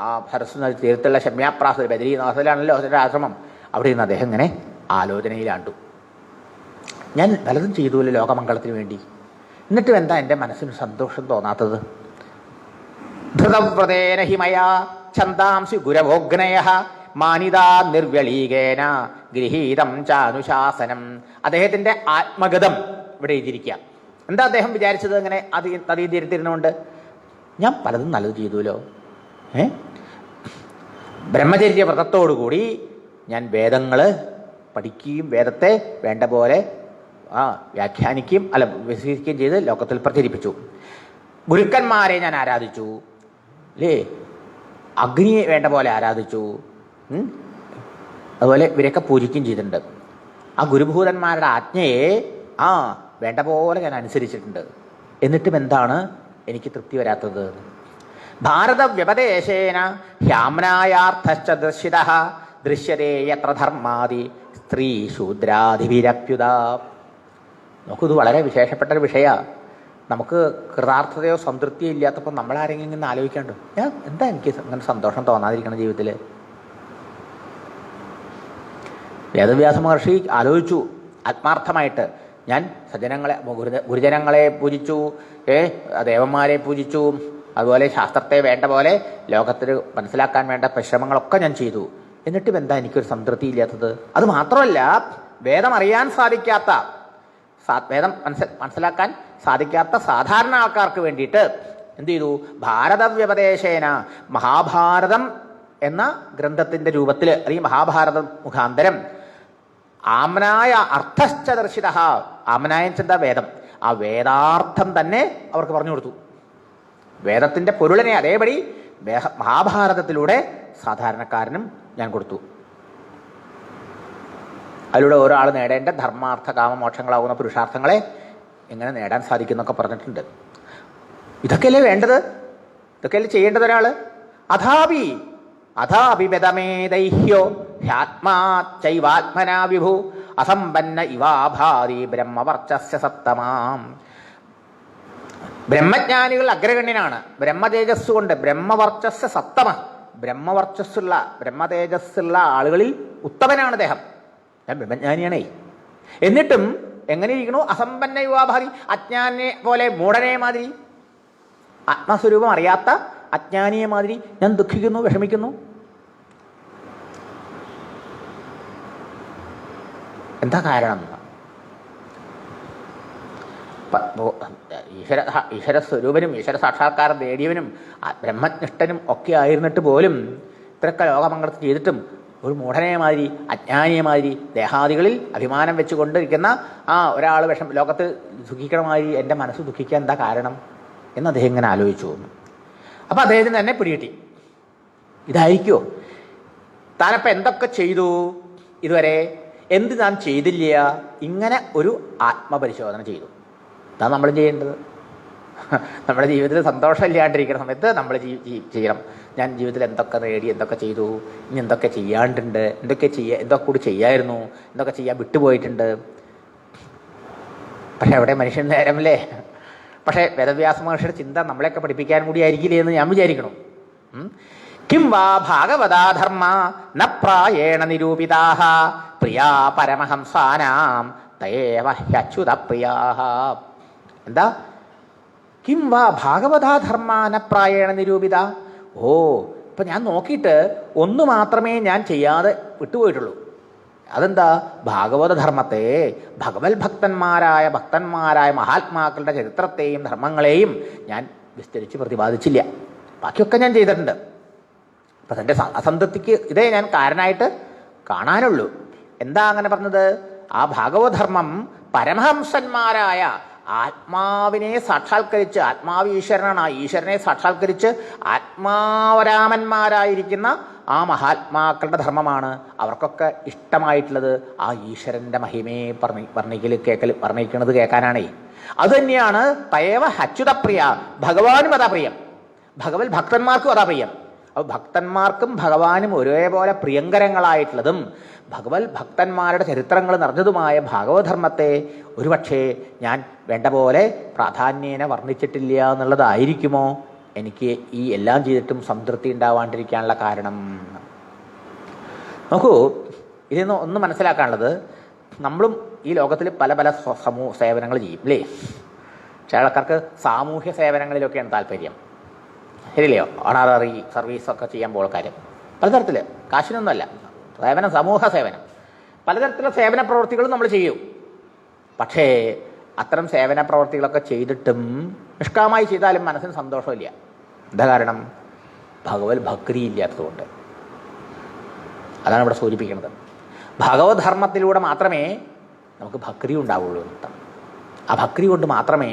A: ആ സരസ്വതി തീരത്തുള്ള ശമ്യാപ്രാസ ബദരീനാഥിലാണല്ലോ അതിൻ്റെ ആശ്രമം. അവിടെ നിന്ന് അദ്ദേഹം ഇങ്ങനെ ആലോചനയിലാണ്ടു. ഞാൻ പലതും ചെയ്തുല്ലോ ലോകമംഗളത്തിന് വേണ്ടി, എന്നിട്ടും എന്താ എൻ്റെ മനസ്സിന് സന്തോഷം തോന്നാത്തത്? ധൃതവ്രതേന ഹിമയാ ഛന്ദാംസി ഗുരവോഗ്നയ മാനിതാ നിർവ്യളീകേന ഗൃഹീതം ചാനുശാസനം. അദ്ദേഹത്തിൻ്റെ ആത്മഗതം ഇവിടെ എഴുതിയിരിക്കുക. എന്താ അദ്ദേഹം വിചാരിച്ചത്? അങ്ങനെ അതീ തീരത്തിരുന്നുകൊണ്ട് ഞാൻ പലതും നല്ലത് ചെയ്തുല്ലോ, ബ്രഹ്മചര്യ വ്രതത്തോടുകൂടി ഞാൻ വേദങ്ങൾ പഠിക്കുകയും വേദത്തെ വേണ്ട പോലെ വ്യാഖ്യാനിക്കുകയും വിശ്വസിക്കുകയും ചെയ്ത് ലോകത്തിൽ പ്രചരിപ്പിച്ചു. ഗുരുക്കന്മാരെ ഞാൻ ആരാധിച്ചു, അല്ലേ? അഗ്നിയെ വേണ്ട പോലെ ആരാധിച്ചു. അതുപോലെ ഇവരെയൊക്കെ പൂജിക്കുകയും ചെയ്തിട്ടുണ്ട്. ആ ഗുരുഭൂതന്മാരുടെ ആജ്ഞയെ വേണ്ട പോലെ ഞാൻ അനുസരിച്ചിട്ടുണ്ട്. എന്നിട്ടും എന്താണ് എനിക്ക് തൃപ്തി വരാത്തത്? ഭാരത വ്യപദേശേന ഹ്യാമ്നായാർത്ഥശ്ച ദർശിതഃ ദൃശ്യതേ യത്ര ധർമാദി സ്ത്രീ ശൂദ്രാധിഭിരപ്യുത. നോക്കൂ, ഇത് വളരെ വിശേഷപ്പെട്ടൊരു വിഷയമാണ്. നമുക്ക് കൃതാർത്ഥതയോ സംതൃപ്തിയോ ഇല്ലാത്തപ്പോൾ നമ്മളാരെങ്കിലും ഇങ്ങനെ ആലോചിക്കാണ്ടോ, എന്താ എനിക്ക് അങ്ങനെ സന്തോഷം തോന്നാതിരിക്കണം ജീവിതത്തിൽ? വേദവ്യാസ മഹർഷി ആലോചിച്ചു ആത്മാർത്ഥമായിട്ട്. ഞാൻ സജ്ജനങ്ങളെ, ഗുരുജനങ്ങളെ പൂജിച്ചു, ദേവന്മാരെ പൂജിച്ചു, അതുപോലെ ശാസ്ത്രത്തെ വേണ്ട പോലെ ലോകത്തിന് മനസ്സിലാക്കാൻ വേണ്ട പരിശ്രമങ്ങളൊക്കെ ഞാൻ ചെയ്തു. എന്നിട്ടും എന്താ എനിക്കൊരു സംതൃപ്തി ഇല്ലാത്തത്? അത് മാത്രമല്ല, വേദം അറിയാൻ സാധിക്കാത്ത, വേദം മനസ്സിലാക്കാൻ സാധിക്കാത്ത സാധാരണ ആൾക്കാർക്ക് വേണ്ടിയിട്ട് എന്ത് ചെയ്തു? ഭാരതവ്യപദേശേന, മഹാഭാരതം എന്ന ഗ്രന്ഥത്തിൻ്റെ രൂപത്തിൽ, അല്ലെങ്കിൽ മഹാഭാരതം മുഖാന്തരം ആമനായ അർത്ഥശ്ച ദർശിത. ആമനായ എന്താ? വേദം. ആ വേദാർത്ഥം തന്നെ അവർക്ക് പറഞ്ഞു കൊടുത്തു. വേദത്തിൻ്റെ പൊരുളിനെ അതേപടി മഹാഭാരതത്തിലൂടെ സാധാരണക്കാരനും ഞാൻ കൊടുത്തു. അതിലൂടെ ഒരാൾ നേടേണ്ട ധർമാർത്ഥ കാമമോക്ഷങ്ങളാകുന്ന പുരുഷാർത്ഥങ്ങളെ എങ്ങനെ നേടാൻ സാധിക്കുന്നൊക്കെ പറഞ്ഞിട്ടുണ്ട്. ഇതൊക്കെയല്ലേ വേണ്ടത്? ഇതൊക്കെയല്ലേ ചെയ്യേണ്ടത് ഒരാൾ? അഥാപിബദമേദൈഹ്യോ ഹ്യാത്മാ ചൈവാത്മനാ വിഭു അസമ്പന്ന ഇവാഭാതി ബ്രഹ്മവർച്ചസ്യ സത്തമാം. ബ്രഹ്മജ്ഞാനികൾ അഗ്രഗണ്യനാണ്. ബ്രഹ്മതേജസ് കൊണ്ട് ബ്രഹ്മവർച്ചസ്യ സത്തമ, ബ്രഹ്മതേജസ്സുള്ള ആളുകളിൽ ഉത്തമനാണ് അദ്ദേഹം. ഞാൻ ബ്രഹ്മജ്ഞാനിയാണേ. എന്നിട്ടും എങ്ങനെ ഇരിക്കണു? അസമ്പന്ന യുവാഭാതി, അജ്ഞാനെ പോലെ, മൂഢനെ മാതിരി, ആത്മസ്വരൂപം അറിയാത്ത അജ്ഞാനിയെ മാതിരി ഞാൻ ദുഃഖിക്കുന്നു, വിഷമിക്കുന്നു. എന്താ കാരണം? ഈശ്വര സ്വരൂപനും ഈശ്വര സാക്ഷാത്കാരം നേടിയവനും ബ്രഹ്മനിഷ്ഠനും ഒക്കെ ആയിരുന്നിട്ട് പോലും ഇത്രയൊക്കെ ലോകമംഗളത്തിൽ ചെയ്തിട്ടും ഒരു മൂഢനെ മാതിരി, അജ്ഞാനിയെ മാതിരി, ദേഹാദികളിൽ അഭിമാനം വെച്ചുകൊണ്ടിരിക്കുന്ന ഒരാൾ ലോകത്ത് ദുഃഖിക്കണ മാതിരി എൻ്റെ മനസ്സ് ദുഃഖിക്കാൻ എന്താ കാരണം എന്ന് അദ്ദേഹം ഇങ്ങനെ ആലോചിച്ചു. അപ്പം അദ്ദേഹത്തിന് തന്നെ പിടികിട്ടി, ഇതായിരിക്കുമോ താനപ്പം എന്തൊക്കെ ചെയ്തു ഇതുവരെ, എന്ത് താൻ ചെയ്തില്ല? ഇങ്ങനെ ഒരു ആത്മപരിശോധന ചെയ്തു. അതാണ് നമ്മൾ ചെയ്യേണ്ടത്. നമ്മുടെ ജീവിതത്തിൽ സന്തോഷമില്ലാണ്ടിരിക്കുന്ന സമയത്ത് നമ്മൾ ചെയ്യണം. ഞാൻ ജീവിതത്തിൽ എന്തൊക്കെ നേടി, എന്തൊക്കെ ചെയ്തു, ഇനി എന്തൊക്കെ ചെയ്യാണ്ടുണ്ട്, എന്തൊക്കെ കൂടി ചെയ്യായിരുന്നു, എന്തൊക്കെ ചെയ്യാൻ വിട്ടുപോയിട്ടുണ്ട്. പക്ഷെ അവിടെ മനുഷ്യൻ നേരമല്ലേ. പക്ഷേ വേദവ്യാസ മഹർഷിയുടെ ചിന്ത നമ്മളെയൊക്കെ പഠിപ്പിക്കാൻ കൂടി ആയിരിക്കില്ലേ എന്ന് ഞാൻ വിചാരിക്കണം. കിം വാ ഭാഗവതാ ധർമ്മ ന പ്രായേണ നിരൂപിതാഃ പ്രിയാ പരമഹംസാനാം തയേവ ഹ്യച്യുത പ്രിയാഃ. എന്താ? കിം വാ ഭാഗവതാ ധർമ്മ ന പ്രായേണ നിരൂപിത. ഓ, ഇപ്പൊ ഞാൻ നോക്കിയിട്ട് ഒന്ന് മാത്രമേ ഞാൻ ചെയ്യാതെ വിട്ടുപോയിട്ടുള്ളൂ. അതെന്താ? ഭാഗവതധർമ്മത്തെ, ഭക്തന്മാരായ മഹാത്മാക്കളുടെ ചരിത്രത്തെയും ധർമ്മങ്ങളെയും ഞാൻ വിസ്തരിച്ച് പ്രതിപാദിച്ചില്ല. ബാക്കിയൊക്കെ ഞാൻ ചെയ്തിട്ടുണ്ട്. അപ്പം തൻ്റെ അസംതൃപ്തിക്ക് ഇതേ ഞാൻ കാരണമായിട്ട് കാണാനുള്ളൂ. എന്താ അങ്ങനെ പറഞ്ഞത്? ആ ഭാഗവതധർമ്മം പരമഹംസന്മാരായ ആത്മാവിനെ സാക്ഷാത്കരിച്ച്, ആത്മാവ് ഈശ്വരനാണ്, ആ ഈശ്വരനെ സാക്ഷാത്കരിച്ച് ആത്മാവരാമന്മാരായിരിക്കുന്ന ആ മഹാത്മാക്കളുടെ ധർമ്മമാണ്. അവർക്കൊക്കെ ഇഷ്ടമായിട്ടുള്ളത് ആ ഈശ്വരൻ്റെ മഹിമയെ വർണ്ണിക്കുന്നത് കേൾക്കാനാണേ. അതുതന്നെയാണ് തയേവ അച്യുതപ്രിയ. ഭഗവാനും അതാ പ്രിയം, ഭക്തന്മാർക്കും അതാ പ്രിയം. അപ്പോൾ ഭക്തന്മാർക്കും ഭഗവാനും ഒരേപോലെ പ്രിയങ്കരങ്ങളായിട്ടുള്ളതും ഭക്തന്മാരുടെ ചരിത്രങ്ങൾ നിറഞ്ഞതുമായ ഭാഗവതധർമ്മത്തെ ഒരുപക്ഷേ ഞാൻ വേണ്ട പോലെ പ്രാധാന്യേന വർണ്ണിച്ചിട്ടില്ല എന്നുള്ളതായിരിക്കുമോ എനിക്ക് ഈ എല്ലാം ചെയ്തിട്ടും സംതൃപ്തി ഉണ്ടാവാണ്ടിരിക്കാനുള്ള കാരണം? നോക്കൂ, ഇതിൽ ഒന്ന് മനസ്സിലാക്കാനുള്ളത്, നമ്മളും ഈ ലോകത്തിൽ പല പല സേവനങ്ങൾ ചെയ്യും അല്ലേ? ചില ആൾക്കാർക്ക് സാമൂഹ്യ സേവനങ്ങളിലൊക്കെയാണ് താല്പര്യം, ശരിയല്ലയോ? ഓണററി സർവീസൊക്കെ ചെയ്യാൻ പോകുന്ന കാര്യം പലതരത്തിൽ, കാശിനൊന്നുമല്ല, സേവനം, സമൂഹ സേവനം, പലതരത്തിലുള്ള സേവന പ്രവൃത്തികളും നമ്മൾ ചെയ്യും. പക്ഷേ അത്തരം സേവന പ്രവൃത്തികളൊക്കെ ചെയ്തിട്ടും നിഷ്കാമായി ചെയ്താലും മനസ്സിന് സന്തോഷമില്ല. എന്താ കാരണം? ഭഗവത് ഭക്തി ഇല്ലാത്തതുകൊണ്ട്. അതാണ് ഇവിടെ സൂചിപ്പിക്കുന്നത്. ഭഗവധർമ്മത്തിലൂടെ മാത്രമേ നമുക്ക് ഭക്തി ഉണ്ടാവുള്ളൂ എന്നർത്ഥം. ആ ഭക്തി കൊണ്ട് മാത്രമേ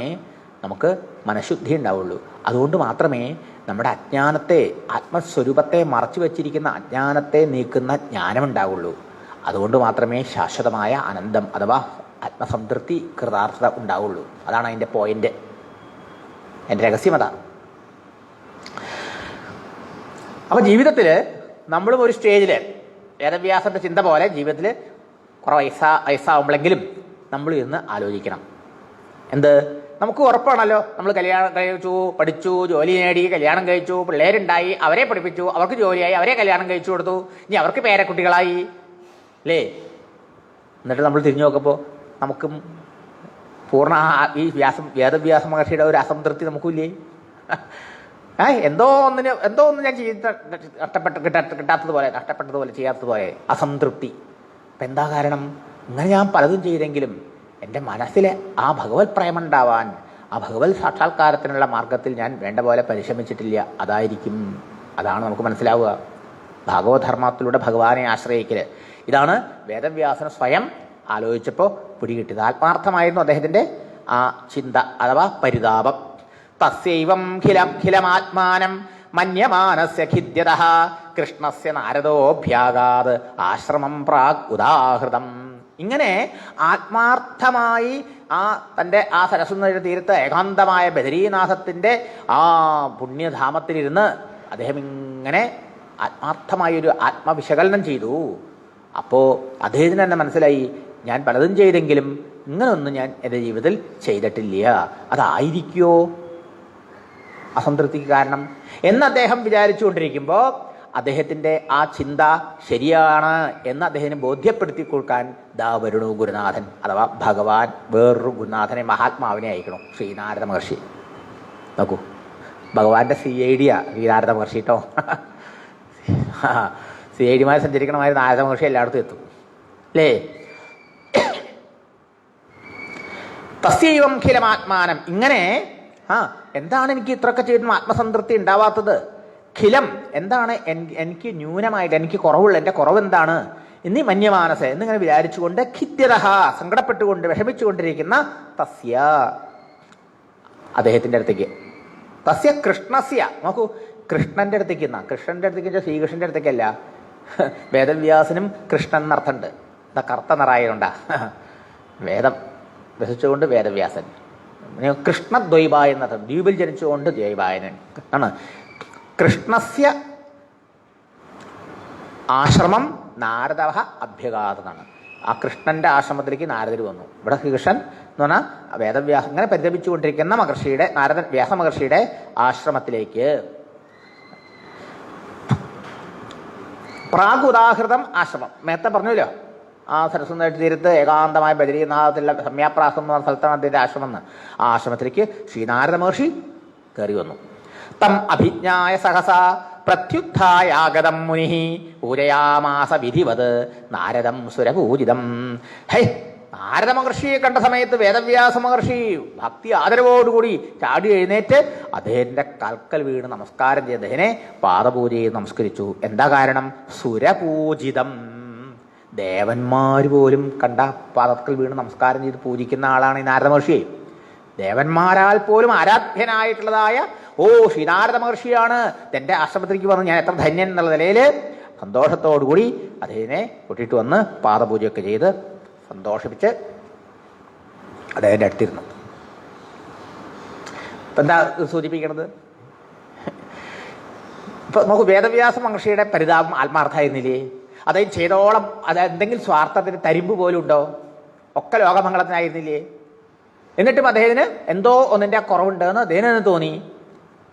A: നമുക്ക് മനഃശുദ്ധി ഉണ്ടാവുള്ളൂ. അതുകൊണ്ട് മാത്രമേ നമ്മുടെ അജ്ഞാനത്തെ, ആത്മസ്വരൂപത്തെ മറച്ചു വച്ചിരിക്കുന്ന അജ്ഞാനത്തെ നീക്കുന്ന ജ്ഞാനമുണ്ടാവുള്ളൂ. അതുകൊണ്ട് മാത്രമേ ശാശ്വതമായ ആനന്ദം അഥവാ ആത്മസംതൃപ്തി, കൃതാർത്ഥത ഉണ്ടാവുള്ളൂ. അതാണ് അതിൻ്റെ പോയിന്റ്, എൻ്റെ രഹസ്യം അതാണ്. അപ്പോൾ ജീവിതത്തിൽ നമ്മളും ഒരു സ്റ്റേജിൽ വേദവ്യാസൻ്റെ ചിന്ത പോലെ ജീവിതത്തിൽ കുറേ വയസ്സാവുമ്പോഴെങ്കിലും നമ്മൾ ഇരുന്ന് ആലോചിക്കണം. എന്ത്? നമുക്ക് ഉറപ്പാണല്ലോ, നമ്മൾ കല്യാണം കഴിച്ചു, പഠിച്ചു, ജോലി നേടി, കല്യാണം കഴിച്ചു, പിള്ളേരുണ്ടായി, അവരെ പഠിപ്പിച്ചു, അവർക്ക് ജോലിയായി, അവരെ കല്യാണം കഴിച്ചു കൊടുത്തു, ഇനി അവർക്ക് പേരക്കുട്ടികളായി അല്ലേ? എന്നിട്ട് നമ്മൾ തിരിഞ്ഞു നോക്കുമ്പോൾ നമുക്കും പൂർണ്ണ ഈ വേദവ്യാസ മഹർഷിയുടെ ഒരു അസംതൃപ്തി നമുക്കില്ലേ? എന്തോ ഒന്ന് ഞാൻ കഷ്ടപ്പെട്ടതുപോലെ ചെയ്യാത്തതുപോലെ അസംതൃപ്തി. അപ്പം എന്താ കാരണം? ഇങ്ങനെ ഞാൻ പലതും ചെയ്തെങ്കിലും എൻ്റെ മനസ്സിലെ ആ ഭഗവത് പ്രേമുണ്ടാവാൻ, ആ ഭഗവത് സാക്ഷാത്കാരത്തിനുള്ള മാർഗത്തിൽ ഞാൻ വേണ്ട പോലെ പരിശ്രമിച്ചിട്ടില്ല. അതായിരിക്കും, അതാണ് നമുക്ക് മനസ്സിലാവുക. ഭാഗവധർമ്മത്തിലൂടെ ഭഗവാനെ ആശ്രയിക്കൽ, ഇതാണ് വേദവ്യാസന് സ്വയം ആലോചിച്ചപ്പോൾ പിടികിട്ടിയത്. ആത്മാർത്ഥമായിരുന്നു അദ്ദേഹത്തിൻ്റെ ആ ചിന്ത അഥവാ പരിതാപം. തസ്യൈവം ഖിലമാത്മാനം മന്യമാനസ്യ ഖിദ്യതഃ കൃഷ്ണസ്യ നാരദോഭ്യാഗാത് ആശ്രമം പ്രാഗ് ഉദാഹൃതം. ഇങ്ങനെ ആത്മാർത്ഥമായി തൻ്റെ ആ സരസ്വതിയുടെ തീരത്ത് ഏകാന്തമായ ബദരീനാഥത്തിൻ്റെ ആ പുണ്യധാമത്തിലിരുന്ന് അദ്ദേഹം ഇങ്ങനെ ആത്മാർത്ഥമായൊരു ആത്മവിശകലനം ചെയ്തു. അപ്പോൾ അദ്ദേഹത്തിന് തന്നെ മനസ്സിലായി, ഞാൻ പലതും ചെയ്തെങ്കിലും ഇങ്ങനൊന്നും ഞാൻ എൻ്റെ ജീവിതത്തിൽ ചെയ്തിട്ടില്ല. അതായിരിക്കുമോ അസംതൃപ്തിക്ക് കാരണം എന്ന് അദ്ദേഹം വിചാരിച്ചുകൊണ്ടിരിക്കുമ്പോൾ അദ്ദേഹത്തിൻ്റെ ആ ചിന്ത ശരിയാണ് എന്ന് അദ്ദേഹത്തിന് ബോധ്യപ്പെടുത്തി കൊടുക്കാൻ ദാ വരുണു ഗുരുനാഥൻ, അഥവാ ഭഗവാൻ വേറൊരു ഗുരുനാഥനെ, മഹാത്മാവിനെ അയക്കണം, ശ്രീനാരദ മഹർഷി. നോക്കൂ, ഭഗവാന്റെ CID ശ്രീനാരദ മഹർഷി കേട്ടോ. CIDമാർ സഞ്ചരിക്കണമാതിരി നാരദ മഹർഷി എല്ലായിടത്തും എത്തും അല്ലേ? തസ്യൈവം ഖിലമാത്മാനം. ഇങ്ങനെ എന്താണ് എനിക്ക് ഇത്രയൊക്കെ ചെയ്തിട്ടും ആത്മസംതൃപ്തി ഉണ്ടാവാത്തത്? ഖിലം എന്താണ് എനിക്ക് ന്യൂനമായിട്ട്, എനിക്ക് കുറവുള്ള, എൻ്റെ കുറവ് എന്താണ് എന്നീ മന്യമാനസ എന്നിങ്ങനെ വിചാരിച്ചുകൊണ്ട് ഖിദ്യതഃ സങ്കടപ്പെട്ടുകൊണ്ട് വിഷമിച്ചുകൊണ്ടിരിക്കുന്ന തസ്യ അദ്ദേഹത്തിൻ്റെ അടുത്തേക്ക്, തസ്യ കൃഷ്ണസ്യ, നോക്കൂ, കൃഷ്ണൻ്റെ അടുത്തേക്ക്, കൃഷ്ണൻ്റെ അടുത്തേക്ക് ശ്രീകൃഷ്ണൻ്റെ അടുത്തേക്കല്ല, വേദവ്യാസനും കൃഷ്ണൻ എന്നർത്ഥമുണ്ട്. എന്താ കറുത്ത നിറായതുകൊണ്ടാ വേദം രസിച്ചുകൊണ്ട് വേദവ്യാസൻ, കൃഷ്ണദ്വൈപായ എന്നർത്ഥം. ദ്വീപിൽ ജനിച്ചുകൊണ്ട് ദ്വൈപായനൻ ആണ്. കൃഷ്ണസ്യ ആശ്രമം നാരദ അഭ്യഗാതനാണ്. ആ കൃഷ്ണന്റെ ആശ്രമത്തിലേക്ക് നാരദർ വന്നു. ഇവിടെ കൃഷ്ണൻ എന്ന് പറഞ്ഞാൽ വേദവ്യാസം ഇങ്ങനെ പരിതപിച്ചുകൊണ്ടിരിക്കുന്ന മഹർഷിയുടെ നാരദൻ വ്യാസ മഹർഷിയുടെ ആശ്രമത്തിലേക്ക്. പ്രാഗുദാഹൃതം ആശ്രമം നേരത്തെ പറഞ്ഞല്ലോ. ആ സരസ്വതി തീരത്ത് ഏകാന്തമായ ബദരീനാഥത്തിലുള്ള സംയാപ്രാസം എന്ന് പറഞ്ഞ സ്ഥലത്താണ് അദ്ദേഹത്തിന്റെ ആശ്രമം എന്ന്. ആ ആശ്രമത്തിലേക്ക് ശ്രീനാരദ മഹർഷി കയറി വന്നു. തം അഭിജ്ഞായ സഹസ പ്രത്യുത്ഥായാഗതം മുനി പൂരയാമാസ വിധിവത് നാരദം സുരപൂജിതം. ഹേ, നാരദ മഹർഷിയെ കണ്ട സമയത്ത് വേദവ്യാസ മഹർഷി ഭക്തി ആദരവോടുകൂടി ചാടി എഴുന്നേറ്റ് അദ്ദേഹത്തിന്റെ കാൽക്കൽ വീണ് നമസ്കാരം ചെയ്ത് അദ്ദേഹനെ പാദപൂജ ചെയ്ത് നമസ്കരിച്ചു. എന്താ കാരണം? സുരപൂജിതം. ദേവന്മാർ പോലും കണ്ട പാദത്തിൽ വീണ് നമസ്കാരം ചെയ്ത് പൂജിക്കുന്ന ആളാണ് ഈ നാരദ മഹർഷി. ദേവന്മാരാൽ പോലും ആരാധ്യനായിട്ടുള്ളതായ ശ്രീനാരദ മഹർഷിയാണ് എൻ്റെ ആശ്രമത്തിലേക്ക് വന്ന് ഞാൻ എത്ര ധന്യൻ എന്നുള്ള നിലയിൽ സന്തോഷത്തോടുകൂടി അദ്ദേഹത്തിനെ കൂട്ടിയിട്ട് വന്ന് പാദപൂജയൊക്കെ ചെയ്ത് സന്തോഷിപ്പിച്ച് അദ്ദേഹത്തിൻ്റെ അടുത്തിരുന്നു. ഇപ്പം എന്താ സൂചിപ്പിക്കണത്? ഇപ്പൊ നമുക്ക് വേദവ്യാസ മഹർഷിയുടെ പരിതാപം ആത്മാർത്ഥമായിരുന്നില്ലേ? അദ്ദേഹം ചെയ്തോളം അത് എന്തെങ്കിലും സ്വാർത്ഥത്തിന് തരിമ്പ് പോലും ഉണ്ടോ? ഒക്കെ ലോകമംഗളത്തിനായിരുന്നില്ലേ? എന്നിട്ടും അദ്ദേഹത്തിന് എന്തോ ഒന്നിൻ്റെ കുറവുണ്ടെന്ന് അദ്ദേഹത്തിന് തോന്നി.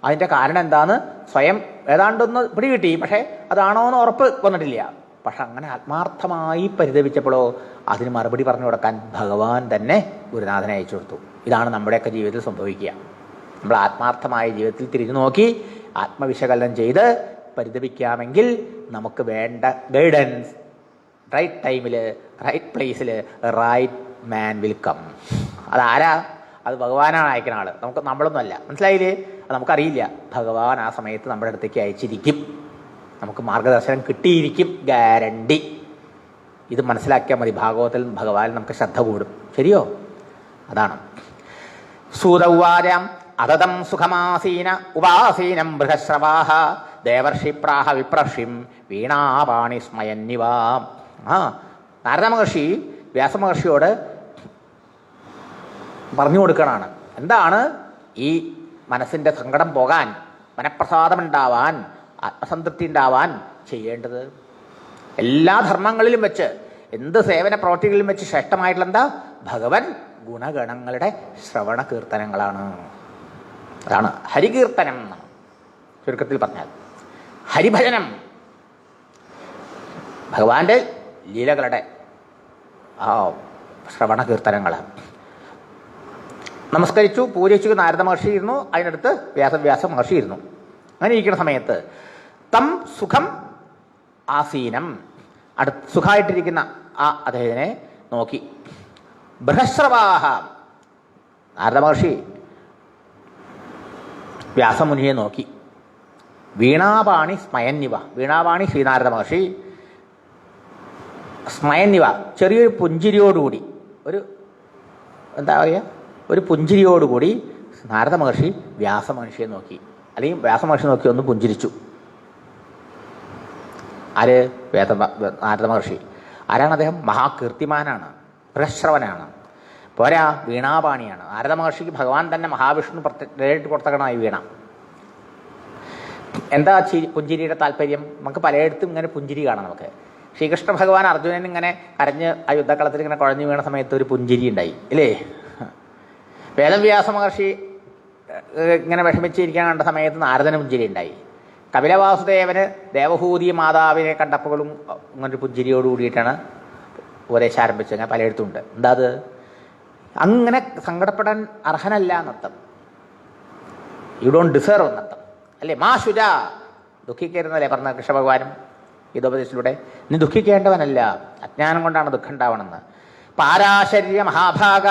A: അതിൻ്റെ കാരണം എന്താന്ന് സ്വയം ഏതാണ്ടൊന്ന് പിടികിട്ടി. പക്ഷേ അതാണോ എന്ന് ഉറപ്പ് വന്നിട്ടില്ല. പക്ഷെ അങ്ങനെ ആത്മാർത്ഥമായി പരിതപിച്ചപ്പോഴോ അതിന് മറുപടി പറഞ്ഞു കൊടുക്കാൻ ഭഗവാൻ തന്നെ ഗുരുനാഥനെ അയച്ചു കൊടുത്തു. ഇതാണ് നമ്മുടെയൊക്കെ ജീവിതത്തിൽ സംഭവിക്കുക. നമ്മൾ ആത്മാർത്ഥമായ ജീവിതത്തിൽ തിരിഞ്ഞു നോക്കി ആത്മവിശകലനം ചെയ്ത് പരിതപിക്കാമെങ്കിൽ നമുക്ക് വേണ്ട ഗൈഡൻസ് റൈറ്റ് ടൈമിൽ റൈറ്റ് പ്ലേസിൽ റൈറ്റ് മാൻ വിൽ കം. അതാരാ? അത് ഭഗവാനാണ് അയക്കുന്ന ആള്. നമ്മളൊന്നുമല്ല. മനസ്സിലായില്ലേ? അത് നമുക്കറിയില്ല. ഭഗവാൻ ആ സമയത്ത് നമ്മുടെ അടുത്തേക്ക് അയച്ചിരിക്കും. നമുക്ക് മാർഗദർശനം കിട്ടിയിരിക്കും, ഗ്യാരണ്ടി. ഇത് മനസ്സിലാക്കിയാൽ മതി. ഭാഗവതത്തിൽ ഭഗവാൻ നമുക്ക് ശ്രദ്ധ കൂടും. ശരിയോ? അതാണ്. സൂതൗവാചാം അതതം സുഖമാസീന ഉപാസീനം ബൃഹശ്രവാഹ ദേവർഷി പ്രാഹ വിപ്രഷിം വീണാപാണി സ്മയന്നിവാ. നാരദ മഹർഷി വ്യാസമഹർഷിയോട് പറഞ്ഞു കൊടുക്കണാണ്. എന്താണ് ഈ മനസ്സിൻ്റെ സങ്കടം പോകാൻ, മനഃപ്രസാദമുണ്ടാവാൻ, ആത്മസംതൃപ്തി ഉണ്ടാവാൻ ചെയ്യേണ്ടത്? എല്ലാ ധർമ്മങ്ങളിലും വെച്ച്, എന്ത് സേവന പ്രവൃത്തികളിലും വെച്ച് ശ്രേഷ്ഠമായിട്ടുള്ള എന്താ? ഭഗവൻ ഗുണഗണങ്ങളുടെ ശ്രവണ കീർത്തനങ്ങളാണ്. അതാണ് ഹരികീർത്തനം എന്നാണ് ചുരുക്കത്തിൽ പറഞ്ഞാൽ. ഹരിഭജനം, ഭഗവാന്റെ ലീലകളുടെ ശ്രവണ കീർത്തനങ്ങളാണ്. നമസ്കരിച്ചു, പൂജിച്ചു നാരദ മഹർഷി ഇരുന്നു, അതിനടുത്ത് വ്യാസ മഹർഷി ഇരുന്നു. അങ്ങനെ ഇരിക്കുന്ന സമയത്ത് തം സുഖം ആസീനം, സുഖമായിട്ടിരിക്കുന്ന ആ അദ്ദേഹത്തിനെ നോക്കി. ബൃഹശ്രവാഹ, നാരദ മഹർഷി വ്യാസമുനിയെ നോക്കി. വീണാപാണി സ്മയന്നിവ, വീണാപാണി ശ്രീനാരദ മഹർഷി സ്മയന്നിവ, ചെറിയൊരു പുഞ്ചിരിയോടുകൂടി, ഒരു എന്താ പറയുക, ഒരു പുഞ്ചിരിയോടുകൂടി നാരദ മഹർഷി വ്യാസമഹർഷിയെ നോക്കി. അല്ലെങ്കിൽ വ്യാസമഹർഷി നോക്കി ഒന്ന് പുഞ്ചിരിച്ചു. ആര്? നാരദ മഹർഷി. ആരാണ് അദ്ദേഹം? മഹാകീർത്തിമാനാണ്, ബൃഹശ്രവനാണ്. പോരാ, വീണാപാണിയാണ്. നാരദ മഹർഷിക്ക് ഭഗവാൻ തന്നെ മഹാവിഷ്ണു നേരിട്ട് കൊടുത്തക്കണമായി വീണ. എന്താ പുഞ്ചിരിയുടെ താല്പര്യം? നമുക്ക് പലയിടത്തും ഇങ്ങനെ പുഞ്ചിരി കാണാം. നമുക്ക് ശ്രീകൃഷ്ണ ഭഗവാൻ അർജുനൻ ഇങ്ങനെ കരഞ്ഞ് ആ യുദ്ധക്കളത്തിൽ ഇങ്ങനെ കുഴഞ്ഞു വീണ സമയത്ത് ഒരു പുഞ്ചിരി ഉണ്ടായി, ഇല്ലേ? വേദവ്യാസ മഹർഷി ഇങ്ങനെ വിഷമിച്ചിരിക്കാൻ കണ്ട സമയത്ത് നാരദന് പുഞ്ചിരി ഉണ്ടായി. കപിലവാസുദേവന് ദേവഹൂതി മാതാവിനെ കണ്ടപ്പോഴും ഇങ്ങനൊരു പുഞ്ചിരിയോട് കൂടിയിട്ടാണ് ഉപദേശം ആരംഭിച്ചത്. ഞാൻ പലയിടത്തും ഉണ്ട്. എന്താ അത്? അങ്ങനെ സങ്കടപ്പെടാൻ അർഹനല്ല എന്നർത്ഥം. യു ഡോണ്ട് ഡിസേർവ് എന്നർത്ഥം, അല്ലേ? മാ ശുച, ദുഃഖിക്കരുന്നല്ലേ പറഞ്ഞ കൃഷ്ണ ഭഗവാനും ഗീതോപദേശത്തിലൂടെ. നീ ദുഃഖിക്കേണ്ടവനല്ല, അജ്ഞാനം കൊണ്ടാണ് ദുഃഖം ഉണ്ടാവണമെന്ന്. പാരാശര്യ മഹാഭാഗ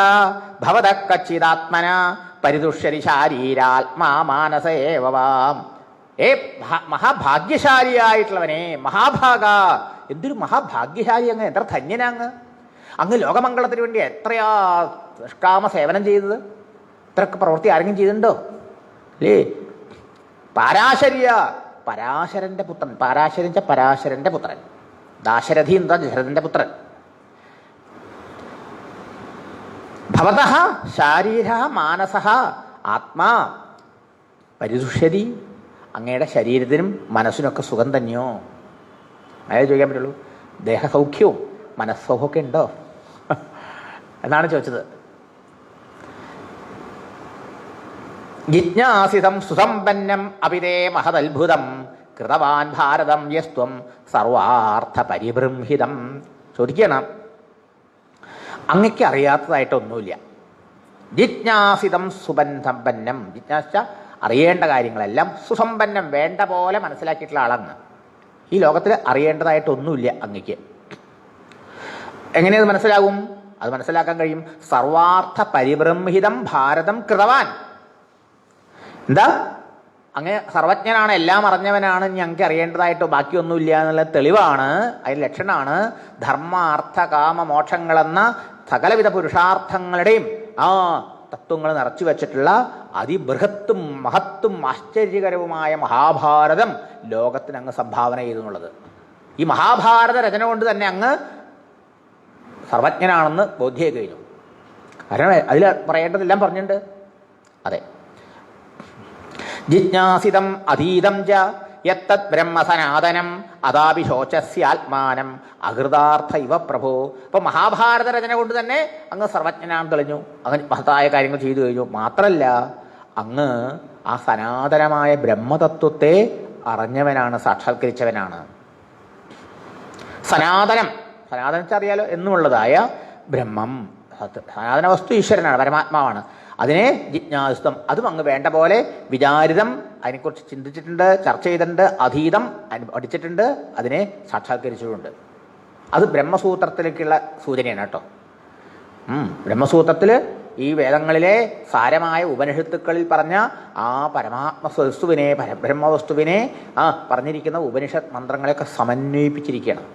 A: ഭവത കച്ചിതാത്മന പരിദുഷ്യരി ശാരീരാത്മാ മാനസേവാം. മഹാഭാഗ്യശാലിയായിട്ടുള്ളവനെ, മഹാഭാഗ, എന്തൊരു മഹാഭാഗ്യശാലി അങ്ങ്, എത്ര ധന്യനാങ്ങ്. അങ്ങ് ലോകമംഗളത്തിന് വേണ്ടി എത്രയാ നിഷ്കാമ സേവനം ചെയ്തത്. ഇത്രയൊക്കെ പ്രവൃത്തി ആരെങ്കിലും ചെയ്തിട്ടുണ്ടോ? അല്ലേ? പാരാശര്യ, പരാശരന്റെ പുത്രൻ. പരാശരന്റെ പുത്രൻ. ദാശരഥി എന്താ? ദശരഥന്റെ പുത്രൻ. ഭവതഃ ശാരീര മാനസഃ ആത്മാ പരിതുഷ്യതി. അങ്ങയുടെ ശരീരത്തിനും മനസ്സിനൊക്കെ സുഖം തന്നെയോ? അതായത് ചോദിക്കാൻ പറ്റുള്ളൂ. ദേഹസൗഖ്യവും മനസ്സൗഖ്യമൊക്കെ ഉണ്ടോ എന്നാണ് ചോദിച്ചത്. ജിജ്ഞാസിതം സുസമ്പന്നം അപിതേ മഹദത്ഭുതം കൃതവാൻ ഭാരതം യസ്ത്വം സർവാർത്ഥ പരിബൃംഹിതം. ചോദിക്കണം, അങ്ങക്ക് അറിയാത്തതായിട്ടൊന്നുമില്ല. ജിജ്ഞാസിതം സുസമ്പന്നം, ജിജ്ഞാസിച്ച അറിയേണ്ട കാര്യങ്ങളെല്ലാം സുസമ്പന്നം വേണ്ട പോലെ മനസ്സിലാക്കിയിട്ടുള്ള ആളാണ്. ഈ ലോകത്തിൽ അറിയേണ്ടതായിട്ടൊന്നുമില്ല അങ്ങക്ക്. എങ്ങനെയത് മനസ്സിലാകും? അത് മനസ്സിലാക്കാൻ കഴിയും. സർവാർത്ഥ പരിബ്രംഹിതം ഭാരതം കൃതവാൻ. എന്താ? അങ്ങ് സർവജ്ഞനാണ്, എല്ലാം അറിഞ്ഞവനാണ്, ഞങ്ങൾക്ക് അറിയേണ്ടതായിട്ടോ ബാക്കിയൊന്നുമില്ല എന്നുള്ള തെളിവാണ്, അതിന് ലക്ഷണമാണ് ധർമാർത്ഥ കാമ മോക്ഷങ്ങളെന്ന സകലവിധ പുരുഷാർത്ഥങ്ങളുടെയും ആ തത്വങ്ങൾ നിറച്ചു വെച്ചിട്ടുള്ള അതിബൃഹത്തും മഹത്തും ആശ്ചര്യകരവുമായ മഹാഭാരതം ലോകത്തിന് അങ്ങ് സംഭാവന ചെയ്തു എന്നുള്ളത്. ഈ മഹാഭാരത രചന കൊണ്ട് തന്നെ അങ്ങ് സർവജ്ഞനാണെന്ന് ബോധ്യമായി കഴിഞ്ഞു. കാരണം അതിൽ പറയേണ്ടതെല്ലാം പറഞ്ഞിട്ടുണ്ട്. അതെ. ജിജ്ഞാസിതം അധീതം ച യത്തത് ബ്രഹ്മസനാതനം അതാപി ശോചസ്യാത്മാനം അകൃതാർത്ഥ ഇവ പ്രഭോ. അപ്പൊ മഹാഭാരത രചന കൊണ്ട് തന്നെ അങ്ങ് സർവജ്ഞനാണെന്ന് തെളിഞ്ഞു, അങ്ങ് മഹത്തായ കാര്യങ്ങൾ ചെയ്തു കഴിഞ്ഞു. മാത്രല്ല, അങ്ങ് ആ സനാതനമായ ബ്രഹ്മതത്വത്തെ അറിഞ്ഞവനാണ്, സാക്ഷാത്കരിച്ചവനാണ്. സനാതനം, സനാതനം അറിയാലോ എന്നുള്ളതായ ബ്രഹ്മം, സനാതന വസ്തു ഈശ്വരനാണ്, പരമാത്മാവാണ്. അതിനെ ജിജ്ഞാസിതം, അതും അങ്ങ് വേണ്ട പോലെ വിചാരിതം, അതിനെക്കുറിച്ച് ചിന്തിച്ചിട്ടുണ്ട്, ചർച്ച ചെയ്തിട്ടുണ്ട്, അധീതം പഠിച്ചിട്ടുണ്ട്, അതിനെ സാക്ഷാത്കരിച്ചിട്ടുണ്ട്. അത് ബ്രഹ്മസൂത്രത്തിലേക്കുള്ള സൂചനയാണ് കേട്ടോ. ബ്രഹ്മസൂത്രത്തിൽ ഈ വേദങ്ങളിലെ സാരമായ ഉപനിഷത്തുക്കളിൽ പറഞ്ഞ ആ പരമാത്മവസ്തുവിനെ, പരബ്രഹ്മവസ്തുവിനെ പറഞ്ഞിരിക്കുന്ന ഉപനിഷത്ത് മന്ത്രങ്ങളെയൊക്കെ സമന്വയിപ്പിച്ചിരിക്കുകയാണ്.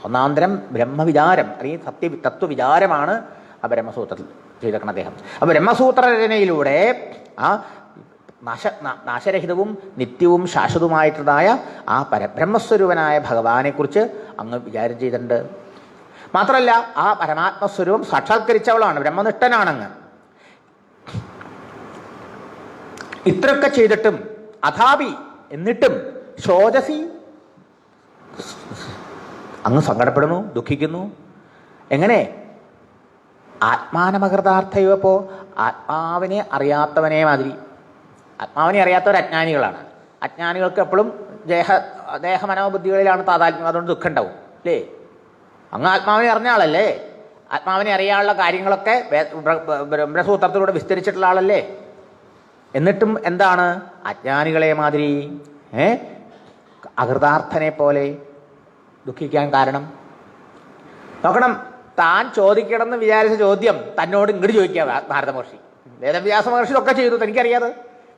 A: ഒന്നാന്തരം ബ്രഹ്മവിചാരം അല്ലെങ്കിൽ തത്വവിചാരമാണ് ആ ബ്രഹ്മസൂത്രത്തിൽ ചെയ്തേക്കണം അദ്ദേഹം. ആ ബ്രഹ്മസൂത്ര രചനയിലൂടെ ആ നാശരഹിതവും നിത്യവും ശാശ്വതവുമായിട്ടുള്ളതായ ആ പരബ്രഹ്മസ്വരൂപനായ ഭഗവാനെക്കുറിച്ച് അങ്ങ് വിചാരം ചെയ്തിട്ടുണ്ട്. മാത്രമല്ല, ആ പരമാത്മസ്വരൂപം സാക്ഷാത്കരിച്ചവളാണ്, ബ്രഹ്മനിഷ്ഠനാണങ്ങ്. ഇത്രയൊക്കെ ചെയ്തിട്ടും അഥാപി, എന്നിട്ടും ശോചസി, അങ്ങ് സങ്കടപ്പെടുന്നു, ദുഃഖിക്കുന്നു. എങ്ങനെ? ആത്മാനമകൃതാർത്ഥയപ്പോ, ആത്മാവിനെ അറിയാത്തവനെ മാതിരി. ആത്മാവിനെ അറിയാത്തവർ അജ്ഞാനികളാണ്. അജ്ഞാനികൾക്ക് എപ്പോഴും ദേഹമനോബുദ്ധികളിലാണ് താതാത്മ്യം, അതുകൊണ്ട് ദുഃഖം ഉണ്ടാവും അല്ലേ? അങ്ങ് ആത്മാവിനെ അറിഞ്ഞ ആളല്ലേ? ആത്മാവിനെ അറിയാനുള്ള കാര്യങ്ങളൊക്കെ ബ്രഹ്മസൂത്രത്തിലൂടെ വിസ്തരിച്ചിട്ടുള്ള ആളല്ലേ? എന്നിട്ടും എന്താണ് അജ്ഞാനികളെ മാതിരി, അകൃതാർത്ഥനെ പോലെ ദുഃഖിക്കാൻ കാരണം? നോക്കണം, താൻ ചോദിക്കണമെന്ന് വിചാരിച്ച ചോദ്യം തന്നോട് ഇങ്ങോട്ട് ചോദിക്കുക നാരദ മഹർഷി. വേദവ്യാസ മഹർഷി ഒക്കെ ചെയ്തു, തനിക്കറിയാതെ.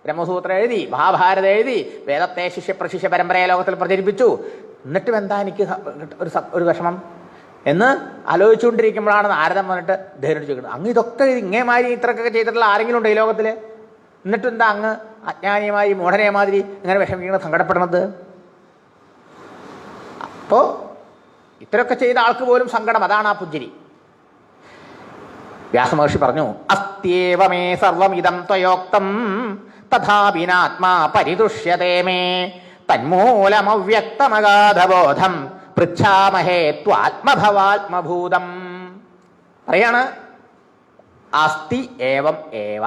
A: ബ്രഹ്മസൂത്രം എഴുതി, മഹാഭാരതം എഴുതി, വേദത്തെ ശിഷ്യപ്രശിഷ്യ പരമ്പരയെ ലോകത്തിൽ പ്രചരിപ്പിച്ചു. എന്നിട്ടും എന്താ എനിക്ക് ഒരു വിഷമം എന്ന് ആലോചിച്ചുകൊണ്ടിരിക്കുമ്പോഴാണ് നാരദൻ വന്നിട്ട് ധൈര്യം ചോദിക്കുന്നത്, അങ്ങ് ഇതൊക്കെ ഇങ്ങേമാതിരി ഇത്രയൊക്കെ ചെയ്തിട്ടുള്ള ആരെങ്കിലും ഉണ്ടോ ഈ ലോകത്തിൽ? എന്നിട്ടും എന്താ അങ്ങ് അജ്ഞാനിയമായി മൂഢനെ മാതിരി ഇങ്ങനെ വിഷമിക്കുന്നത്, സങ്കടപ്പെടുന്നത്? അപ്പോ ഇത്രയൊക്കെ ചെയ്ത ആൾക്ക് പോലും സങ്കടം, അതാണ് ആ പുഞ്ചിരി. വ്യാസമഹർഷി പറഞ്ഞു, അസ്ത്യേവമേ സർവമിദം ത്വയോക്തം തഥാപിനാത്മാ പരിതുഷ്യതേ മേ തന്മൂലമവ്യക്തമഗാധബോധം പൃച്ഛാമഹേ ത്വാത്മഭവാത്മഭൂതം. പറയാണ്, അസ്തി ഏവം ഏവ,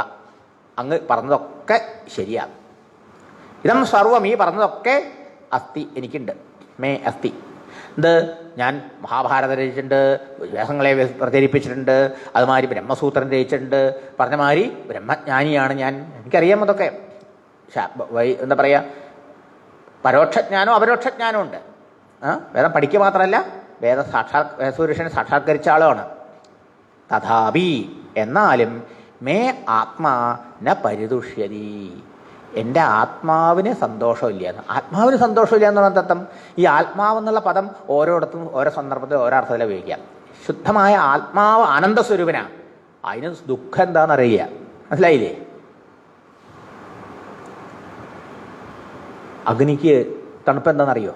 A: അങ്ങ് പറഞ്ഞതൊക്കെ ശരിയാണ്. ഇതം സർവം, ഈ പറഞ്ഞതൊക്കെ അസ്തി, എനിക്കുണ്ട്. മേ അസ്തി, ഇത് ഞാൻ മഹാഭാരതം രചിച്ചിട്ടുണ്ട്, വേദങ്ങളെ പ്രചരിപ്പിച്ചിട്ടുണ്ട്, അതുമാതിരി ബ്രഹ്മസൂത്രം രചിച്ചിട്ടുണ്ട്, പറഞ്ഞ മാതിരി ബ്രഹ്മജ്ഞാനിയാണ് ഞാൻ, എനിക്കറിയാം അതൊക്കെ. എന്താ പറയുക, പരോക്ഷജ്ഞാനവും അപരോക്ഷജ്ഞാനവും ഉണ്ട്. വേദം പഠിക്കുക മാത്രമല്ല, വേദപുരുഷനെ സാക്ഷാത്കരിച്ച ആളുമാണ്. തഥാപി, എന്നാലും മേ ആത്മാ ന പരിതുഷ്യതി, എൻ്റെ ആത്മാവിന് സന്തോഷമില്ല. ആത്മാവിന് സന്തോഷമില്ല എന്നുള്ള തത്വം, ഈ ആത്മാവെന്നുള്ള പദം ഓരോയിടത്തും ഓരോ സന്ദർഭത്തിൽ ഓരോ അർത്ഥത്തിൽ ഉപയോഗിക്കാം. ശുദ്ധമായ ആത്മാവ് ആനന്ദസ്വരൂപനാണ്, അതിന് ദുഃഖം എന്താണെന്നറിയില്ല. മനസ്സിലായില്ലേ? അഗ്നിക്ക് തണുപ്പ് എന്താണെന്നറിയോ?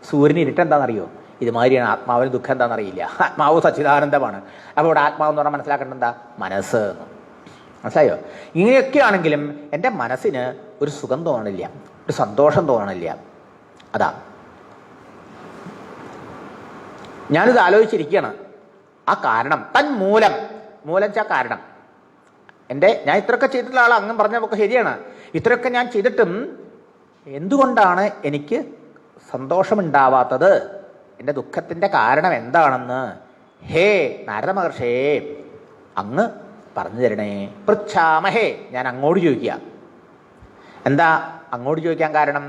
A: സൂര്യന് ഇരുട്ടെന്താണെന്നറിയോ? ഇതുമാതിരിയാണ് ആത്മാവിന് ദുഃഖം എന്താണെന്നറിയില്ല. ആത്മാവ് സച്ചിദാനന്ദമാണ്. അപ്പോൾ ഇവിടെ ആത്മാവെന്ന് പറഞ്ഞാൽ മനസ്സിലാക്കേണ്ടത് എന്താ? മനസ്സ് എന്ന്. മനസ്സിലായോ? ഇങ്ങനെയൊക്കെ ആണെങ്കിലും എൻ്റെ മനസ്സിന് ഒരു സുഖം തോന്നണില്ല, ഒരു സന്തോഷം തോന്നണില്ല. അതാ ഞാനിത് ആലോചിച്ചിരിക്കുകയാണ്. ആ കാരണം മൂലം വെച്ചാൽ കാരണം. ഞാൻ ഇത്രയൊക്കെ ചെയ്തിട്ടുള്ള ആൾ അങ്ങ് പറഞ്ഞതൊക്കെ ശരിയാണ്. ഇത്രയൊക്കെ ഞാൻ ചെയ്തിട്ടും എന്തുകൊണ്ടാണ് എനിക്ക് സന്തോഷമുണ്ടാവാത്തത്? എൻ്റെ ദുഃഖത്തിൻ്റെ കാരണം എന്താണെന്ന് ഹേ നാരദ മഹർഷേ അങ്ങ് പറഞ്ഞു തരണേ. പൃച്ഛാമഹേ, ഞാൻ അങ്ങോട്ട് ചോദിക്കുക. എന്താ അങ്ങോട്ട് ചോദിക്കാൻ കാരണം?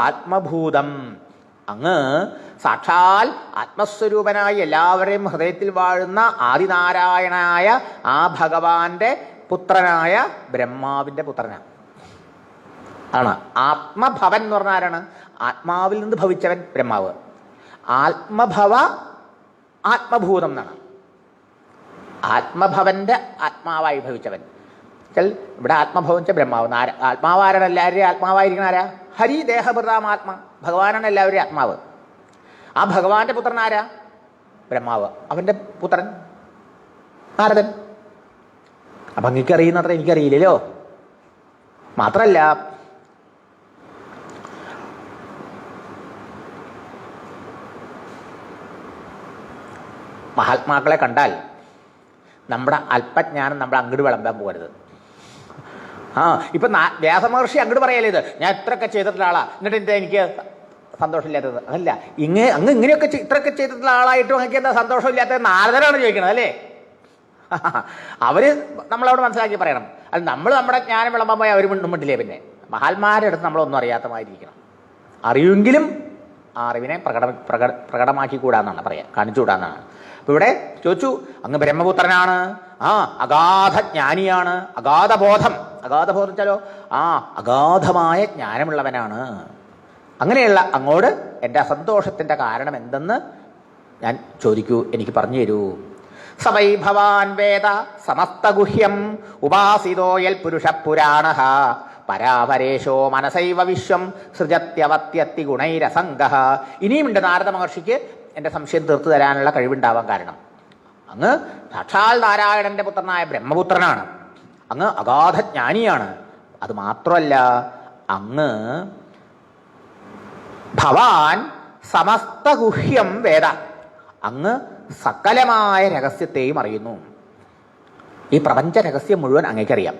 A: ആത്മഭൂതം, അങ്ങ് സാക്ഷാൽ ആത്മസ്വരൂപനായി എല്ലാവരെയും ഹൃദയത്തിൽ വാഴുന്ന ആദിനാരായണനായ ആ ഭഗവാന്റെ പുത്രനായ ബ്രഹ്മാവിൻ്റെ പുത്രനാണ്. ആണ് ആത്മഭവൻ എന്ന് പറഞ്ഞാൽ ആരാണ്? ആത്മാവിൽ നിന്ന് ഭവിച്ചവൻ ബ്രഹ്മാവ്. ആത്മഭൂതം എന്നാണ്. ആത്മഭവന്റെ ആത്മാവായി ഭവിച്ചവൻ. ഇവിടെ ആത്മഭവൻ വെച്ചാൽ ബ്രഹ്മാവ്. ആത്മാവാരാണ്? എല്ലാവരുടെയും ആത്മാവായിരിക്കണം ആരാ? ഹരി ദേഹഭൃതാമാത്മാ, ഭഗവാനാണ് എല്ലാവരുടെയും ആത്മാവ്. ആ ഭഗവാന്റെ പുത്രൻ ആരാ? ബ്രഹ്മാവ്. അവന്റെ പുത്രൻ നാരദൻ. അപ്പൊ അങ്ങക്ക് അറിയുന്നത്ര എനിക്കറിയില്ലല്ലോ. മാത്രല്ല മഹാത്മാക്കളെ കണ്ടാൽ നമ്മുടെ അല്പജ്ഞാനം നമ്മൾ അങ്ങോട്ട് വിളമ്പാൻ പോകരുത്. ഇപ്പൊ വ്യാസമഹർഷി അങ്ങോട്ട് പറയല്ലേ, ഇത് ഞാൻ ഇത്രയൊക്കെ ചെയ്തിട്ടുള്ള ആളാ, എന്നിട്ട് എന്താ എനിക്ക് സന്തോഷമില്ലാത്തത്? അതല്ല, അങ്ങ് ഇങ്ങനെയൊക്കെ ഇത്രയൊക്കെ ചെയ്തിട്ടുള്ള ആളായിട്ടും അങ്ങക്ക് എന്താ സന്തോഷമില്ലാത്തത്? നാരദരാണ് ചോദിക്കണത് അല്ലേ? അവര് നമ്മളവിടെ മനസ്സിലാക്കി പറയണം. അത് നമ്മൾ നമ്മുടെ ജ്ഞാനം വിളമ്പാൻ പോയി അവർ മിണ്ടില്ലേ? പിന്നെ മഹാത്മാരുടെ അടുത്ത് നമ്മളൊന്നും അറിയാത്തമായിരിക്കണം. അറിയുമെങ്കിലും ആ അറിവിനെ പ്രകടമാക്കിക്കൂടാന്നാണ് പറയാം, കാണിച്ചുകൂടാന്നാണ്. അപ്പൊ ഇവിടെ ചോദിച്ചു, അങ്ങ് ബ്രഹ്മപുത്രനാണ്, അഗാധ ജ്ഞാനിയാണ്, അഗാധബോധം വെച്ചാലോ അഗാധമായ ജ്ഞാനമുള്ളവനാണ്. അങ്ങനെയുള്ള അങ്ങോട്ട് എൻ്റെ അസന്തോഷത്തിൻ്റെ കാരണം എന്തെന്ന് ഞാൻ ചോദിക്കൂ, എനിക്ക് പറഞ്ഞു തരൂ. സവൈ ഭവാൻ വേദ സമസ്തഗുഹ്യം ഉപാസിതോയൽ പുരുഷ പുരാണ പരാപരേശോ മനസൈവ വിശ്വം സൃജത്യവത്യത്തി ഗുണൈരസംഗ. ഇനിയുമുണ്ട് നാരദ മഹർഷിക്ക് എൻ്റെ സംശയം തീർത്തു തരാനുള്ള കഴിവുണ്ടാവാൻ. കാരണം അങ്ങ് സാക്ഷാൽ നാരായണന്റെ പുത്രനായ ബ്രഹ്മപുത്രനാണ്, അങ്ങ് അഗാധ ജ്ഞാനിയാണ്. അത് മാത്രമല്ല, അങ്ങ് ഭവാൻ സമസ്തഗുഹ്യം വേദ, അങ്ങ് സകലമായ രഹസ്യത്തെയും അറിയുന്നു. ഈ പ്രപഞ്ച രഹസ്യം മുഴുവൻ അങ്ങേക്കറിയാം.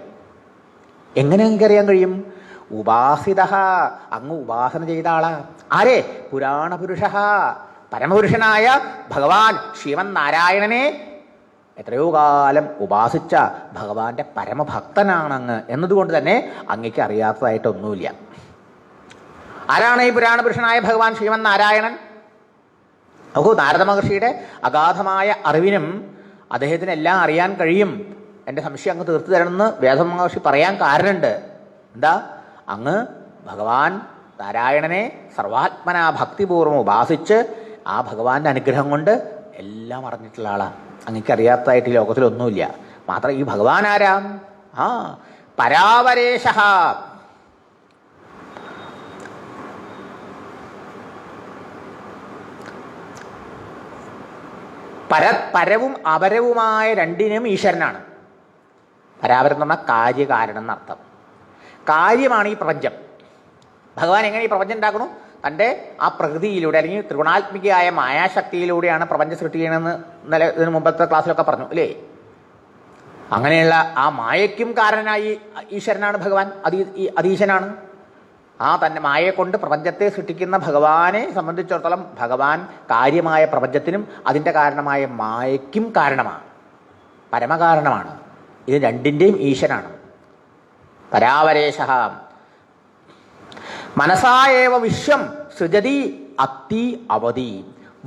A: എങ്ങനെ അങ്ങേക്കറിയാൻ കഴിയും? ഉപാസിത, അങ്ങ് ഉപാസന ചെയ്ത ആളാ. ആരെ? പുരാണപുരുഷ, പരമപുരുഷനായ ഭഗവാൻ ശ്രീമൻ നാരായണനെ എത്രയോ കാലം ഉപാസിച്ച ഭഗവാന്റെ പരമഭക്തനാണങ്ങ് എന്നതുകൊണ്ട് തന്നെ അങ്ങേക്ക് അറിയാത്തതായിട്ടൊന്നുമില്ല. ആരാണ് ഈ പുരാണപുരുഷനായ ഭഗവാൻ ശ്രീമൻ നാരായണൻ? നോക്കൂ, നാരദ മഹർഷിയുടെ അഗാധമായ അറിവിനും അദ്ദേഹത്തിന് എല്ലാം അറിയാൻ കഴിയും. എൻ്റെ സംശയം അങ്ങ് തീർത്തു തരണമെന്ന് വേദമഹർഷി പറയാൻ കാരണമുണ്ട്. എന്താ? അങ്ങ് ഭഗവാൻ നാരായണനെ സർവാത്മനാ ഭക്തിപൂർവ്വം ഉപാസിച്ച് ആ ഭഗവാന്റെ അനുഗ്രഹം കൊണ്ട് എല്ലാം അറിഞ്ഞിട്ടുള്ള ആളാണ്. അങ്ങക്കറിയാത്തതായിട്ട് ഈ ലോകത്തിലൊന്നുമില്ല. മാത്രം ഈ ഭഗവാൻ ആരാ? പരാവരേശ, പരവും അപരവുമായ രണ്ടിനും ഈശ്വരനാണ്. പരാപരം എന്ന് പറഞ്ഞാൽ കാര്യകാരണം എന്നർത്ഥം. കാര്യമാണ് ഈ പ്രപഞ്ചം. ഭഗവാൻ എങ്ങനെ ഈ പ്രപഞ്ചം ഉണ്ടാക്കണു? തൻ്റെ ആ പ്രകൃതിയിലൂടെ, അല്ലെങ്കിൽ ത്രിഗുണാത്മികയായ മായാശക്തിയിലൂടെയാണ് പ്രപഞ്ച സൃഷ്ടി ചെയ്യണമെന്ന് ഇന്നലെ ഇതിന് മുമ്പത്തെ ക്ലാസ്സിലൊക്കെ പറഞ്ഞു അല്ലേ? അങ്ങനെയുള്ള ആ മായയ്ക്കും കാരണനായി ഈശ്വരനാണ് ഭഗവാൻ, അതീശനാണ്. തന്നെ മായയെ കൊണ്ട് പ്രപഞ്ചത്തെ സൃഷ്ടിക്കുന്ന ഭഗവാനെ സംബന്ധിച്ചിടത്തോളം ഭഗവാൻ കാര്യമായ പ്രപഞ്ചത്തിനും അതിൻ്റെ കാരണമായ മായയ്ക്കും കാരണമാണ്, പരമകാരണമാണ്. ഇത് രണ്ടിൻ്റെയും ഈശ്വരാണ്. പരാവരേശ മനസായേവ വിശ്വം സൃജതി അത്തി അവധി.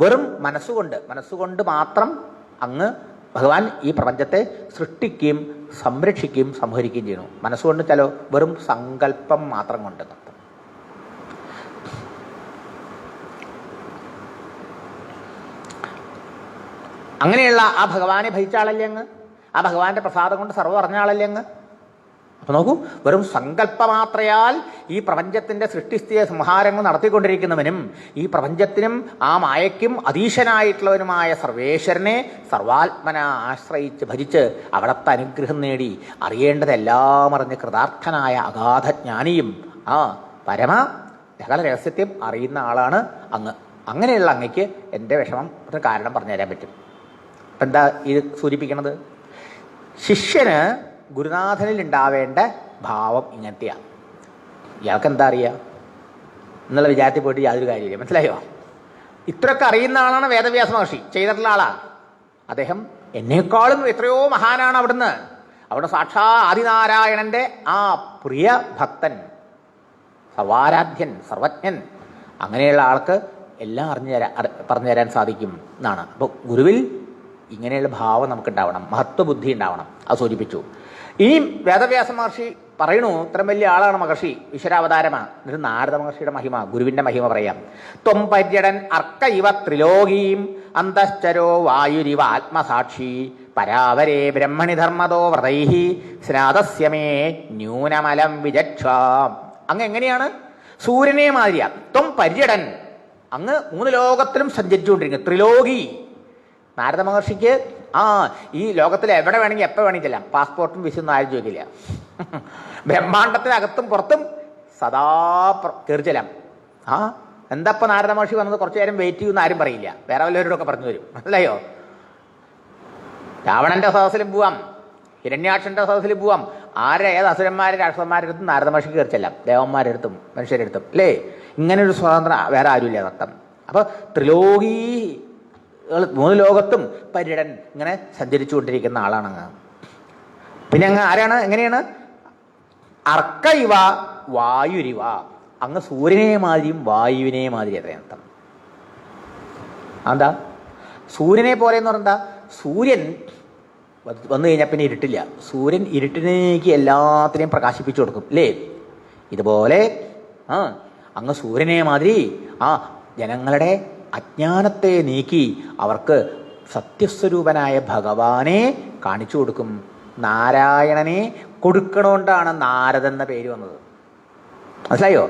A: വെറും മനസ്സുകൊണ്ട് മാത്രം അങ്ങ് ഭഗവാൻ ഈ പ്രപഞ്ചത്തെ സൃഷ്ടിക്കുകയും സംരക്ഷിക്കുകയും സംഹരിക്കുകയും ചെയ്യുന്നു. മനസ്സുകൊണ്ട് ചലോ വെറും സങ്കല്പം മാത്രം കൊണ്ട് നടത്തും. അങ്ങനെയുള്ള ആ ഭഗവാനെ ഭജിച്ച ആളല്ലേ അങ്ങ്? ആ ഭഗവാന്റെ പ്രസാദം കൊണ്ട് സർവ്വം അറിഞ്ഞ ആളല്ലേ അങ്ങ്? അപ്പൊ നോക്കൂ, വെറും സങ്കല്പമാത്രയാൽ ഈ പ്രപഞ്ചത്തിന്റെ സൃഷ്ടിസ്ഥിതി സംഹാരങ്ങൾ നടത്തിക്കൊണ്ടിരിക്കുന്നവനും ഈ പ്രപഞ്ചത്തിനും ആ മായയ്ക്കും അതീശനായിട്ടുള്ളവനുമായ സർവേശ്വരനെ സർവാത്മന ആശ്രയിച്ച് ഭജിച്ച് അവിടത്തെ അനുഗ്രഹം നേടി അറിയേണ്ടതെല്ലാം അറിഞ്ഞ് കൃതാർത്ഥനായ അഗാധജ്ഞാനിയും ആ പരമ സകല രഹസ്യത്തെയും അറിയുന്ന ആളാണ് അങ്ങ്. അങ്ങനെയുള്ള അങ്ങയ്ക്ക് എൻ്റെ വിഷമം കാരണം പറഞ്ഞു തരാൻ പറ്റും. അപ്പം എന്താ ഇത് സൂചിപ്പിക്കണത്? ശിഷ്യന് ഗുരുനാഥനിൽ ഉണ്ടാവേണ്ട ഭാവം ഇങ്ങനത്തെയാണ്. ഇയാൾക്ക് എന്താ അറിയുക എന്നുള്ള വിചാരത്തിൽ പോയിട്ട് യാതൊരു കാര്യമില്ല. മനസ്സിലായോ? ഇത്രയൊക്കെ അറിയുന്ന ആളാണ് വേദവ്യാസ മഹർഷി, ചെയ്തിട്ടുള്ള ആളാണ് അദ്ദേഹം. എന്നേക്കാളും എത്രയോ മഹാനാണ് അവിടുന്ന്. അവിടെ സാക്ഷാ ആദിനാരായണന്റെ ആ പ്രിയ ഭക്തൻ, സർവാരാധ്യൻ, സർവജ്ഞൻ. അങ്ങനെയുള്ള ആൾക്ക് എല്ലാം പറഞ്ഞു തരാൻ സാധിക്കും എന്നാണ്. അപ്പോൾ ഗുരുവിൽ ഇങ്ങനെയുള്ള ഭാവം നമുക്കുണ്ടാവണം, മഹത്വബുദ്ധി ഉണ്ടാവണം. അത് സൂചിപ്പിച്ചു. ഇനിയും വേദവ്യാസ മഹർഷി പറയണു, ഇത്രയും വലിയ ആളാണ് മഹർഷി, ഈശ്വരാവതാരമാണ്. എന്നിട്ട് നാരദ മഹർഷിയുടെ മഹിമ, ഗുരുവിന്റെ മഹിമ പറയാം. ത്വം പര്യടൻ അർക്ക ഇവ ത്രിലോകീം അന്തശ്ചരോ വായുരിവ ആത്മസാക്ഷി പരാവരേ ബ്രഹ്മണി ധർമ്മതോ വ്രതൈഹി സ്നാതസ്യമേ ന്യൂനമലം വിചക്ഷാം. അങ്ങ് എങ്ങനെയാണ്? സൂര്യനെ മാതിരിയാ. ത്വം പര്യടൻ, അങ്ങ് 3 ലോകത്തിലും സഞ്ചരിച്ചുകൊണ്ടിരിക്കുന്നു. ത്രിലോകി. നാരദ മഹർഷിക്ക് ഈ ലോകത്തിൽ എവിടെ വേണമെങ്കിൽ എപ്പോൾ വേണമെങ്കിൽ ചെല്ലാം. പാസ്പോർട്ടും വിസയൊന്നും ആരും ചോദിക്കില്ല. ബ്രഹ്മാണ്ടത്തിനകത്തും പുറത്തും സദാ കയറി ചെല്ലാം. എന്താപ്പം നാരദ മഹർഷി വന്നത് കുറച്ചു നേരം വെയിറ്റ് ചെയ്യുമെന്ന് ആരും പറയില്ല. വേറെ വല്ലവരോടൊക്കെ പറഞ്ഞു തരും. മനസ്സിലായോ? രാവണന്റെ സദസ്സിലും പോവാം, ഹിരണ്യാക്ഷന്റെ സദസ്സിലും പോവാം. ഏത് അസുരന്മാരും രാക്ഷസന്മാരുടെ അടുത്തും നാരദ മഹർഷിക്ക് കയറി ചെല്ലാം, ദേവന്മാരുടെ അടുത്തും മനുഷ്യരുടെ അടുത്തും. അല്ലേ? ഇങ്ങനൊരു സ്വാതന്ത്ര്യം വേറെ ആരുമില്ല നർത്തം. അപ്പൊ ത്രിലോകി 3 ലോകത്തും പര്യടൻ ഇങ്ങനെ സഞ്ചരിച്ചു കൊണ്ടിരിക്കുന്ന ആളാണ് അങ്ങ്. പിന്നെ അങ്ങ് ആരാണ്? എങ്ങനെയാണ്? അർക്ക ഇവ വായുരിവ, അങ്ങ് സൂര്യനെ മാതിരിയും വായുവിനെ മാതിരി. അർത്ഥം എന്താ? സൂര്യനെ പോലെ എന്ന് പറഞ്ഞാൽ സൂര്യൻ വന്നു കഴിഞ്ഞാൽ പിന്നെ ഇരുട്ടില്ല. സൂര്യൻ ഇരുട്ടിനേക്ക് എല്ലാത്തിനെയും പ്രകാശിപ്പിച്ചു കൊടുക്കും. അല്ലേ? ഇതുപോലെ അങ്ങ് സൂര്യനെ മാതിരി ജനങ്ങളുടെ അജ്ഞാനത്തെ നീക്കി അവർക്ക് സത്യസ്വരൂപനായ ഭഗവാനെ കാണിച്ചു കൊടുക്കും. നാരായണനെ കൊടുക്കണോണ്ടാണ് നാരദൻ എന്ന പേര് വന്നത്. മനസ്സിലായോ?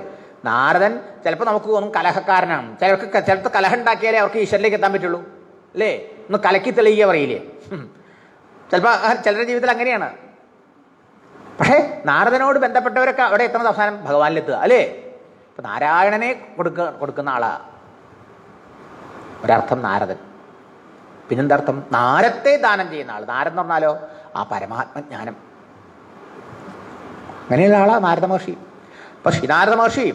A: നാരദൻ ചിലപ്പോൾ നമുക്ക് തോന്നും കലഹക്കാരനാണ്. ചിലപ്പോൾ കലഹം ഉണ്ടാക്കിയാലേ അവർക്ക് ഈശ്വരനിലേക്ക് എത്താൻ പറ്റുള്ളൂ. അല്ലേ? ഒന്ന് കലക്കി തെളിയുക പറയില്ലേ? ചിലപ്പോൾ ചിലരുടെ ജീവിതത്തിൽ അങ്ങനെയാണ്. പക്ഷേ നാരദനോട് ബന്ധപ്പെട്ടവരൊക്കെ അവിടെ എത്തുന്നത് അവസാനം ഭഗവാനിലെത്തുക. അല്ലേ? ഇപ്പൊ നാരായണനെ കൊടുക്കുന്ന ആളാ ഒരർത്ഥം നാരദൻ. പിന്നെന്തർത്ഥം? നാരത്തെ ദാനം ചെയ്യുന്ന ആൾ. നാരദൻ എന്ന് പറഞ്ഞാലോ ആ പരമാത്മജ്ഞാനം. അങ്ങനെയുള്ള ആളാ നാരദ മഹർഷി. അപ്പൊ ശ്രീനാരദ മഹർഷി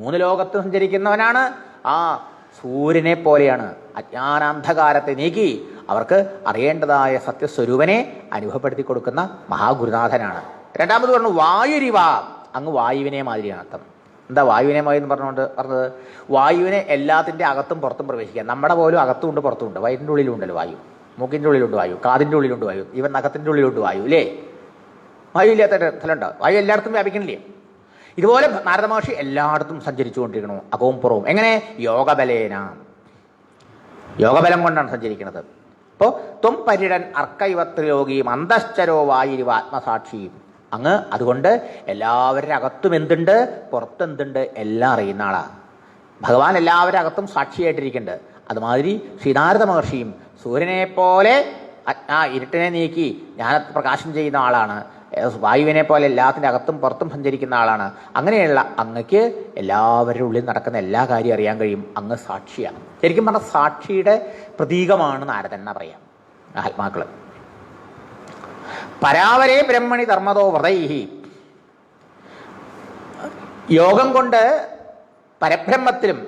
A: 3 ലോകത്ത് സഞ്ചരിക്കുന്നവനാണ്. സൂര്യനെ പോലെയാണ്. അജ്ഞാനാന്ധകാരത്തെ നീക്കി അവർക്ക് അറിയേണ്ടതായ സത്യസ്വരൂപനെ അനുഭവപ്പെടുത്തി കൊടുക്കുന്ന മഹാഗുരുനാഥനാണ്. രണ്ടാമത് പറഞ്ഞു വായുരിവ, അങ്ങ് വായുവിനെ മാതിരിയാണ്. അർത്ഥം എന്താ? വായുവിനെ മാതിരി എന്ന് പറഞ്ഞത് വായുവിനെ എല്ലാത്തിൻ്റെ അകത്തും പുറത്തും പ്രവേശിക്കാം. നമ്മുടെ പോലും അകത്തും ഉണ്ട് പുറത്തും ഉണ്ട്. വയറ്റിൻ്റെ ഉള്ളിലും ഉണ്ടല്ലോ വായു, മൂക്കിൻ്റെ ഉള്ളിലുണ്ട് വായു, കാതിൻ്റെ ഉള്ളിലുണ്ട് വായു, ഇവൻ നഖത്തിൻ്റെ ഉള്ളിലുണ്ട് വായു. അല്ലേ? വായു ഇല്ലാത്ത സ്ഥലമുണ്ടോ? വായു എല്ലായിടത്തും വ്യാപിക്കണില്ലേ? ഇതുപോലെ നാരദ മഹർഷി എല്ലായിടത്തും സഞ്ചരിച്ചു കൊണ്ടിരിക്കണു, അകവും പുറവും. എങ്ങനെ? യോഗബലേന, യോഗബലം കൊണ്ടാണ് സഞ്ചരിക്കുന്നത്. അപ്പോൾ ത്വം പര്യടൻ അർക്ക ഇവ ത്രിലോകീം അന്തശ്ചരോ വായുരിവ ആത്മസാക്ഷിയും, അങ്ങ് അതുകൊണ്ട് എല്ലാവരുടെ അകത്തും എന്തുണ്ട്, പുറത്തെന്തുണ്ട് എല്ലാം അറിയുന്ന ആളാണ്. ഭഗവാൻ എല്ലാവരുടെ അകത്തും സാക്ഷിയായിട്ടിരിക്കുന്നുണ്ട്. അതുമാതിരി ശ്രീനാരദ മഹർഷിയും സൂര്യനെ പോലെ ഇരുട്ടിനെ നീക്കി ജ്ഞാനത്തെ പ്രകാശം ചെയ്യുന്ന ആളാണ്. വായുവിനെ പോലെ എല്ലാത്തിൻ്റെ അകത്തും പുറത്തും സഞ്ചരിക്കുന്ന ആളാണ്. അങ്ങനെയുള്ള അങ്ങക്ക് എല്ലാവരുടെ ഉള്ളിൽ നടക്കുന്ന എല്ലാ കാര്യവും അറിയാൻ കഴിയും. അങ്ങ് സാക്ഷിയാണ്. ശരിക്കും പറഞ്ഞാൽ സാക്ഷിയുടെ പ്രതീകമാണ് നാരദൻ എന്നാ പറയാം ആത്മാക്കള്. പരാവരേ ബ്രഹ്മണി ധർമ്മതോ വ്രതൈഹി, യോഗം കൊണ്ട് പരബ്രഹ്മത്തിലും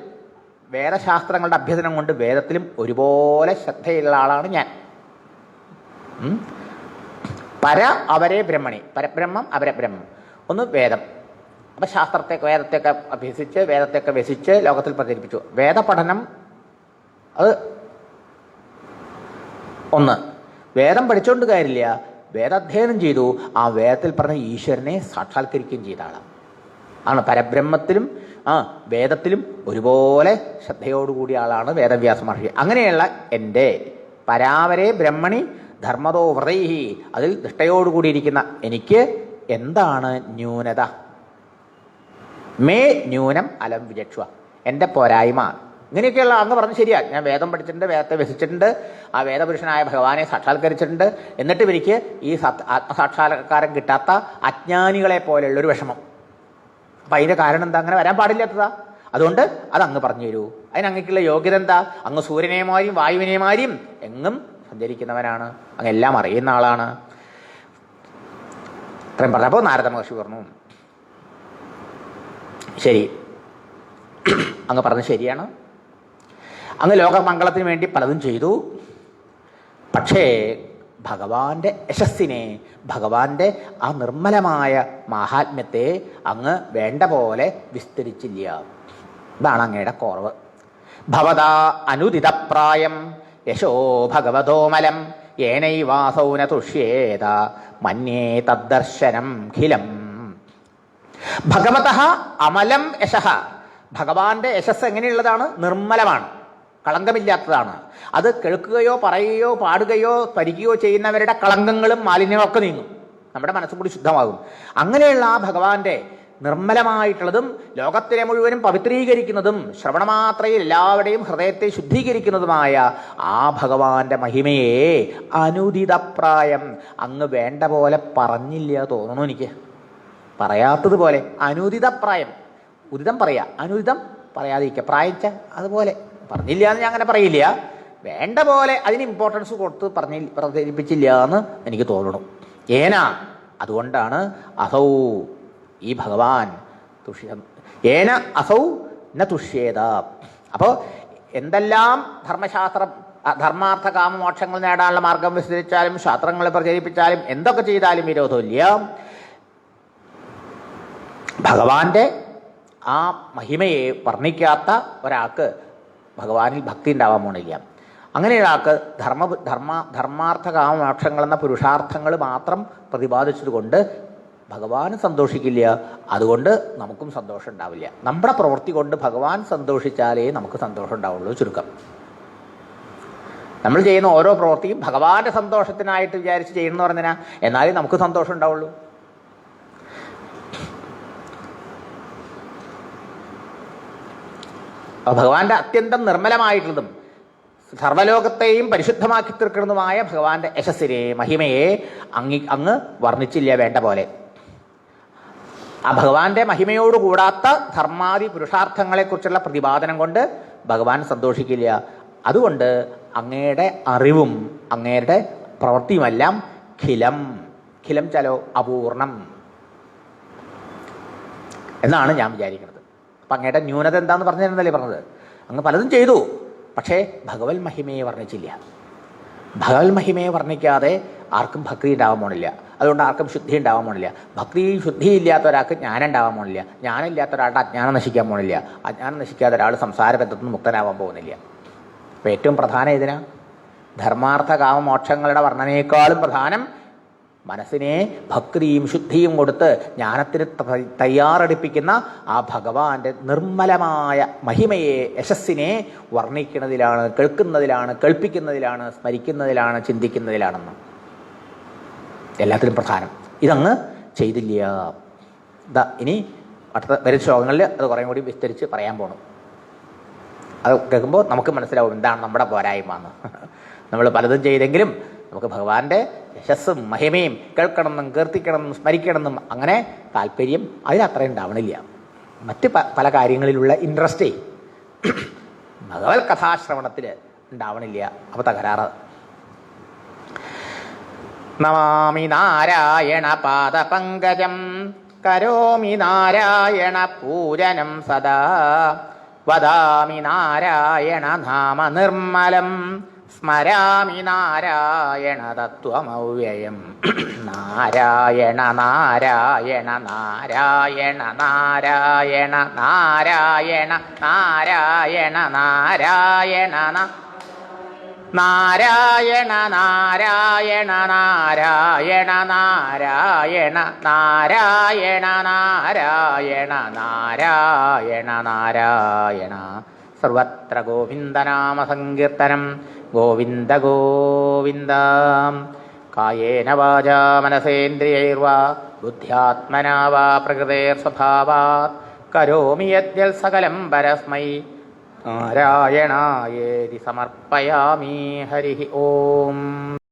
A: വേദശാസ്ത്രങ്ങളുടെ അഭ്യസനം കൊണ്ട് വേദത്തിലും ഒരുപോലെ ശ്രദ്ധയുള്ള ആളാണ് ഞാൻ. അവരെ ബ്രഹ്മണി, പരബ്രഹ്മം അപരബ്രഹ്മം. ഒന്ന് വേദം. അപ്പം വേദത്തെയൊക്കെ അഭ്യസിച്ച് വേദത്തെയൊക്കെ വ്യസിച്ച് ലോകത്തിൽ പ്രചരിപ്പിച്ചു. വേദപഠനം അത് ഒന്ന്. വേദം പഠിച്ചുകൊണ്ട് കാര്യമില്ല, വേദാധ്യയനം ചെയ്തു. ആ വേദത്തിൽ പറഞ്ഞ ഈശ്വരനെ സാക്ഷാത്കരിക്കുകയും ചെയ്ത ആളാണ്. പരബ്രഹ്മത്തിലും വേദത്തിലും ഒരുപോലെ ശ്രദ്ധയോടുകൂടിയ ആളാണ് വേദവ്യാസ മഹർഷി. അങ്ങനെയുള്ള എൻ്റെ പരാവരെ ബ്രഹ്മണി ധർമ്മതോ വ്രതൈഹി, അതിൽ നിഷ്ഠയോടുകൂടിയിരിക്കുന്ന എനിക്ക് എന്താണ് ന്യൂനത? മേ ന്യൂനം അലം വിചക്ഷ, എൻ്റെ പോരായ്മ. ഇങ്ങനെയൊക്കെയുള്ള അങ്ങ് പറഞ്ഞ് ശരിയാ, ഞാൻ വേദം പഠിച്ചിട്ടുണ്ട്, വേദത്തെ വ്യസിച്ചിട്ടുണ്ട്, ആ വേദപുരുഷനായ ഭഗവാനെ സാക്ഷാത്കരിച്ചിട്ടുണ്ട്, എന്നിട്ട് എനിക്ക് ഈ ആത്മസാക്ഷാത്കാരം കിട്ടാത്ത അജ്ഞാനികളെ പോലെയുള്ളൊരു വിഷമം. അപ്പം അതിൻ്റെ കാരണം എന്താ? അങ്ങനെ വരാൻ പാടില്ലാത്തതാ. അതുകൊണ്ട് അതങ്ങ് പറഞ്ഞു തരൂ. അതിനങ്ങക്കുള്ള യോഗ്യത എന്താ? അങ്ങ് സൂര്യനെമാരിയും വായുവിനെമാരിയും എങ്ങും സഞ്ചരിക്കുന്നവനാണ്, അങ്ങ് എല്ലാം അറിയുന്ന ആളാണ്. ഇത്രയും പറഞ്ഞപ്പോൾ നാരദ മഹർഷി പറഞ്ഞു, ശരി, അങ്ങ് പറഞ്ഞത് ശരിയാണ്, അങ്ങ് ലോകമംഗളത്തിന് വേണ്ടി പലതും ചെയ്തു. പക്ഷേ ഭഗവാന്റെ യശസ്സിനെ, ഭഗവാന്റെ ആ നിർമ്മലമായ മാഹാത്മ്യത്തെ അങ്ങ് വേണ്ട പോലെ വിസ്തരിച്ചില്ല. ഇതാണ് അങ്ങയുടെ കുറവ്. ഭവതാ അനുദിതപ്രായം യശോ ഭഗവതോമലം ഏനൈവാസൗ ന തുഷ്യേത മന്യേ തദ്ദർശനം ഖിലം. ഭഗവതഃ അമലം യശഃ, ഭഗവാന്റെ യശസ് എങ്ങനെയുള്ളതാണ്? നിർമ്മലമാണ്, കളങ്കമില്ലാത്തതാണ്. അത് കേൾക്കുകയോ പറയുകയോ പാടുകയോ സ്മരിക്കുകയോ ചെയ്യുന്നവരുടെ കളങ്കങ്ങളും മാലിന്യങ്ങളും ഒക്കെ നീങ്ങും, നമ്മുടെ മനസ്സും കൂടി ശുദ്ധമാകും. അങ്ങനെയുള്ള ആ ഭഗവാന്റെ നിർമ്മലമായിട്ടുള്ളതും ലോകത്തിനെ മുഴുവനും പവിത്രീകരിക്കുന്നതും ശ്രവണമാത്രയിൽ എല്ലാവരുടെയും ഹൃദയത്തെ ശുദ്ധീകരിക്കുന്നതുമായ ആ ഭഗവാന്റെ മഹിമയെ അനുദിതപ്രായം അങ്ങ് വേണ്ട പോലെ പറഞ്ഞില്ല തോന്നുന്നു എനിക്ക്. പറയാത്തതുപോലെ അനുദിതപ്രായം, ഉദിതം പറയാ, അനുദിതം പറയാതിരിക്കുക, പ്രായിച്ച അതുപോലെ പറഞ്ഞില്ല എന്ന് ഞാൻ അങ്ങനെ പറയില്ല, വേണ്ട പോലെ അതിന് ഇമ്പോർട്ടൻസ് കൊടുത്ത് പ്രചരിപ്പിച്ചില്ല എന്ന് എനിക്ക് തോന്നണു. ഏന, അതുകൊണ്ടാണ് അസൗ, ഈ ഭഗവാൻ ഏന അസൗ ന തുഷ്യേത. അപ്പോൾ എന്തെല്ലാം ധർമ്മശാസ്ത്രം ധർമാർത്ഥ കാമമോക്ഷങ്ങൾ നേടാനുള്ള മാർഗം വിസ്തരിച്ചാലും ശാസ്ത്രങ്ങളെ പ്രചരിപ്പിച്ചാലും എന്തൊക്കെ ചെയ്താലും വിരോധമില്ല. ഭഗവാന്റെ ആ മഹിമയെ വർണ്ണിക്കാത്ത ഒരാൾക്ക് ഭഗവാനിൽ ഭക്തി ഉണ്ടാവാൻ പോണില്ല. അങ്ങനെ ഒരാൾക്ക് ധർമാർത്ഥ കാമമോക്ഷങ്ങൾ എന്ന പുരുഷാർത്ഥങ്ങൾ മാത്രം പ്രതിപാദിച്ചതുകൊണ്ട് ഭഗവാൻ സന്തോഷിക്കില്ല, അതുകൊണ്ട് നമുക്കും സന്തോഷം ഉണ്ടാവില്ല. നമ്മുടെ പ്രവൃത്തി കൊണ്ട് ഭഗവാൻ സന്തോഷിച്ചാലേ നമുക്ക് സന്തോഷം ഉണ്ടാവുള്ളൂ. ചുരുക്കം, നമ്മൾ ചെയ്യുന്ന ഓരോ പ്രവൃത്തിയും ഭഗവാന്റെ സന്തോഷത്തിനായിട്ട് വിചാരിച്ച് ചെയ്യുന്നു പറഞ്ഞാൽ എന്നാലേ നമുക്ക് സന്തോഷം ഉണ്ടാവുള്ളൂ. ഭഗവാന്റെ അത്യന്തം നിർമ്മലമായിട്ടുള്ളതും സർവലോകത്തെയും പരിശുദ്ധമാക്കി തീർക്കുന്നതുമായ ഭഗവാന്റെ യശസ്സിനെ, മഹിമയെ അങ്ങ് വർണ്ണിച്ചില്ല വേണ്ട പോലെ. ആ ഭഗവാന്റെ മഹിമയോട് കൂടാത്ത ധർമാദി പുരുഷാർത്ഥങ്ങളെക്കുറിച്ചുള്ള പ്രതിപാദനം കൊണ്ട് ഭഗവാൻ സന്തോഷിക്കില്ല. അതുകൊണ്ട് അങ്ങയുടെ അറിവും അങ്ങയുടെ പ്രവൃത്തിയുമെല്ലാം ഖിലം, ഖിലം ചലോ അപൂർണം എന്നാണ് ഞാൻ വിചാരിക്കുന്നത്. അപ്പം അങ്ങയുടെ ന്യൂനത എന്താണെന്ന് പറഞ്ഞു തരുന്നല്ലേ പറഞ്ഞത്. അങ്ങ് പലതും ചെയ്തു, പക്ഷേ ഭഗവത് മഹിമയെ വർണ്ണിച്ചില്ല. ഭഗവത് മഹിമയെ വർണ്ണിക്കാതെ ആർക്കും ഭക്തി ഉണ്ടാവാൻ പോണില്ല. അതുകൊണ്ട് ആർക്കും ശുദ്ധി ഉണ്ടാവാൻ പോണില്ല. ഭക്തി ശുദ്ധി ഇല്ലാത്ത ഒരാൾക്ക് ജ്ഞാനം ഉണ്ടാവാൻ പോണില്ല. ജ്ഞാനം ഇല്ലാത്ത ഒരാളുടെ അജ്ഞാനം നശിക്കാൻ പോണില്ല. അജ്ഞാനം നശിക്കാത്ത ഒരാൾ സംസാര ബന്ധത്തിൽ നിന്ന് മുക്തനാവാൻ പോകുന്നില്ല. അപ്പോൾ ഏറ്റവും പ്രധാനം ഇതിനാ ധർമാർത്ഥ കാമമോക്ഷങ്ങളുടെ വർണ്ണനയേക്കാളും പ്രധാനം മനസ്സിനെ ഭക്തിയും ശുദ്ധിയും കൊടുത്ത് ജ്ഞാനത്തിന് തയ്യാറെടുപ്പിക്കുന്ന ആ ഭഗവാന്റെ നിർമ്മലമായ മഹിമയെ, യശസ്സിനെ വർണ്ണിക്കുന്നതിലാണ്, കേൾക്കുന്നതിലാണ്, കേൾപ്പിക്കുന്നതിലാണ്, സ്മരിക്കുന്നതിലാണ്, ചിന്തിക്കുന്നതിലാണെന്ന് എല്ലാത്തിലും പ്രധാനം. ഇതങ്ങ് ചെയ്തില്ല. ഇനി അടുത്ത വരുന്ന ശ്ലോകങ്ങളിൽ അത് കുറേ കൂടി വിസ്തരിച്ച് പറയാൻ പോകണം. അത് കേൾക്കുമ്പോൾ നമുക്ക് മനസ്സിലാവും എന്താണ് നമ്മുടെ പോരായ്മ എന്ന്. നമ്മൾ പലതും ചെയ്തെങ്കിലും നമുക്ക് ഭഗവാന്റെ യശസ്സും മഹിമയും കേൾക്കണമെന്നും കീർത്തിക്കണമെന്നും സ്മരിക്കണമെന്നും അങ്ങനെ താല്പര്യം അതിലത്രയും ഉണ്ടാവണില്ല. മറ്റ് പല കാര്യങ്ങളിലുള്ള ഇൻട്രസ്റ്റേ ഭഗവത് കഥാശ്രവണത്തിൽ ഉണ്ടാവണില്ല. അപ്പോൾ തകരാറ്. നമാമി നാരായണ പാദപങ്കജം കരോമി നാരായണ പൂജനം സദാ വദാമി നാരായണ നാമ നിർമ്മലം സ്മരാമി നാരായണ തത്വമവ്യയം. നാരായണ നാരായണ നാരായണ നാരായണ നാരായണ നാരായണ നാരായണ നാരായണ നാരായണ നാരായണ നാരായണ നാരായണ നാരായണ നാരായണ നാരായണ. സർവത്ര ഗോവിന്ദനാമ സങ്കീർത്തനം. ഗോവിന്ദ ഗോവിന്ദ. കായേന വാചാ മനസേന്ദ്രിയൈർവാ ബുദ്ധ്യാത്മനാ വാ പ്രകൃതേർസ്വഭാവാത് കരോമി യദ്യൽ സകലം പരസ്മൈ നാരായണായേതി സമർപ്പയാമി. ഹരി ഓം.